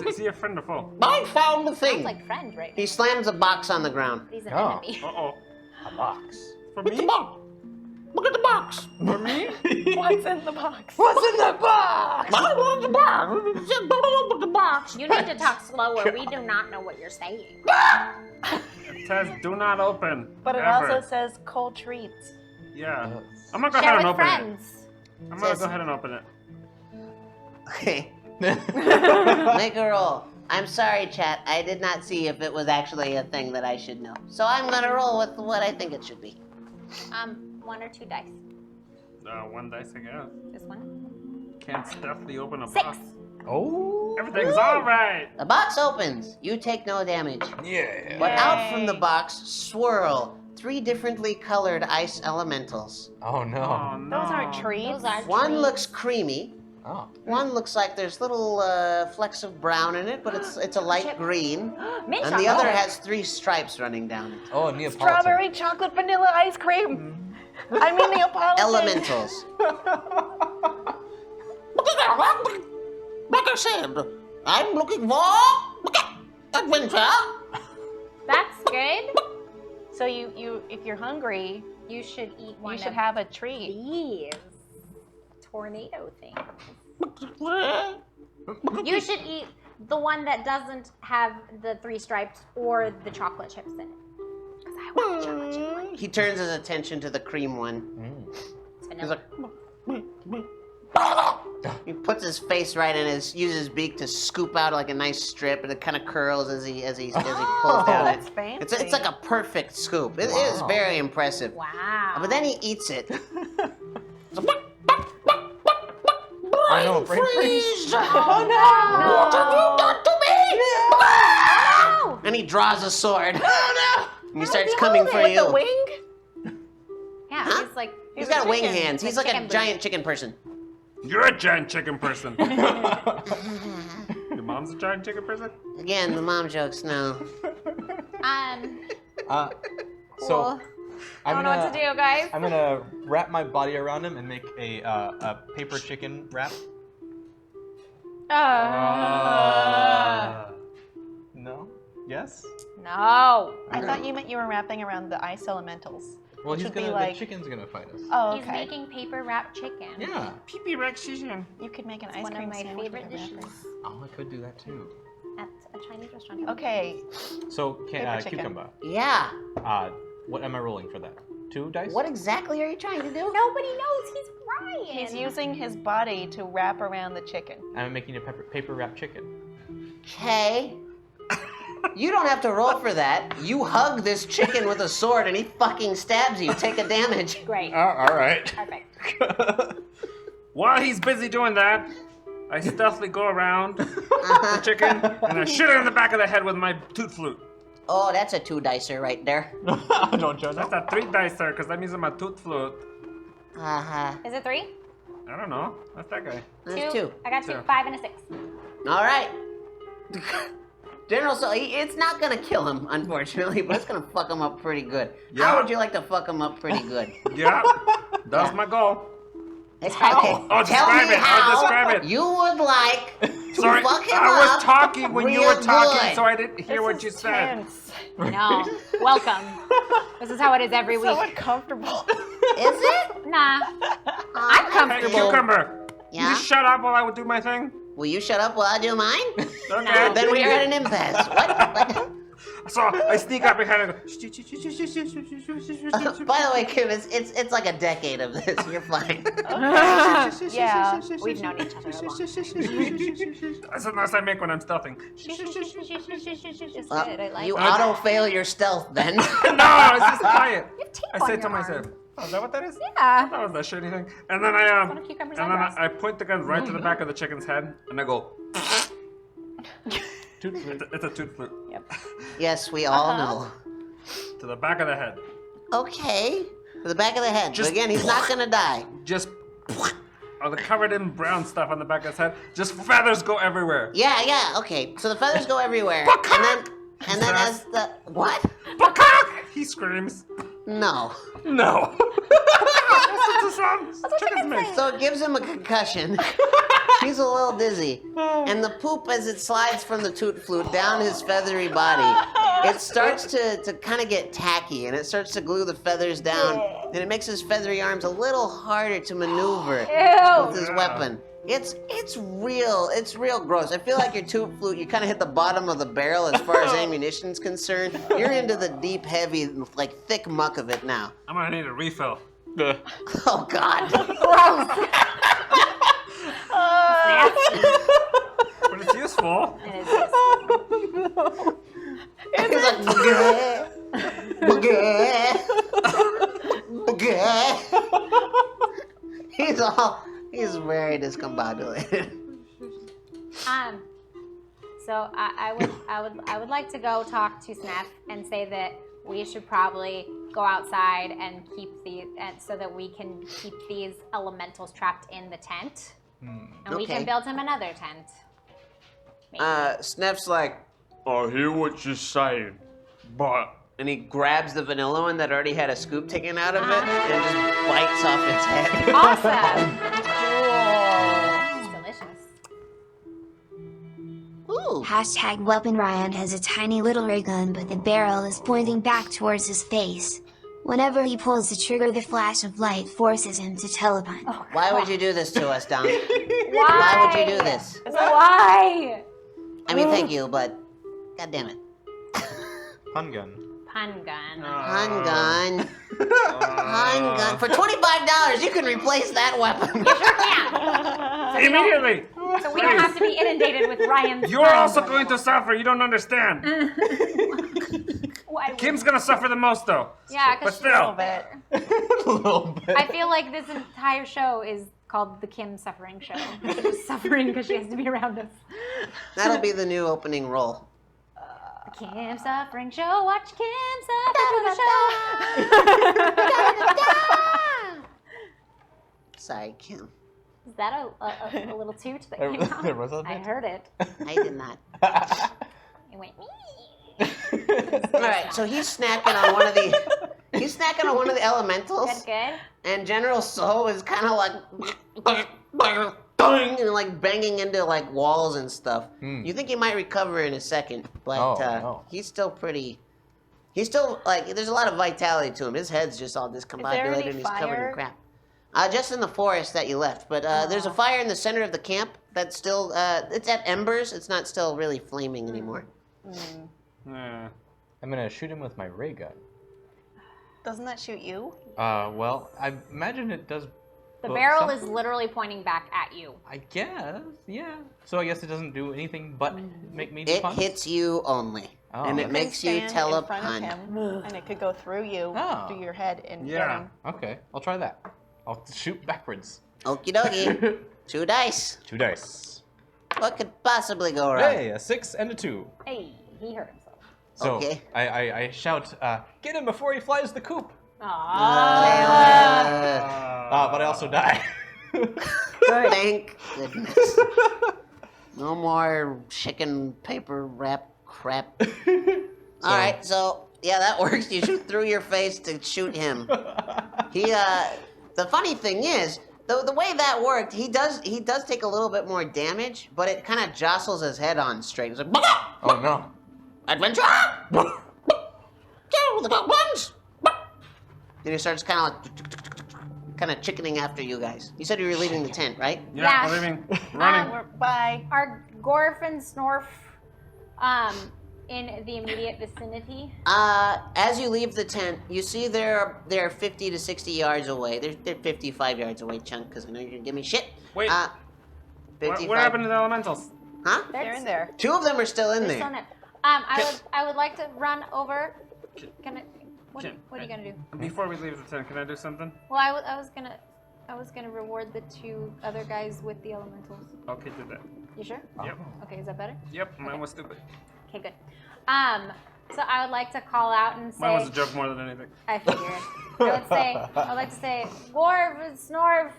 Is he a friend or foe? I found the Sounds thing. like friend right now. He slams a box on the ground. He's an Oh. enemy. Uh-oh. A box. For Look at the me? box. Look at the box. For me? What's in the box? What's in the box? I want the box. Just don't open the box. You need to talk slower. We do not know what you're saying. It says do not open. But it ever. also says cold treats. Yeah. I'm gonna go Share ahead and with open friends. it. I'm gonna go ahead and open it. Okay. Make a roll. I'm sorry, chat. I did not see if it was actually a thing that I should know. So I'm gonna roll with what I think it should be. 1 or 2 dice. 1 dice, I guess. This one. Can't stealthily open a 6. box. Oh. Everything's alright. The box opens. You take no damage. Yeah. But out from the box swirl 3 differently colored ice elementals. Oh no. Oh, no. Those aren't treats. Those are One treats. looks creamy. Oh. One looks like there's little flecks of brown in it, but it's a light green. Mint And the chocolate. other has 3 stripes running down it. Oh, Neapolitan. Strawberry chocolate vanilla ice cream. I mean Neapolitan. Elementals. Like I said, I'm looking for adventure. That's good. So you if you're hungry, You should eat one you should of have a treat. these tornado things. You should eat the one that doesn't have the 3 stripes or the chocolate chips in it. Because I want the chocolate chip one. He turns his attention to the cream one. It's He's vanilla. like, he puts his face right in uses his beak to scoop out like a nice strip, and it kind of curls as he pulls down it. That's fancy. It's like a perfect scoop. It is very impressive. Wow. But then he eats it. I know, brain freeze. Oh no! What have you done to me? Oh, And he draws a sword. Oh And he starts coming for With you. the wing? no! Yeah, Huh? he's like He's got wing chicken. hands. He's like a chicken giant chicken person. You're a giant chicken person. Your mom's a giant chicken person? Again, the mom jokes, no. So cool. I don't know what to do, guys. I'm gonna wrap my body around him and make a paper chicken wrap. No? Yes? No. I thought you meant you were wrapping around the ice elementals. Well, Which he's would be gonna. like- The chicken's gonna fight us. Oh, He's okay. making paper wrapped chicken. Yeah. Pee-pee Rex chicken. You could make an It's ice one cream of my sandwich favorite with a dishes wrapper. Oh, I could do that too. at a Chinese restaurant. Okay. So, Paper chicken. cucumber. Yeah. What am I rolling for that? 2 dice? What exactly are you trying to do? Nobody knows. He's Ryan. He's using his body to wrap around the chicken. I'm making a paper wrap chicken. Okay. You don't have to roll for that. You hug this chicken with a sword and he fucking stabs you. Take a damage. Great. All right. Perfect. While he's busy doing that, I stealthily go around the chicken and I shoot her in the back of the head with my toot flute. Oh, that's a 2-dicer right there. Don't judge. That's a 3-dicer because I'm using my toot flute. Uh-huh. Is it 3? I don't know. That's that guy. That's 2. I got 2. Two. 5 and a 6. All right. General, so it's not gonna kill him, unfortunately, but it's gonna fuck him up pretty good. Yeah. How would you like to fuck him up pretty good? Yeah, that's my goal. Okay, I'll tell describe me it. I'll how describe it. you would like to Sorry, fuck him I up was talking when you were real talking, good. so I didn't hear what you said. Tense. No. Welcome. This is how it is every week. So uncomfortable. Is it? Nah. I'm Hey, comfortable. cucumber. Yeah? You shut up while I would do my thing. Will you shut up while I do mine? Okay. Then we are at an impasse. What? So I sneak up behind and go. By the way, Kim, it's like a decade of this. You're fine. Yeah. We've known each other a long time. That's the noise I make when I'm stealthing. It's good. Well, I like you it. auto-fail your stealth then. No, it's just quiet. You have tape I on say your to myself, arm. oh, is that what that is? Yeah. That was that shitty thing. And then one of Cucumber's and eyebrows. then I point the gun right to the back of the chicken's head, and I go. Toot flute. It's a toot flute. Yep. Yes, we all know. To the back of the head. Okay. To the back of the head. Just- But again, he's not gonna die. Just. Are covered in brown stuff on the back of his head. Just feathers go everywhere. Yeah, okay. So the feathers go everywhere. And then as the what? He screams. No. No. So it gives him a concussion. He's a little dizzy. And the poop, as it slides from the toot flute down his feathery body, it starts to kind of get tacky, and it starts to glue the feathers down, and it makes his feathery arms a little harder to maneuver with his weapon. It's real gross. I feel like your toot flute, you kind of hit the bottom of the barrel as far as ammunition's concerned. You're into the deep, heavy, like thick muck of it now. I'm gonna need a refill. Oh God. Gross. But it's useful. It is useful. He's like, "Bugah, bugah, bugah." He's very discombobulated. So I would like to go talk to Sneff and say that we should probably go outside and keep so that we can keep these elementals trapped in the tent, and we can build him another tent. Maybe. Sneff's like, I hear what you're saying, but... And he grabs the vanilla one that already had a scoop taken out of it and just bites off its head. Awesome. It's delicious. Ooh. Hashtag Weapon Ryan has a tiny little ray gun, but the barrel is pointing back towards his face. Whenever he pulls the trigger, the flash of light forces him to teleport. Oh, Why would you do this to us, Don? Why? Why would you do this? Why? I mean, thank you, but God damn it. Pun gun. Pun gun. Pun gun. Pun gun. For $25, you can replace that weapon. So Immediately. So we don't have to be inundated with Ryan's. You're also going to suffer. You don't understand. Why? Kim's gonna suffer the most, though. Yeah, But because still. A little bit. I feel like this entire show is called the Kim Suffering Show. She's suffering because she has to be around us. That'll be the new opening roll. The Kim Suffering Show. Watch Kim Suffering Show. Sorry, Kim. Is that a little toot that came out? There was a I bit. heard it. I did not. It went me. All right, so he's snacking on one of the. He's snacking on one of the elementals. Good. And General So is kind of like, and like banging into like walls and stuff. You think he might recover in a second, but no. he's still pretty. He's still like, there's a lot of vitality to him. His head's just all discombobulated and he's covered in crap. Just in the forest that you left, but there's a fire in the center of the camp that's still. It's at embers. It's not still really flaming anymore. Yeah. I'm gonna shoot him with my ray gun. Doesn't that shoot you? Well, I imagine it does. The barrel is literally pointing back at you. I guess, yeah. So I guess it doesn't do anything but make me It punch? hits you only, and it makes you tell a in front pun. of him, and it could go through you, through your head, and get him. Okay, I'll try that. I'll shoot backwards. Okie dokie. 2 dice. 2 dice. What could possibly go wrong? Hey, a 6 and a 2. Hey, he hurt himself. So Okay. I shout, get him before he flies the coop. Uh, But I also die. Thank goodness. No more chicken paper wrap crap. All right, so yeah, that works. You shoot through your face to shoot him. He, the funny thing is, the way that worked, he does take a little bit more damage, but it kind of jostles his head on straight. He's like, oh no. Adventure! Kill the goblins! Then he starts kind of chickening after you guys. You said you were leaving the tent, right? Yeah. We're leaving. Running. Bye. Are Gorf and Snorf in the immediate vicinity? As you leave the tent, you see they're 50 to 60 yards away. They're 55 yards away, Chunk, because I know you're gonna give me shit. Wait. 55. What happened to the elementals? Huh? They're in there. 2 of them are still in They're there. still in there. I would like to run over. What are you gonna do? Before we leave the tent, can I do something? Well, I was gonna reward the 2 other guys with the elementals. Okay, do that. You sure? Yep. Okay, is that better? Yep, mine was stupid. Okay, good. So I would like to call out and say. Mine was a joke more than anything. I figured. I'd like to say, Gorv and Snorf,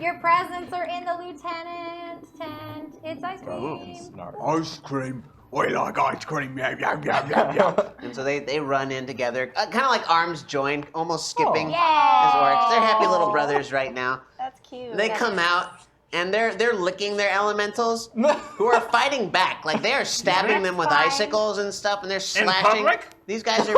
your presents are in the lieutenant tent. It's ice cream. Ice cream? We like ice cream, yeah. And so they run in together, kind of like arms joined, almost skipping Yay! as orcs. They're happy little brothers right now. That's cute. They come out and they're licking their elementals who are fighting back. Like they are stabbing them with fine. icicles and stuff, and they're slashing. public? These guys are.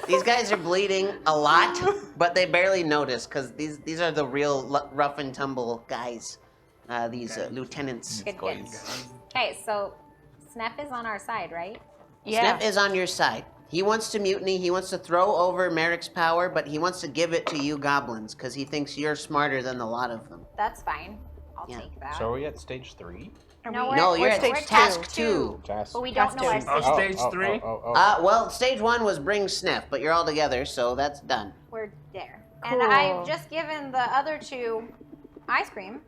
These guys are bleeding a lot, but they barely notice because these are the real rough and tumble guys. These lieutenants. Good. Okay, so Sneff is on our side, right? Yeah. Sniff is on your side. He wants to mutiny. He wants to throw over Merrick's power, but he wants to give it to you goblins because he thinks you're smarter than a lot of them. That's fine. I'll Yeah. take that. So are we at stage 3? No, you're at stage task two. 2. But we don't know our Task stage. Stage 3? Well, stage 1 was bring Sniff, but you're all together, so that's done. We're there. Cool. And I've just given the other 2 ice cream.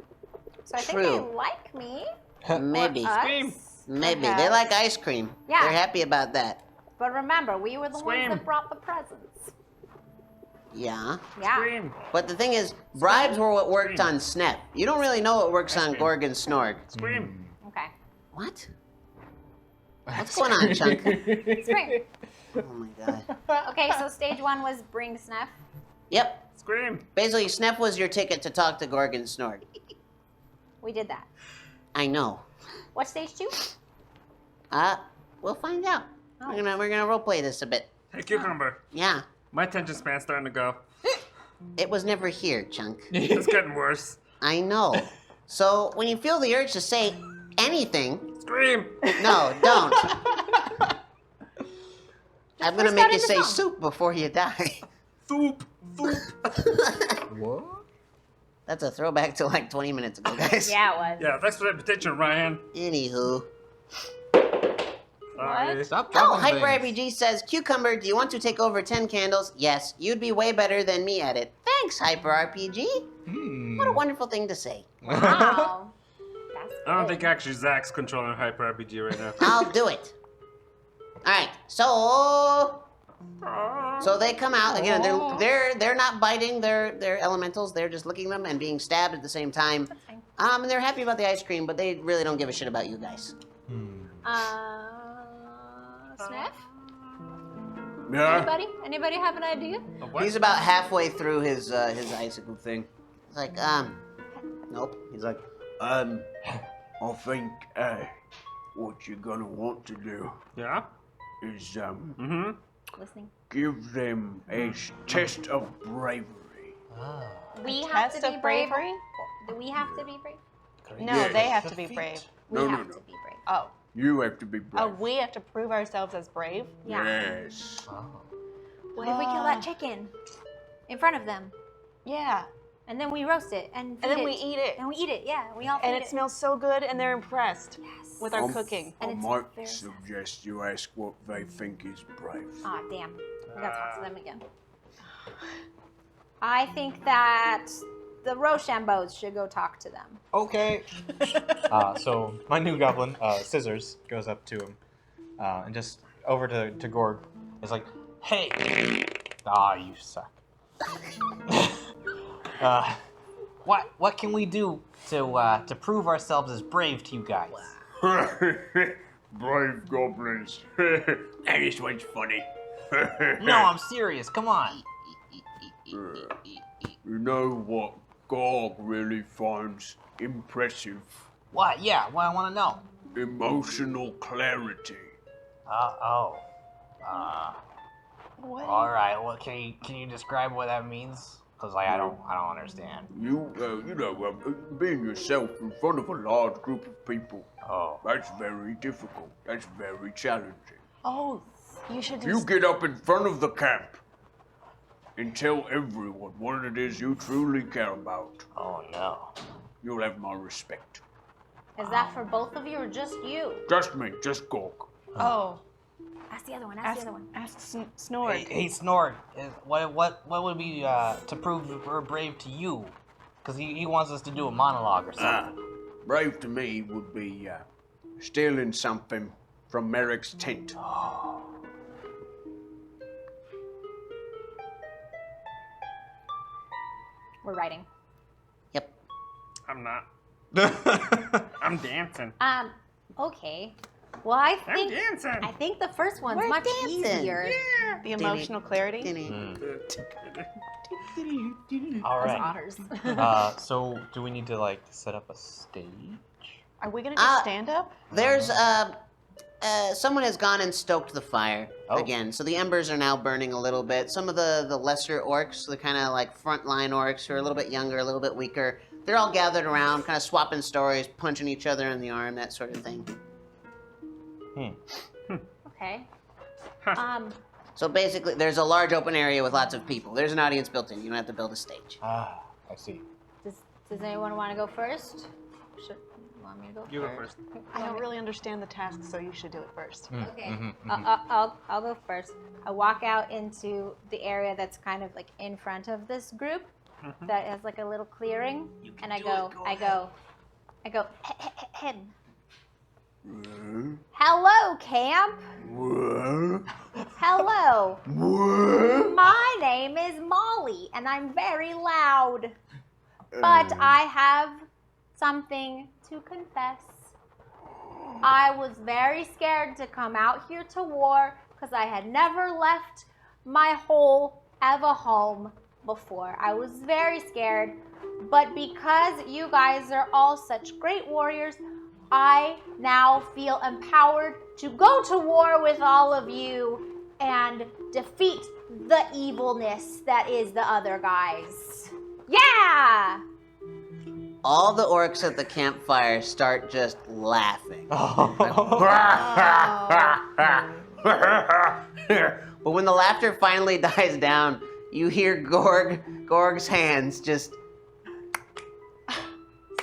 So I think they True. like me. Maybe. Or us. Maybe. They Perhaps. like ice cream. Yeah. They're happy about that. But remember, we were the Scream. ones that brought the presents. Yeah. Yeah. Scream. But the thing is, bribes were what worked on Sniff. You don't really know what works on Gorg and Snorg. Scream. Okay. What? What's going on, Chunk? Scream. Oh my god. Okay, so stage 1 was bring Sneff. Yep. Scream. Basically, Sniff was your ticket to talk to Gorg and Snorg. We did that. I know. What's stage 2? We'll find out. Oh. We're gonna roleplay this a bit. Hey, Cucumber. Yeah. My attention span's starting to go. It was never here, Chunk. It's getting worse. I know. So when you feel the urge to say anything, Scream. no, don't. I'm gonna burst make out you into say song. soup before you die. Thoop. What? That's a throwback to like 20 minutes ago, guys. Yeah, it was. Yeah, thanks for that petition, Ryan. Anywho. Sorry. Stop Oh, dropping Hyper things. RPG says, Cucumber, do you want to take over 10 candles? Yes, you'd be way better than me at it. Thanks, Hyper RPG. What a wonderful thing to say. Wow. That's I don't good. think actually Zach's controlling Hyper RPG right now. I'll do it. All right, so they come out again. They're not biting their elementals. They're just licking them and being stabbed at the same time. And they're happy about the ice cream, but they really don't give a shit about you guys. Sniff? Yeah. Anybody have an idea? He's about halfway through his icicle thing. He's like, nope. He's like, I think what you're gonna want to do Yeah? is Mm-hmm. Listening. give them a test of bravery. We have Test to be of brave. bravery? Do we have to be brave? No, Yes. they have to be brave. We No, no, have no. to be brave. Oh. You have to be brave. Oh, we have to prove ourselves as brave? Yeah. Yes. What if we kill that chicken in front of them? Yeah. And then we roast it and feed And then it. we eat it. And we eat it, yeah. We all And feed it smells so good, and they're impressed with our Um, cooking. And I it's might very suggest you ask what they think is brave. Aw, damn. We gotta talk to them again. I think that the Rochambeaus should go talk to them. Okay. So my new goblin, Scissors, goes up to him and just over to Gorg. Is like, hey, you suck. What can we do to prove ourselves as brave to you guys? Brave goblins. And this one's funny. No, I'm serious. Come on. You know what Gorg really finds impressive? What? Yeah. What I want to know. Emotional clarity. What? All right. Well, can you describe what that means? Because I don't understand. Being yourself in front of a large group of people. Oh. That's very difficult. That's very challenging. Oh, you should You just... get up in front of the camp and tell everyone what it is you truly care about. Oh no. You'll have my respect. Is that for both of you or just you? Just me, just Gorg. Oh. Ask the other one, ask the other one. Ask Snorg. Hey, Snorg. What would be to prove we're brave to you? Because he wants us to do a monologue or something. Brave to me would be stealing something from Merrick's tent. We're writing. Yep. I'm not. I'm dancing. Okay. Well, I I'm dancing. think the first one's We're much dancing. easier. The emotional clarity. All Those right. otters. So do we need to like set up a stage? Are we gonna do stand up? There's someone has gone and stoked the fire again, so the embers are now burning a little bit. Some of the lesser orcs, the kind of like frontline orcs who are a little bit younger, a little bit weaker, they're all gathered around, kind of swapping stories, punching each other in the arm, that sort of thing. Okay. So basically, there's a large open area with lots of people. There's an audience built in. You don't have to build a stage. Ah, I see. Does anyone want to go first? Should you want me to go You go first? first. I don't really understand the task, so you should do it first. Okay. I'll go first. I walk out into the area that's kind of like in front of this group that has like a little clearing, and I go, hello, camp. Hello. My name is Molly, and I'm very loud. But I have something to confess. I was very scared to come out here to war because I had never left my whole Eva home before. I was very scared, but because you guys are all such great warriors, I now feel empowered to go to war with all of you and defeat the evilness that is the other guys. Yeah! All the orcs at the campfire start just laughing. But when the laughter finally dies down, you hear Gorg's hands just...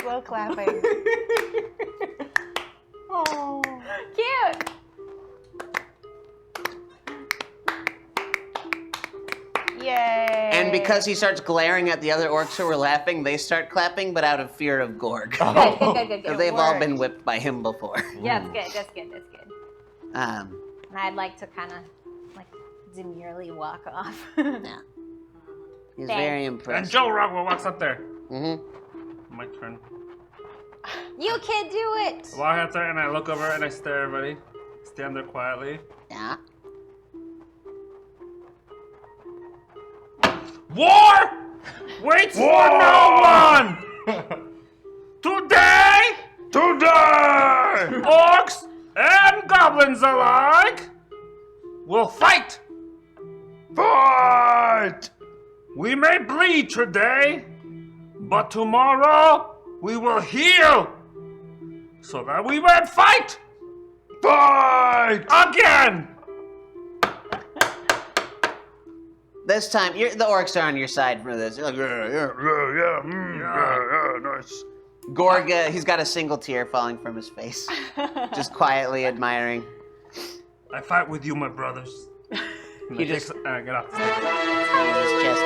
Slow clapping. Oh. Cute! Yay! And because he starts glaring at the other orcs who were laughing, they start clapping, but out of fear of Gorg. Good. So they've all been whipped by him before. Yeah, that's good. Um, And I'd like to kind of like demurely walk off. yeah. He's very And impressed. Joe Rockwell walks up there. Mm-hmm. My turn. You can do it! I walk out there and I look over and I stare at everybody. Stand there quietly. Yeah. War waits for no one! Today, orcs and goblins alike will fight! Fight! We may bleed today, but tomorrow we will heal so that we may fight! Fight! Again! This time, the orcs are on your side for this. You're like, yeah, nice. Gorg, he's got a single tear falling from his face. Just quietly admiring. I fight with you, my brothers. He just get off the stage. his chest.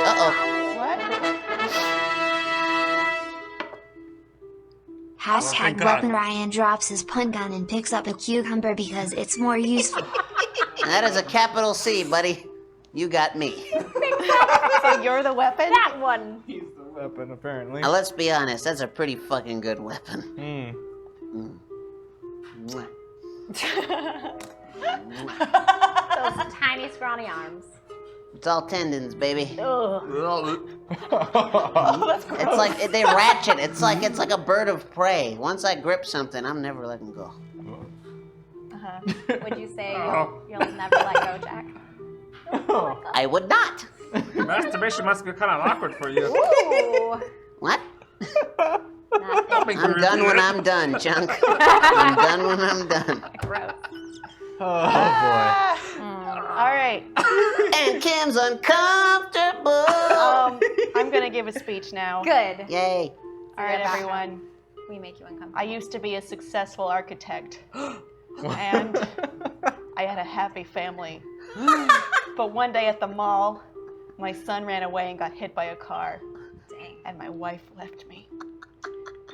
Hashtag Weapon Ryan drops his pun gun and picks up a cucumber because it's more useful. That is a capital C, buddy. You got me. So you're the weapon? That one! He's the weapon, apparently. Now, let's be honest, that's a pretty fucking good weapon. Mwah. Those tiny, scrawny arms. It's all tendons, baby. Ugh. It's like they ratchet. It's like a bird of prey. Once I grip something, I'm never letting go. Would you say you'll never let go, Jack? I would not. Masturbation must be kind of awkward for you. Ooh. What? Nothing. I'm done when I'm done, Chunk. I'm done when I'm done. Gross. Oh boy. All right. And Kim's uncomfortable. I'm gonna give a speech now. Good. Yay. All right, back everyone. We make you uncomfortable. I used to be a successful architect, and I had a happy family. But one day at the mall, my son ran away and got hit by a car. Dang. And my wife left me.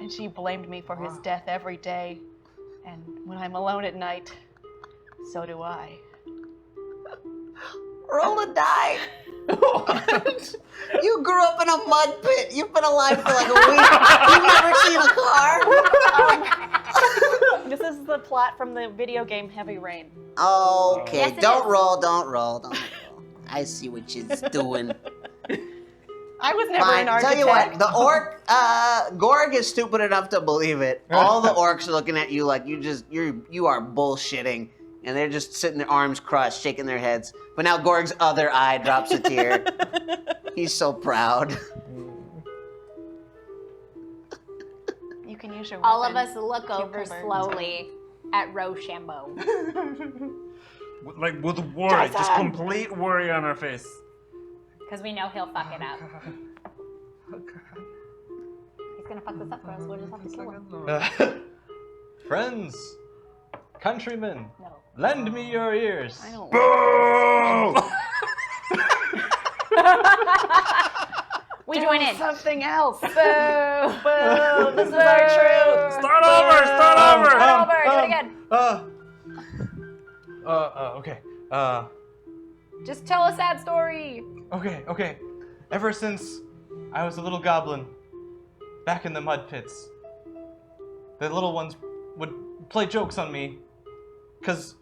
And she blamed me for his death every day. And when I'm alone at night, so do I. Roll a die. You grew up in a mud pit. You've been alive for like a week. You've never seen a car. This is the plot from the video game Heavy Rain. Okay, Yes, it don't is. roll. I see what you're doing. I was never Fine. an architect. Tell you what, the orc, Gorg is stupid enough to believe it. All the orcs are looking at you like you are bullshitting, and they're just sitting their arms crossed, shaking their heads. But now Gorg's other eye drops a tear. He's so proud. You can use your All of weapon. us look over Cucumber. slowly at Rochambeau. Like with worry, just complete worry on our face. Because we know he'll fuck it up. He's gonna fuck this up for us. We'll just have to kill him. Friends, countrymen, No. lend me your ears. I don't. We join in. Something else. Boo! Boo! This is our truth. Start over! Start over! Start over. Do it again. Okay. Just tell a sad story. Okay. Ever since I was a little goblin, back in the mud pits, the little ones would play jokes on me, because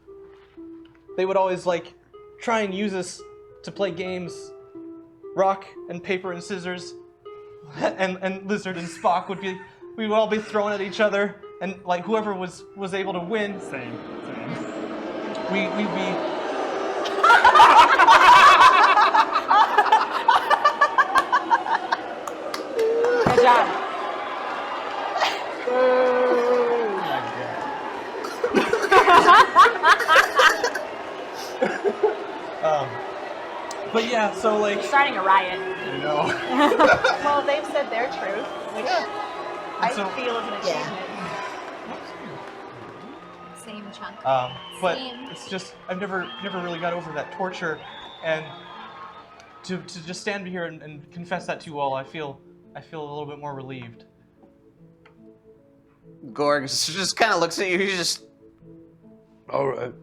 they would always, like, try and use us to play games. Rock and paper and scissors, and Lizard and Spock we would all be thrown at each other, and, like, whoever was able to win. Same. We'd be... Good job. But yeah, so, like... You're starting a riot. You know. Well, they've said their truth, which I So- feel is an achievement. Same chunk. But Same. it's just I've never really got over that torture, and to just stand here and confess that to you all, I feel a little bit more relieved. Gorg just kind of looks at you. He's just, All right.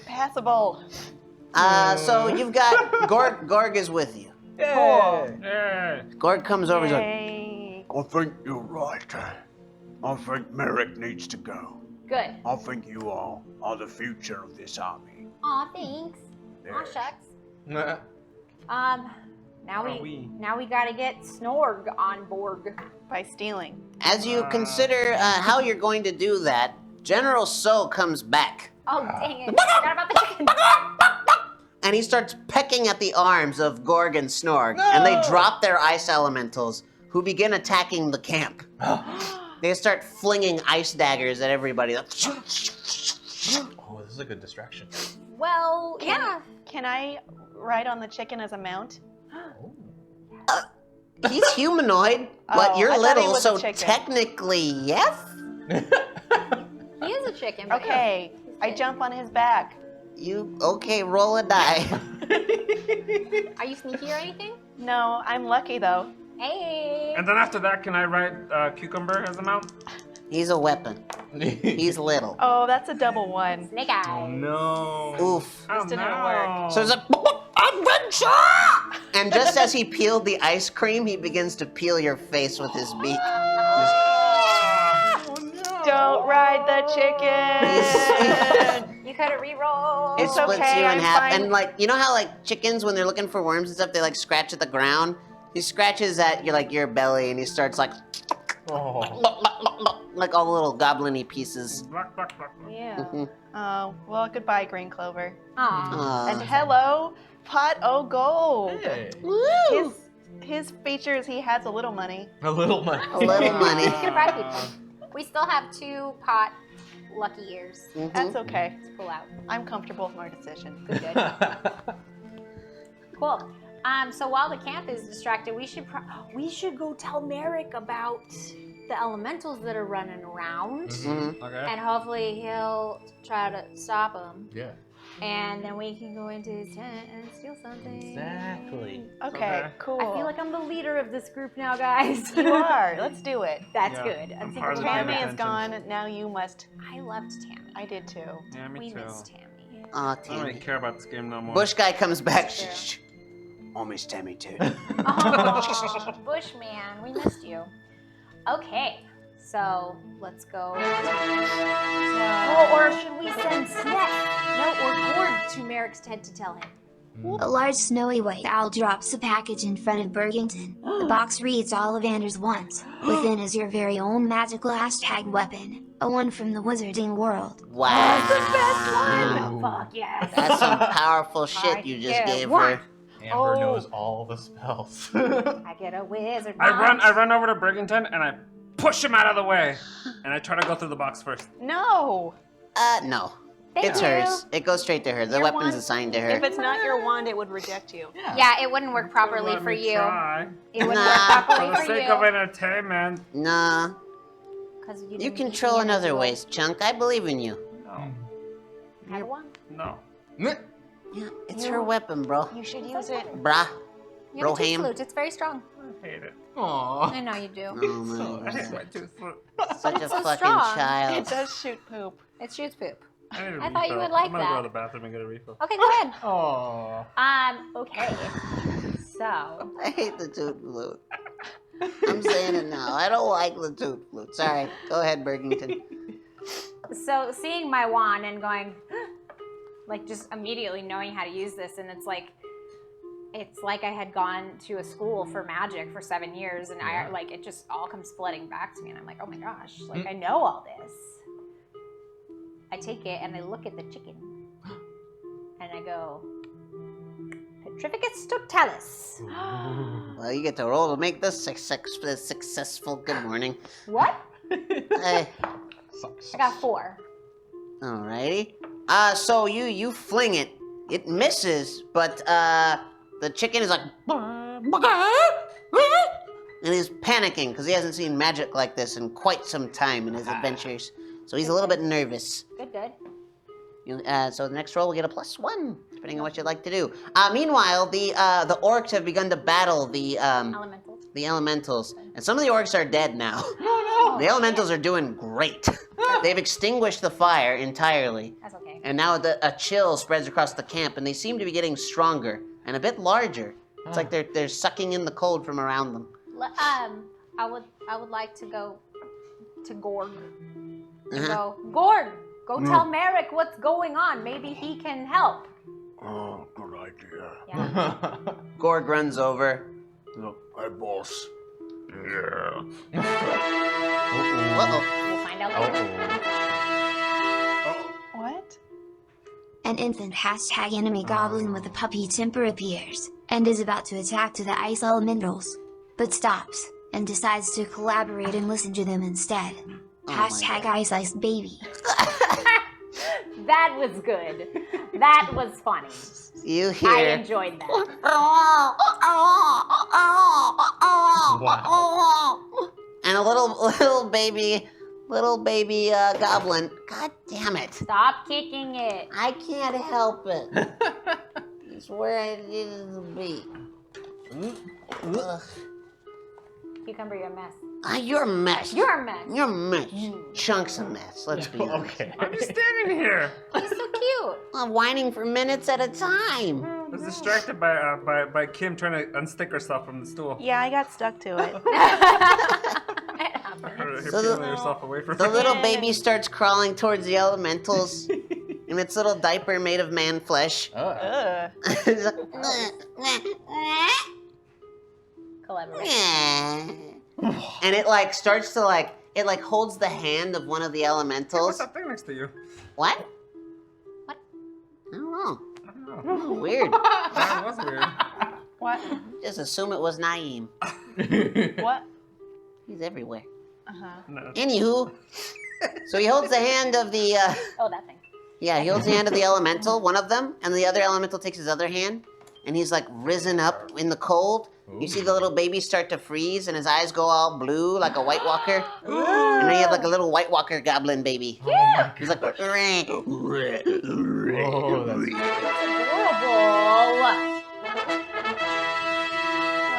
Passable. so you've got Gorg is with you. Yeah. Gorg comes over. He's like, Yay. I think you're right. I think Merrick needs to go. Good. I think you all are the future of this army. Aw, thanks. Aw, Yes. shucks. Nah. Now Are we we? gotta get Snorg on board. By stealing. as you consider how you're going to do that, General So comes back. Oh, dang it. I forgot about the chicken. And he starts pecking at the arms of Gorg and Snorg, and they drop their ice elementals, who begin attacking the camp. They start flinging ice daggers at everybody. Oh, this is a good distraction. Well, yeah. Can I ride on the chicken as a mount? He's humanoid, but Oh, you're I thought he little, was a so chicken. technically, yes? He is a chicken. but Okay, I jump on his back. Okay, roll a die. Are you sneaky or anything? No, I'm lucky though. Hey. And then after that, can I ride Cucumber as a mount? He's a weapon. He's little. Oh, that's a double one. Snake eyes. Oh no. Oof. Oh, didn't no. work. So he's like, adventure! And just as he peeled the ice cream, he begins to peel your face with his beak. Don't ride the chicken. You could have re-roll. It It's splits okay, you in I'm half. fine. And like, you know how like chickens, when they're looking for worms and stuff, they like scratch at the ground? He scratches at your belly and he starts like, like all the little goblin-y pieces. Yeah. Mhm. Oh, well, goodbye, Green Clover. Aw. And hello, Pot O Gold. Hey. His features, he has a little money. A little money. A little money. You can bribe people. We still have 2 pot lucky ears That's okay. to pull out. I'm comfortable with my decision. Good, good. Cool. So while the camp is distracted, we should go tell Merrick about the elementals that are running around, Mhm. Okay. and hopefully he'll try to stop them. Yeah. And then we can go into his tent and steal something. Exactly. Okay, Okay. cool. I feel like I'm the leader of this group now, guys. you are. Let's do it. That's Yeah, good. I'm Let's see part what of the we Tammy Paying is attention. gone. Now you must. I loved Tammy. I did too. Yeah, me We too. miss Tammy. Aw, I don't really Tammy. care about this game no more. Bush guy comes back. Sure. Shh. I miss Tammy too. Oh, Bushman, we missed you. Okay, so let's go. Oh, or should we send Snef? No, or Gord to Merrick's tent to tell him. A large snowy white owl drops a package in front of Burgington. The box reads Ollivander's wants. Within is your very own magical weapon. A one from the wizarding world. Wow. Oh, fuck yes. That's some powerful shit you just gave her. Amber knows all the spells. I get a wizard. I run over to Brigington and I push him out of the way. And I try to go through the box first. No. No. Thank It's you. hers. It goes straight to her. The Your weapon's wand- assigned to her. If it's not your wand, it would reject you. Yeah, it wouldn't work properly Let for me you. try. It wouldn't Nah. work For properly the for sake you. of entertainment. Nah. 'Cause You didn't control beat in me other into a- ways, Chunk. I believe in you. No. Have one? No. Yeah, it's her weapon, bro. You should use it. Brah. You have a tooth Broham. flute. It's very strong. I hate it. Aww. I know you do. Oh, man. I hate my tooth flute. Such a it's so fucking strong. It child. does shoot poop. It shoots poop. I, need a I thought you refill. would like I'm gonna go that. to the bathroom and get a refill. Okay, go ahead. Aww. Okay. So, I hate the toot flute. I'm saying it now. I don't like the toot flute. Sorry. Go ahead, Burgington. so seeing my wand and going, like just immediately knowing how to use this, and it's like I had gone to a school for magic for 7 years, and I like it just all comes flooding back to me, and I'm like, oh my gosh, like I know all this. I take it and I look at the chicken, and I go, Petrificus totalis. Well, you get to roll to make this successful. Good morning. What? Hey. I got 4. Alrighty. So you fling it. It misses, but the chicken is like, and he's panicking because he hasn't seen magic like this in quite some time in his adventures. So he's a little bit nervous. Good. So the next roll will get a +1, depending on what you'd like to do. Meanwhile, the orcs have begun to battle the elementals, and some of the orcs are dead now. The elementals are doing great. They've extinguished the fire entirely. That's okay. And now a chill spreads across the camp, and they seem to be getting stronger and a bit larger. It's like they're sucking in the cold from around them. I would like to go to Gorg. Uh-huh. Go, Gorg, go tell Merrick what's going on. Maybe he can help. Oh, good idea. Yeah. Gorg runs over. Look, hi, boss. Yeah. Uh-oh. We'll find out later. What? An infant #enemy goblin with a puppy temper appears, and is about to attack to the ice elementals, but stops, and decides to collaborate and listen to them instead. #ice baby. That was good. That was funny. You hear. I enjoyed that. And a little baby goblin. God damn it. Stop kicking it. I can't help it. It's where I needed to be. Ugh. Cucumber, you're a mess. You're a mess. You're a mess. You're a mess. Chunks of mess. Let's be honest. Okay. I'm just standing here. He's so cute. I'm whining for minutes at a time. I was distracted by Kim trying to unstick herself from the stool. Yeah, I got stuck to it. Her So the- peeling herself away from The me. little baby starts crawling towards the elementals in its little diaper made of man flesh. Ugh. It's like, Collaborate. and it like starts to like it like holds the hand of one of the What's elementals. that thing next to you? What? What? I don't know. I don't know. Weird. That was weird. What? Just assume it was Naeem. What? He's everywhere. Uh-huh. No. Anywho, so he holds the hand of the Oh, that thing. yeah, he holds the hand of the elemental, one of them, and the other elemental takes his other hand, and he's like risen up in the cold. You see the little baby start to freeze, and his eyes go all blue like a White Walker. And then you have like a little White Walker goblin baby. Yeah. He's like, Oh, that's Adorable.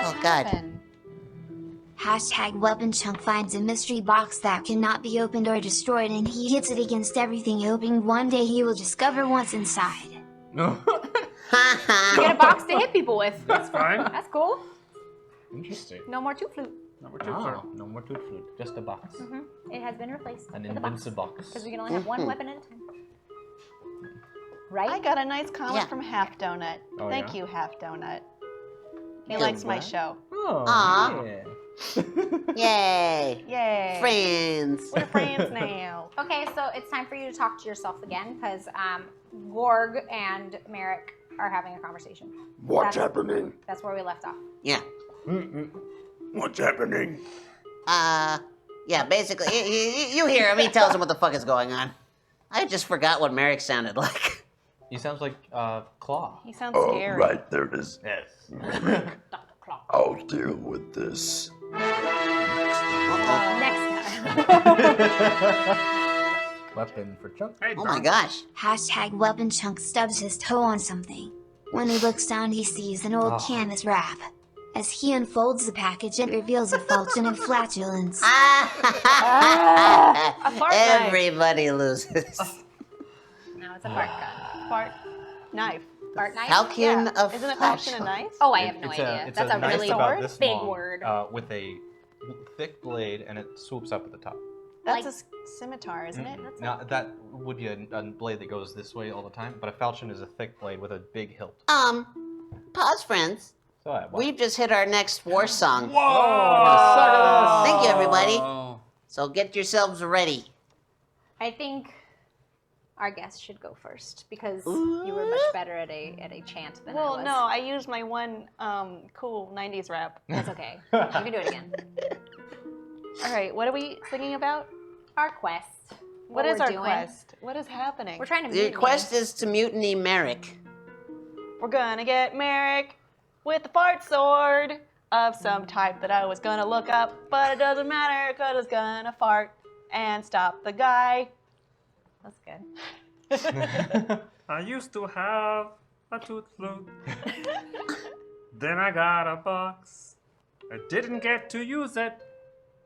oh God. Weapon Chunk finds a mystery box that cannot be opened or destroyed and he hits it against everything, hoping one day he will discover what's inside. No. You get a box to hit people with. That's fine. That's cool. Interesting. No more toot flute. Number 2, Oh, no more toot flute, just a box. It has been replaced An with a box. invincible box. Because we can only have one weapon at a time. Right? I got a nice comment Yeah. from Half Donut. Oh, Thank yeah? you, Half Donut. He Yeah. likes my show. Oh, Aw. yeah. Yay! Yay. Friends. We're friends now. Okay, so it's time for you to talk to yourself again because Gorg and Merrick are having a conversation. What's That's- happening? That's where we left off. Yeah. What's happening? Yeah, basically, you hear him, he tells him what the fuck is going on. I just forgot what Merrick sounded like. He sounds like Claw. He sounds Oh, scary. right, there it is. Yes. I'll deal with this. Next time. Weapon for Chunk. Hey, Oh my Dom. gosh. Weapon Chunk stubs his toe on something. When he looks down, he sees an old canvas wrap. As he unfolds the package, it reveals a falchion of flatulence. A fart knife. Everybody loses. No, it's a fart gun. Fart knife. Fart knife? Falcon Yeah. of Isn't a falchion a flatulence. knife? Oh, I have no It's idea. It's That's a knife really about this big long, word. with a thick blade, and it swoops up at the top. That's Like- a scimitar, isn't it? That's Now, that would be a blade that goes this way all the time, but a falchion is a thick blade with a big hilt. Pause, friends. So what? We've just hit our next war song. Whoa! Thank you, everybody. So get yourselves ready. I think our guest should go first because you were much better at a chant than I Well, was. no, I used my one cool 90s rap. That's okay. You can do it again. All right, what are we singing about? Our quest. What is we're our doing. quest? What is happening? We're trying to The mutiny. quest is to mutiny Merrick. We're gonna get Merrick with the fart sword of some type that I was gonna look up, but it doesn't matter because it's gonna fart and stop the guy. That's good. I used to have a toot flute. Then I got a box. I didn't get to use it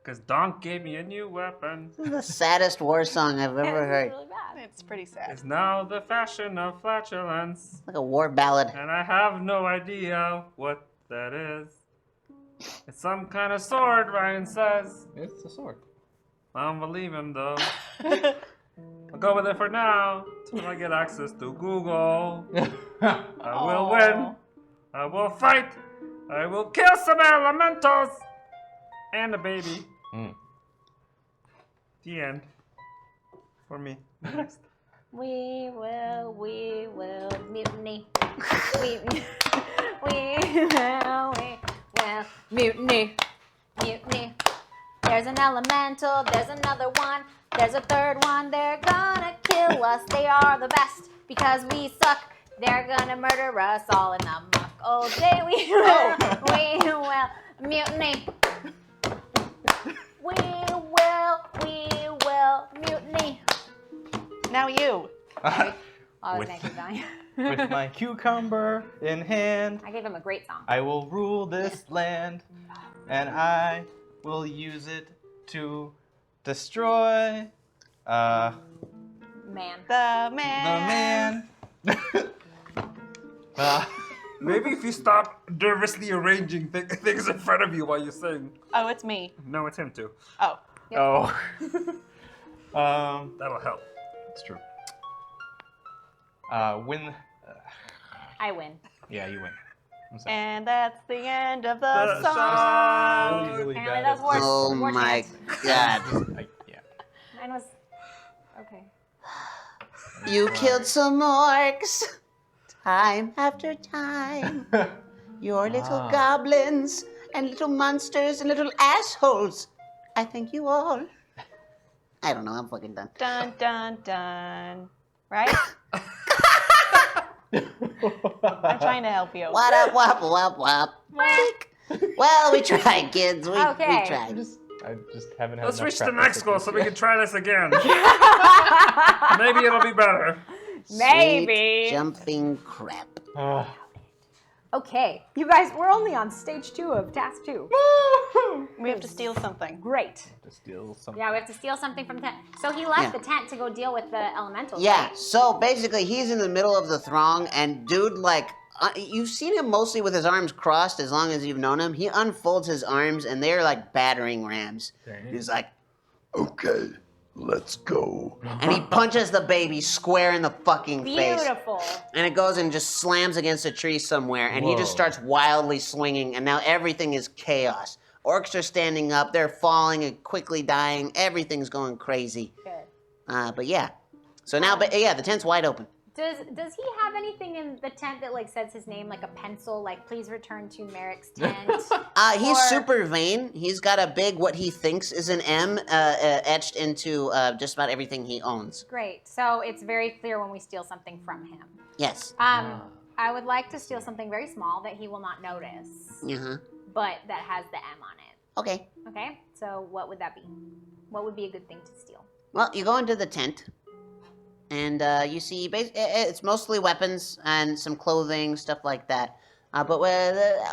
because Donk gave me a new weapon. This is the saddest war song I've ever heard. Really bad. It's pretty sad. It's now the fashion of flatulence. Like a war ballad. And I have no idea what that is. It's some kind of sword, Ryan says. It's a sword. I don't believe him though. I'll go with it for now till I get access to Google. I will win. I will fight. I will kill some elementals and a baby. The end. For me. Next. We will mutiny. we will mutiny. Mutiny. There's an elemental, there's another one, there's a third one. They're gonna kill us. They are the best because we suck. They're gonna murder us all in the muck. Oh, day we will mutiny. We will mutiny. Now you. Oh, With- thank you, Donnie. With my cucumber in hand, I gave him a great song. I will rule this land, and I will use it to destroy Man. The the man. man. Maybe if you stop nervously arranging things in front of you while you sing. Oh, it's me. No, it's him too. Oh. Oh. That'll help. It's true. Win. I win. Yeah, you win. I'm sorry. And that's the end of the The song. Really, really Apparently bad that's at worse. this. Oh More my chance. god. Yeah. Mine was okay. You killed some orcs. Time after time. Your little goblins and little monsters and little assholes. I thank you all. I don't know, I'm fucking done. Dun, dun, dun. Right? I'm trying to help you. What up, wop, wop, wop. Well, we tried, kids. We Okay. tried. I just haven't had Let's enough switch to practice next with goal this so we yet. can try this again. Maybe it'll be better. Maybe. Sweet jumping crap. Ah. Okay, you guys, we're only on stage 2 of task 2. We have to steal something. Great. To steal something. Yeah, we have to steal something from the tent. So he left the tent to go deal with the elementals. Yeah, right? so basically he's in the middle of the throng, and dude, like, you've seen him mostly with his arms crossed as long as you've known him. He unfolds his arms, and they're like battering rams. He's like, Okay, let's go. and he punches the baby square in the fucking face. Beautiful. And it goes and just slams against a tree somewhere, and he just Whoa. starts wildly swinging, and now everything is chaos. Orcs are standing up, they're falling and quickly dying, everything's going crazy. Good. But yeah. So now, but yeah, the tent's wide open. Does he have anything in the tent that like says his name, like a pencil, like please return to Merrick's tent? He's Or- super vain. He's got a big, what he thinks is an M, etched into just about everything he owns. Great. So it's very clear when we steal something from him. Yes. I would like to steal something very small that he will not notice, Uh-huh. but that has the M on it. Okay. Okay. So what would that be? What would be a good thing to steal? Well, you go into the tent, and you see it's mostly weapons and some clothing, stuff like that. But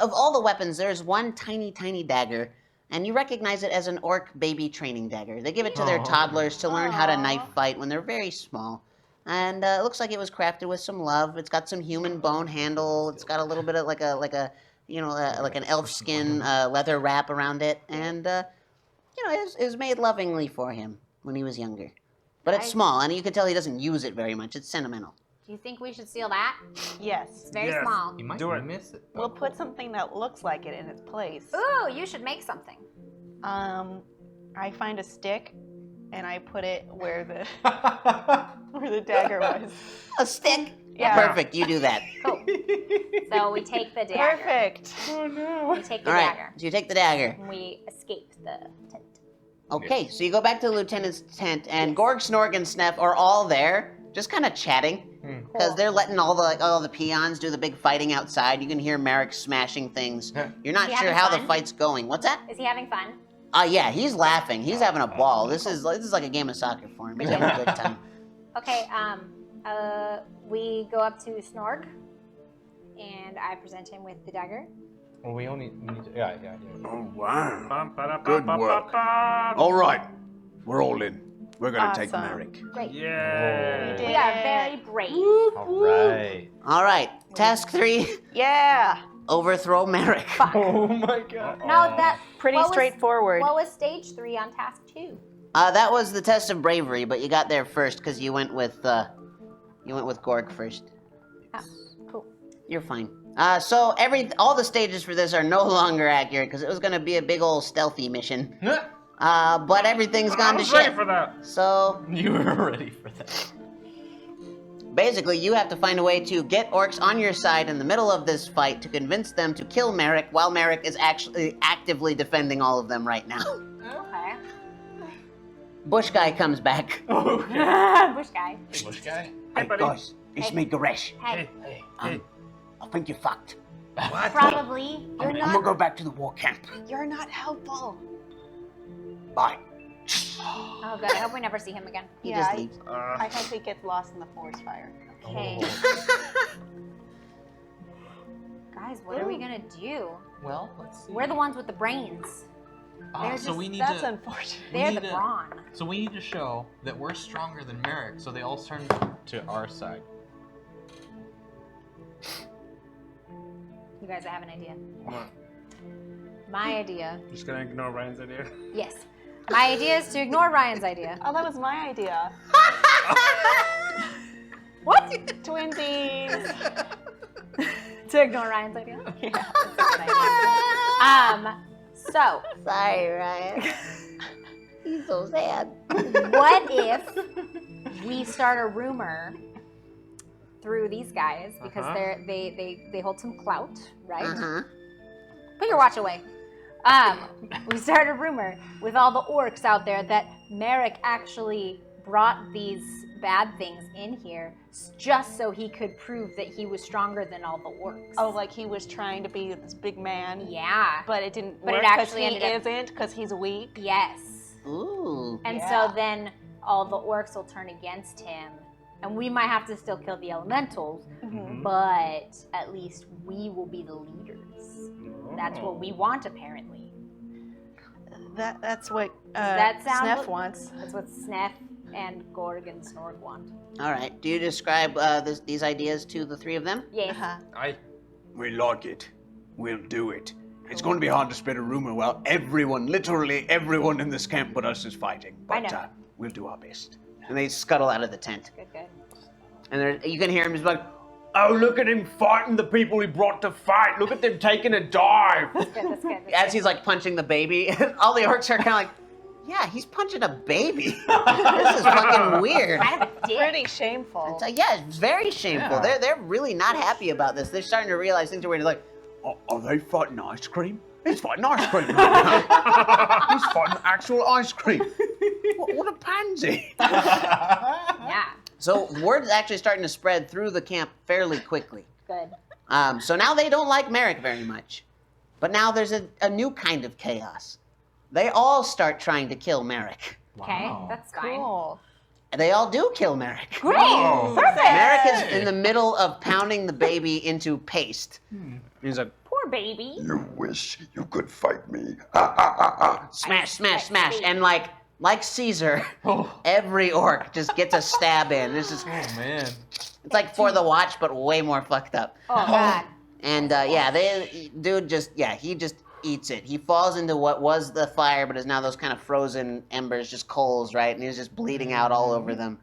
of all the weapons, there's one tiny, tiny dagger, and you recognize it as an orc baby training dagger. They give it to their toddlers to learn how to knife fight when they're very small. And it looks like it was crafted with some love. It's got some human bone handle. It's got a little bit of like an elf skin leather wrap around it, and it was made lovingly for him when he was younger. But it's small, and you can tell he doesn't use it very much. It's sentimental. Do you think we should steal that? Yes. It's very small. You might Do it. miss it. We'll put something that looks like it in its place. Ooh, you should make something. I find a stick, and I put it where the where the dagger was. A stick? Yeah. Perfect, you do that. Cool. So we take the dagger. Perfect. Oh no. We take the All right, dagger. so you take the dagger. And we escape the tent. Okay, so you go back to the lieutenant's tent, and Gorg, Snorg, and Sneff are all there, just kind of chatting, because they're letting all the peons do the big fighting outside. You can hear Merrick smashing things. You're not Is he sure having how the fun? fight's going. What's that? Is he having fun? Yeah, he's laughing. He's having a ball. This is like a game of soccer for him. He's having a good time. Okay, we go up to Snorg, and I present him with the dagger. Well, we only need to, yeah. Oh, wow. Bum, ba, da, Good bum, work. bum, bum. All right. We're all in. We're going to take Awesome. Merrick. Great. Yay. did We are it. very brave. All right. All right, task 3, Yeah. overthrow Merrick. Oh my god. No, that Pretty what was- straightforward. What was stage 3 on task 2? That was the test of bravery, but you got there first because you went with Gorg first. Oh, cool. You're fine. So all the stages for this are no longer accurate because it was going to be a big old stealthy mission. But everything's I gone to was ready shit. for that. So You were ready for that. basically, you have to find a way to get orcs on your side in the middle of this fight to convince them to kill Merrick while Merrick is actually actively defending all of them right now. Okay. Bush guy comes back. Bush guy. Bush guy? Hey, buddy. Guys, it's me, Goresh. Hey, Hey. I think you're fucked. probably. I'm gonna go back to the war camp. You're not helpful. Bye. Oh, good. I hope we never see him again. He Yeah, just leaves. I hope he gets lost in the forest fire. Okay. Guys, what are we gonna do? Well, let's see. We're the ones with the brains. They're so just- we need That's to. unfortunate. They're need the to- brawn. So we need to show that we're stronger than Merrick, so they all turn. to our side. You guys, I have an idea. What? My idea. Just gonna ignore Ryan's idea. Yes. My idea is to ignore Ryan's idea. Oh, that was my idea. What? Twinsies. To ignore Ryan's idea? Yeah. So, Sorry, Ryan. He's so sad. what if we start a rumor through these guys because they hold some clout, right? Uh-huh. Put your watch away. We start a rumor with all the orcs out there that Merrick actually brought these bad things in here just so he could prove that he was stronger than all the orcs. Oh, like he was trying to be this big man. Yeah. But it didn't But it work because actually he ended up- isn't, because he's weak. Yes. Ooh. And Yeah. so then all the orcs will turn against him And we might have to still kill the elementals, but at least we will be the leaders. That's what we want, apparently. That's what Does that sound Sneff wants. That's what Sneff and Gorg and Snorg want. All right. Do you describe these ideas to the three of them? Yes. We like it. We'll do it. It's going to be hard to spread a rumor while everyone, literally everyone in this camp but us is fighting. But we'll do our best. And they scuttle out of the tent. Good. And you can hear him just like, oh, look at him fighting the people he brought to fight. Look at them taking a dive. That's good. as he's like punching the baby, all the orcs are kind of like, yeah, he's punching a baby. This is fucking weird. Pretty shameful. It's very shameful. Yeah. They're really not happy about this. They're starting to realize things are weird. They're like, are they fighting ice cream? He's fighting ice cream right now. He's fighting actual ice cream. What a pansy. Yeah. So word's actually starting to spread through the camp fairly quickly. Good. So now they don't like Merrick very much. But now there's a new kind of chaos. They all start trying to kill Merrick. Okay, that's fine. Cool. They all do kill Merrick. Great! Perfect! Merrick is in the middle of pounding the baby into paste. He's like, Poor baby. You wish you could fight me. smash, smash, smash. And like Caesar, every orc just gets a stab in. This is, man. it's like For the Watch, but way more fucked up. Oh, God. And dude he just eats it. He falls into what was the fire, but is now those kind of frozen embers, just coals, right? And he's just bleeding out all over them.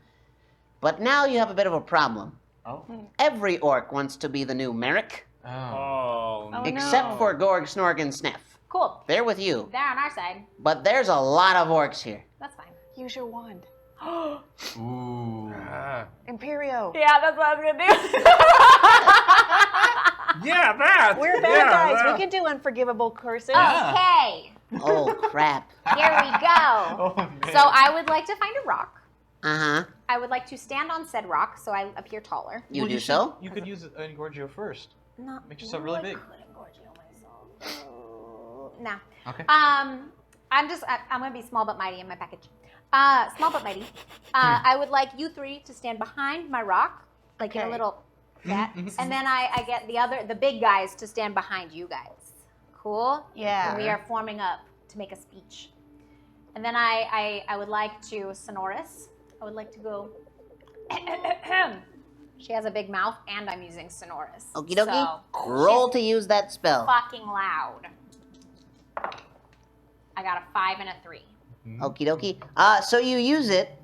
But now you have a bit of a problem. Oh. Every orc wants to be the new Merrick, except for Gorg, Snorg, and Sniff. Cool. They're with you. They're on our side. But there's a lot of orcs here. That's fine. Use your wand. Ooh. Imperio. Yeah, that's what I was gonna do. Yeah, that. We're bad guys. We can do unforgivable curses. Okay. Oh, crap. Here we go. Oh, man. So I would like to find a rock. Uh-huh. I would like to stand on said rock so I appear taller. You do so? You could use Engorgio first. Not Make yourself really big. Nah. Okay. I'm gonna be small but mighty in my package. Small but mighty. I would like you three to stand behind my rock, like in a little that, and then I get the big guys to stand behind you guys. Cool. Yeah. And we are forming up to make a speech, and then I would like to Sonorous. I would like to go. She has a big mouth, and I'm using Sonorous. Okie dokie. So, Roll to use that spell. fucking loud. I got a 5 and a 3. Okie dokie. So you use it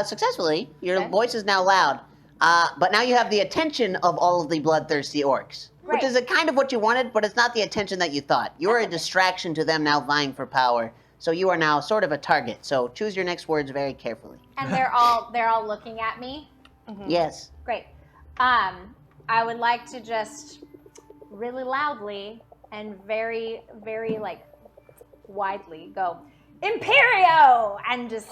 successfully. Your Okay. voice is now loud. But now you have the attention of all of the bloodthirsty orcs. Which Right. is kind of what you wanted, but it's not the attention that you thought. You are a distraction to them now vying for power. So you are now sort of a target. So choose your next words very carefully. And they're all looking at me. Yes. Great. I would like to just really loudly and very, very like widely go Imperio and just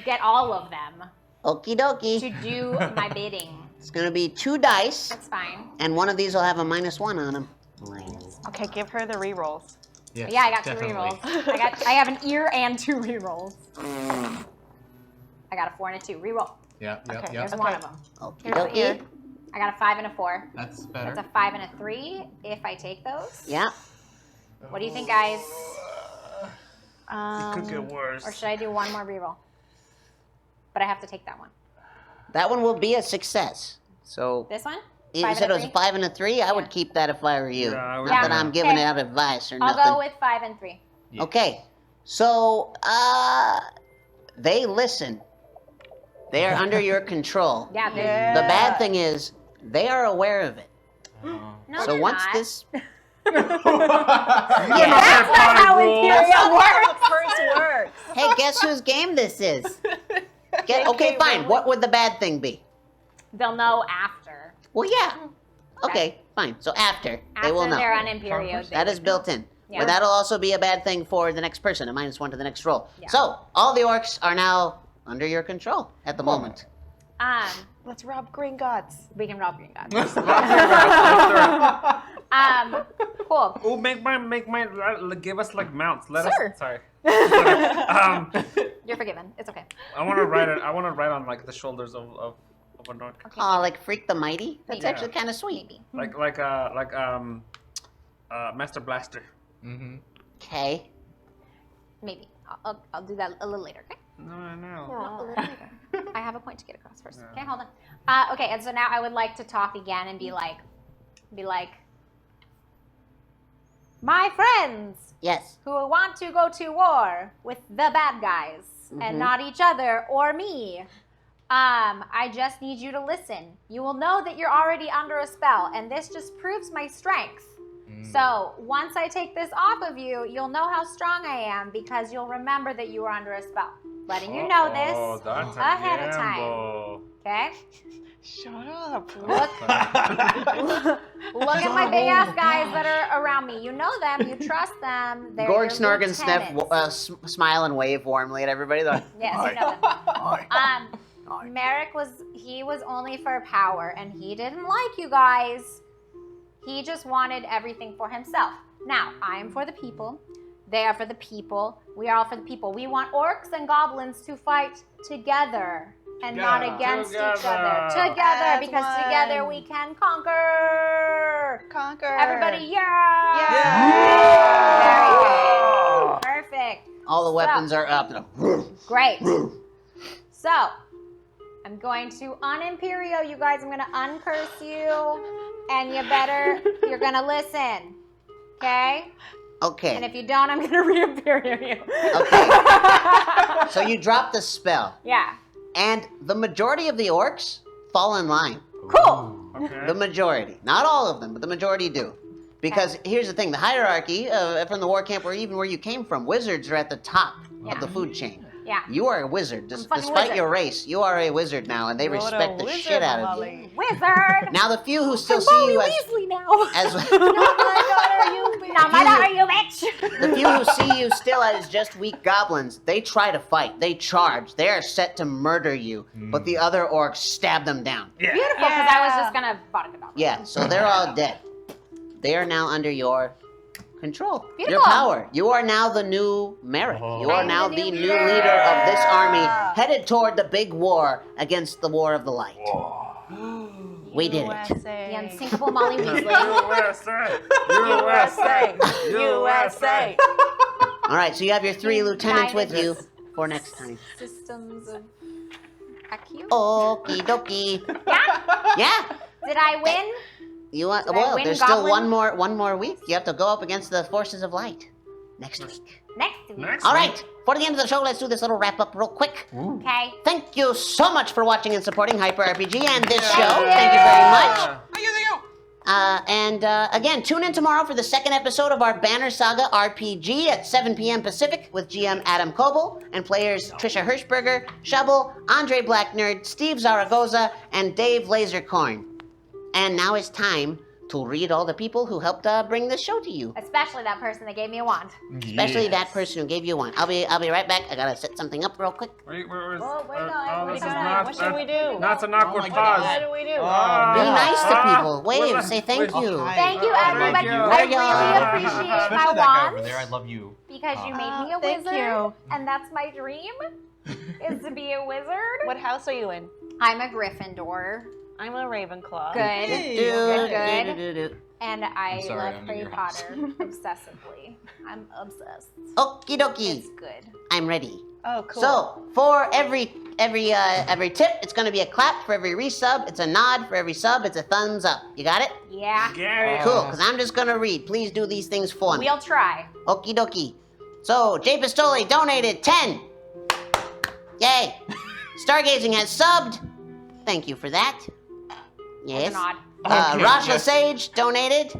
get all of them Okie dokie. to do my bidding. It's going to be 2 dice, That's fine. and one of these will have a -1 on them. Okay, give her the rerolls. Yes, Yeah, I got definitely. 2 rerolls. I have an ear and 2 rerolls. I got a 4 and a 2. Reroll. Yeah. There's one of them. Okie Here's the ear. dokie. I got a 5 and a 4. That's better. That's a 5 and a 3 if I take those. Yeah. What do you think, guys? It could get worse. Or should I do one more reroll? But I have to take that one. That one will be a success. So This one? you 5 said and it a was a 3? 5 and a 3. I would keep that if I were you. Yeah, I would Not do that I'm that. giving Okay. out advice or I'll nothing. go with 5 and 3. Yeah. Okay. So they listen. They are under your control. Yeah, they The bad thing is they are aware of it. No, So they're once not. this That's not how Imperial works. First works. Hey, guess whose game this is? Okay, fine. What would the bad thing be? They'll know after. Well, yeah. Okay, fine. So after they will After know. they're on Imperio. That is built in. Yeah. But that'll also be a bad thing for the next person, a -1 to the next roll. Yeah. So all the orcs are now under your control at the moment. Let's rob Gringotts. We can rob Green Gods. Cool. Oh, give us like mounts. Sure. Sorry. You're forgiven. It's okay. I want to write it. I want to write on like the shoulders of of an orc. Okay. Oh, like Freak the Mighty? That's Maybe. actually kind of sweet. Maybe. Like Master Blaster. Mm-hmm. Okay. Maybe. I'll do that a little later, okay? No, I know. A little later. I have a point to get across first. Okay, hold on. Okay, and so now I would like to talk again and be like, my friends Yes. who want to go to war with the bad guys and not each other or me. I just need you to listen. You will know that you're already under a spell, and this just proves my strength. So once I take this off of you, you'll know how strong I am because you'll remember that you were under a spell. Letting you know this that's ahead a of time. gamble. Okay? Shut up. Look at my big ass guys that are around me. You know them. You trust them. They're Gorg, your Snorg, and Sniff lieutenants. smile and wave warmly at everybody. They're like, Yes, you know them. Merrick was only for power, and he didn't like you guys. He just wanted everything for himself. Now, I am for the people. They are for the people. We are all for the people. We want orcs and goblins to fight together and not against each other. Together, As because one. together we can conquer. Conquer. Everybody, yeah! Very good. Perfect. all the weapons are up. Great. So, I'm going to un-imperio you guys. I'm going to uncurse you. And you're going to listen. Okay? Okay. And if you don't, I'm going to re-imperio you. Okay. So you drop the spell. Yeah. And the majority of the orcs fall in line. Cool. Okay. The majority. Not all of them, but the majority do. Because here's the thing, the hierarchy from the war camp or even where you came from, wizards are at the top of the food chain. Yeah. You are a wizard. Despite wizard. your race, you are a wizard now, and they respect the shit out of you. Wizard! Now the few who still see you Weasley now. as Not my daughter, you bitch. the few who see you still as just weak goblins, they try to fight. They charge. They are set to murder you, but the other orcs stab them down. Yeah. Beautiful, because I was just going to vodka dog. Yeah, so they're all dead. They are now under your control. Beautiful. Your power. You are now the new Merrick. You are I'm now the the new new Merrick. leader of this army, headed toward the big war against the War of the Light. We did it. The unsinkable Molly Weasley. USA! USA! USA! All right, so you have your 3 lieutenants with you for next time. Systems of IQ. Okie dokie. Yeah? Yeah. Did I win? You want? Did I Well, win, there's still Goblin? one more week. You have to go up against the forces of light next week. Next week. All right. For the end of the show, let's do this little wrap up real quick. Okay. Thank you so much for watching and supporting Hyper RPG and this show. Thank you very much. Again, tune in tomorrow for the second episode of our Banner Saga RPG at 7 p.m. Pacific with GM Adam Coble and players Trisha Hirschberger, Shubble, Andre Black Nerd, Steve Zaragoza, and Dave Lasercorn. And now it's time to read all the people who helped bring this show to you. Especially that person that gave me a wand. Especially that person who gave you one. I'll be right back. I gotta set something up real quick. Wait, where is? Oh, wait, no, this is wait, not. what should we do? That's an awkward pause. What do we do? Be nice to people. Wave. Well, Say thank you. Thank you, everybody. you. I What are y'all- really appreciate my Especially that guy over wand there. I love you. because you made me a thank wizard, you. and that's my dream, is to be a wizard. What house are you in? I'm a Gryffindor. I'm a Ravenclaw. Good. Do-do-do-do-do. And I I'm sorry, love I'm in Harry your house. Potter obsessively. I'm obsessed. Okie dokie. It's good. I'm ready. Oh, cool. So for every tip, it's gonna be a clap. For every resub, it's a nod. For every sub, it's a thumbs up. You got it? Yeah. Get it. Cool. Because I'm just gonna read. Please do these things for me. We'll try. Okie dokie. So Jay Pistoli donated 10. Yay. Stargazing has subbed. Thank you for that. Yes. It's a nod. Rashla Sage donated.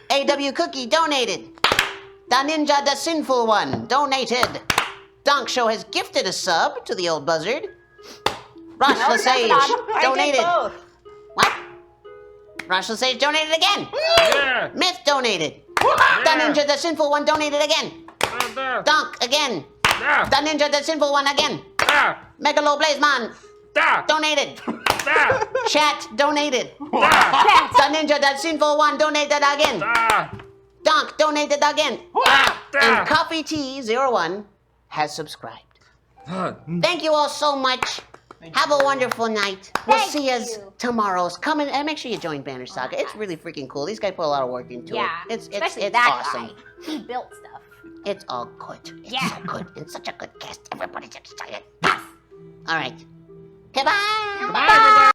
AW Cookie donated. Da Ninja Da Sinful One donated. Donk Show has gifted a sub to the old buzzard. Rashla Sage I did donated. both. What? Rashla Sage donated again. Yeah. Myth donated. Da Ninja Da Sinful One donated again. Da, Donk again. da, Da Ninja Da Sinful One again. da, Megalo Blazeman da, donated. da, Chat donated. da, Da Ninja Da Sinful One donated again. da, Donk donated again. da. And Coffee Tea 01 has subscribed. Thank you all so much. Have a wonderful night. We'll Thank see us you. tomorrow's coming, and make sure you join Banner Saga. It's really freaking cool. These guys put a lot of work into Yeah, it. It's especially that awesome. guy. He built stuff. It's all good. It's Yeah. so good. It's such a good cast. Everybody's excited. All right. Goodbye. Bye.